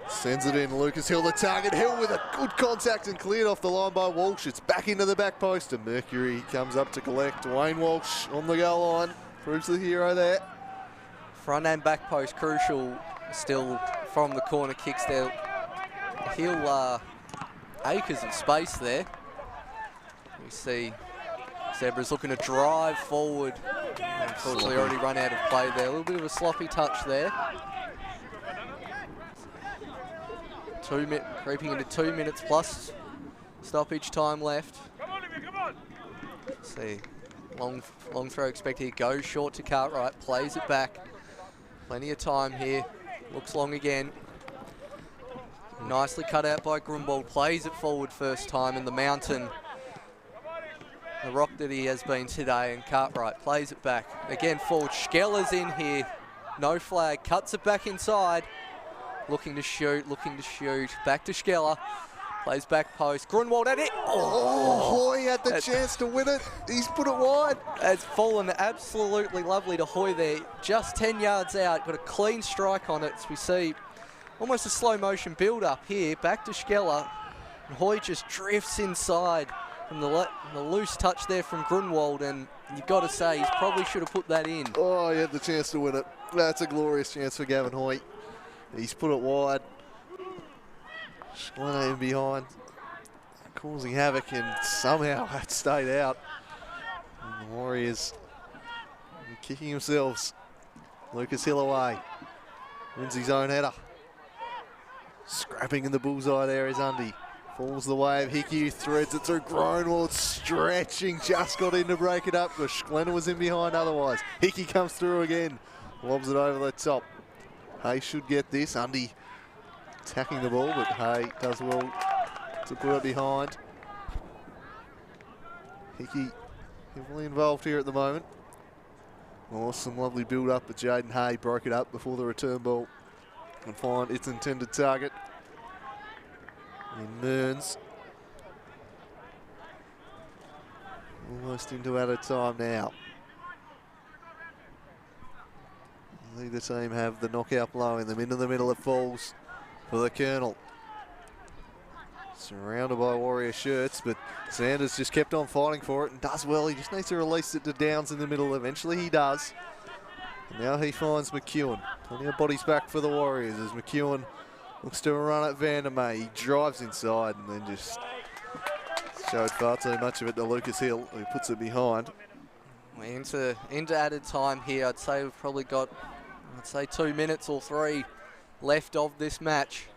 Sends it in, Lucas Hill the target. Hill with a good contact and cleared off the line by Walsh. It's back into the back post and Mercury comes up to collect. Wayne Walsh on the goal line. Proves the hero there. Front and back post crucial still from the corner kicks there. Hill acres of space there. We see Zebra's looking to drive forward. Unfortunately already run out of play there. A little bit of a sloppy touch there. Creeping into 2 minutes plus stoppage time left. See, long throw expected here. Goes short to Cartwright, plays it back. Plenty of time here. Looks long again. Nicely cut out by Grunwald. Plays it forward first time in the Mountain. The rock that he has been today, and Cartwright plays it back. Again forward. Scheller's in here. No flag. Cuts it back inside. Looking to shoot. Back to Scheller. Plays back post. Grunwald at it. Oh, Hoy had the chance to win it. He's put it wide. It's fallen absolutely lovely to Hoy there. Just 10 yards out. Got a clean strike on it. As we see almost a slow motion build up here. Back to Scheller. And Hoy just drifts inside from the loose touch there from Grunwald. And you've got to say, he probably should have put that in. Oh, he had the chance to win it. That's a glorious chance for Gavin Hoy. He's put it wide. Schlenner in behind, causing havoc, and somehow that stayed out. And the Warriors kicking themselves. Lucas Hill away. Wins his own header. Scrapping in the bullseye there is Undy. Falls the way of Hickey, who threads it through. Gronwald stretching, just got in to break it up because Glenn was in behind otherwise. Hickey comes through again, lobs it over the top. Hay should get this. Undy attacking the ball, but Hay does well to put it behind. Hickey heavily involved here at the moment. Oh, some lovely build-up, but Jaden Hay broke it up before the return ball and find its intended target. And Mearns almost into added time now. Neither team have the knockout blow in them. Into the middle it falls for the Colonel. Surrounded by Warrior shirts, but Sanders just kept on fighting for it and does well. He just needs to release it to Downs in the middle. Eventually he does. And now he finds McEwen. Plenty of bodies back for the Warriors as McEwen looks to run at Vandermeer. He drives inside and then just showed far too much of it to Lucas Hill, who puts it behind. We're into added time here. I'd say we've probably got, 2 minutes or 3 left of this match.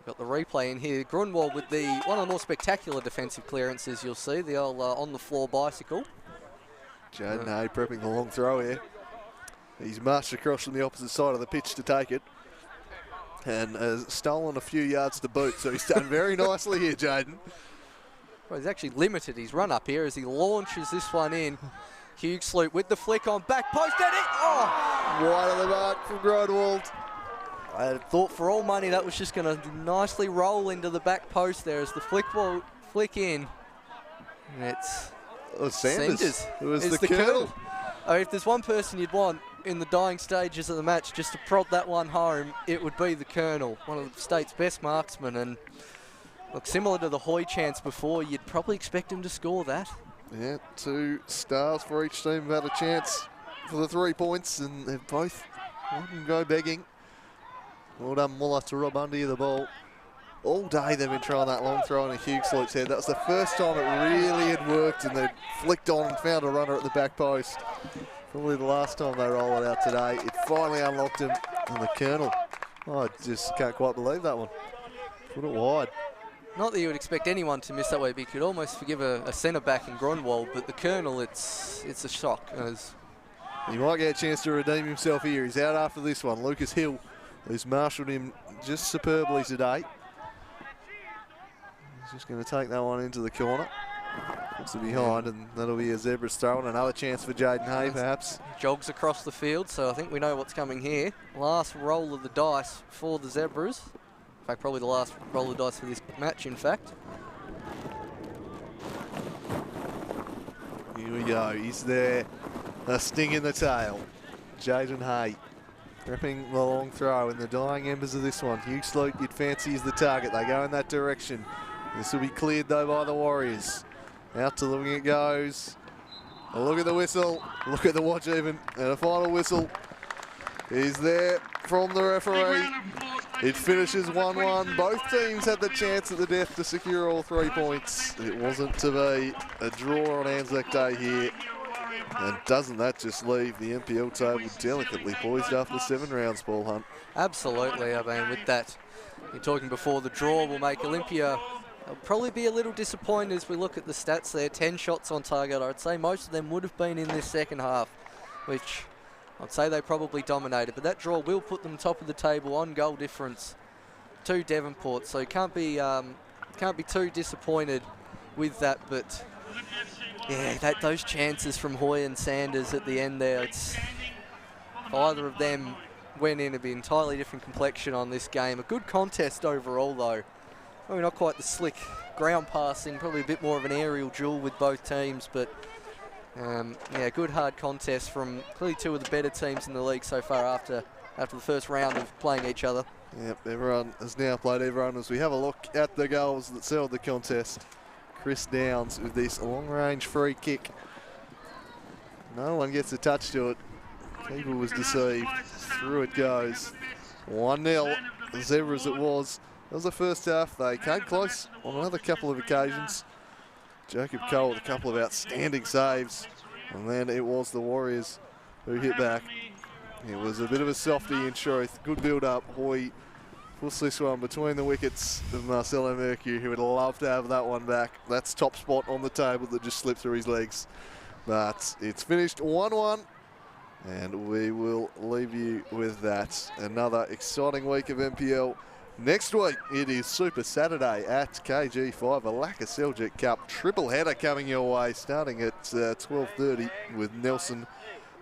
Got the replay in here. Grunwald with one of the more spectacular defensive clearances you'll see, the old on-the-floor bicycle. Jaden Hay prepping the long throw here. He's marched across from the opposite side of the pitch to take it and has stolen a few yards to boot, so he's done very nicely here, Jaden. Well, he's actually limited his run up here as he launches this one in. Hugh Sloot with the flick on back post and it, wide of the mark from Grunwald. I thought for all money that was just going to nicely roll into the back post there as the flick in. And it's Sanders. It was the Colonel. Oh, if there's one person you'd want in the dying stages of the match just to prod that one home, it would be the Colonel, one of the state's best marksmen. And look, similar to the Hoy chance before, you'd probably expect him to score that. Yeah, 2 stars for each team have had a chance for the 3 points, and they've both let them go begging. Well done, Muller, to rob Undy of the ball. All day they've been trying that long throw on a Hugh Sloot's head. That was the first time it really had worked, and they flicked on and found a runner at the back post. Probably the last time they roll it out today. It finally unlocked him, and the Colonel, I just can't quite believe that one. Put it wide. Not that you would expect anyone to miss that way, but you could almost forgive a centre-back in Grunwald, but the Colonel, it's a shock. He might get a chance to redeem himself here. He's out after this one. Lucas Hill, who's marshalled him just superbly today. He's just going to take that one into the corner. Puts it behind, and that'll be a Zebras throw, and another chance for Jaden Hay, perhaps. Jogs across the field, so I think we know what's coming here. Last roll of the dice for the Zebras. In fact, probably the last roll of the dice for this match, in fact. Here we go. He's there. A sting in the tail. Jaden Hay prepping the long throw in the dying embers of this one. Hugh Sloot, you'd fancy, is the target. They go in that direction. This will be cleared, though, by the Warriors. Out to the wing it goes. A look at the whistle. Look at the watch even. And a final whistle is there from the referee. It finishes 1-1. Both teams had the chance at the death to secure all 3 points. It wasn't to be a draw on Anzac Day here. And doesn't that just leave the NPL table delicately poised after 7 rounds, Paul Hunt? Absolutely. I mean, with that, you're talking before the draw will make Olympia probably be a little disappointed as we look at the stats there. 10 shots on target. I'd say most of them would have been in this second half, which I'd say they probably dominated. But that draw will put them top of the table on goal difference to Devonport. So you can't be too disappointed with that. But yeah, those chances from Hoy and Sanders at the end there, if either of them went in, it'd be an entirely different complexion on this game. A good contest overall, though. Maybe not quite the slick ground passing, probably a bit more of an aerial duel with both teams, but yeah, good hard contest from clearly 2 of the better teams in the league so far after the first round of playing each other. Yep, everyone has now played everyone as we have a look at the goals that settled the contest. Chris Downs with this long-range free kick. No one gets a touch to it. Keeper was deceived. Through it goes. 1-0. The Zebras it was. That was the first half. They came close on another couple of occasions. Jacob Cole with a couple of outstanding saves. And then it was the Warriors who hit back. It was a bit of a softie in truth. Good build-up. Hoy Puts this one between the wickets of Marcelo Mercury, who would love to have that one back. That's top spot on the table that just slipped through his legs. But it's finished 1-1, and we will leave you with that. Another exciting week of NPL. Next week, it is Super Saturday at KG5, a Lacka Seljuk Cup triple header coming your way, starting at 12:30 with Nelson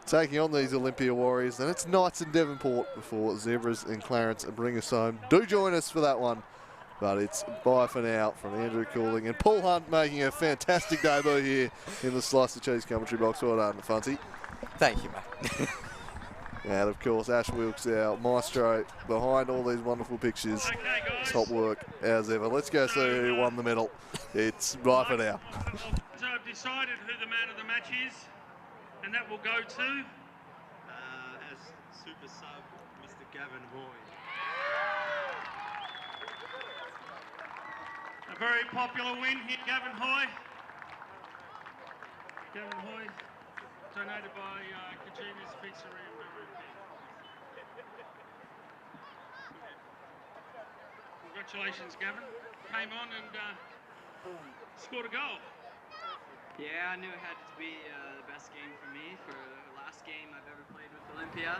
taking on these Olympia Warriors. And it's Knights and Devonport before Zebras and Clarence bring us home. Do join us for that one. But it's bye for now from Andrew Cooling and Paul Hunt making a fantastic debut here in the Slice of Cheese commentary box. Well done, Funty. Thank you, mate. And of course, Ash Wilkes, our maestro, behind all these wonderful pictures. Okay, guys. Top work as ever. Let's go see who won the medal. It's bye for now. So I've decided who the man of the match is, and that will go to as super sub, Mr. Gavin Hoy. a very popular win here, Gavin Hoy. Gavin Hoy, donated by Kajima's Pizzeria in Olympia. Congratulations, Gavin. Came on and scored a goal. Yeah, I knew it had to be the best game for me for the last game I've ever played with Olympia.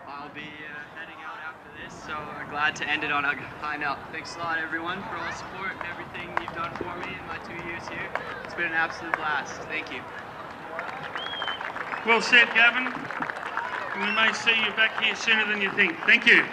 I'll be heading out after this, so I'm glad to end it on a high note. Thanks a lot, everyone, for all the support and everything you've done for me in my 2 years here. It's been an absolute blast. Thank you. Well said, Gavin. We may see you back here sooner than you think. Thank you.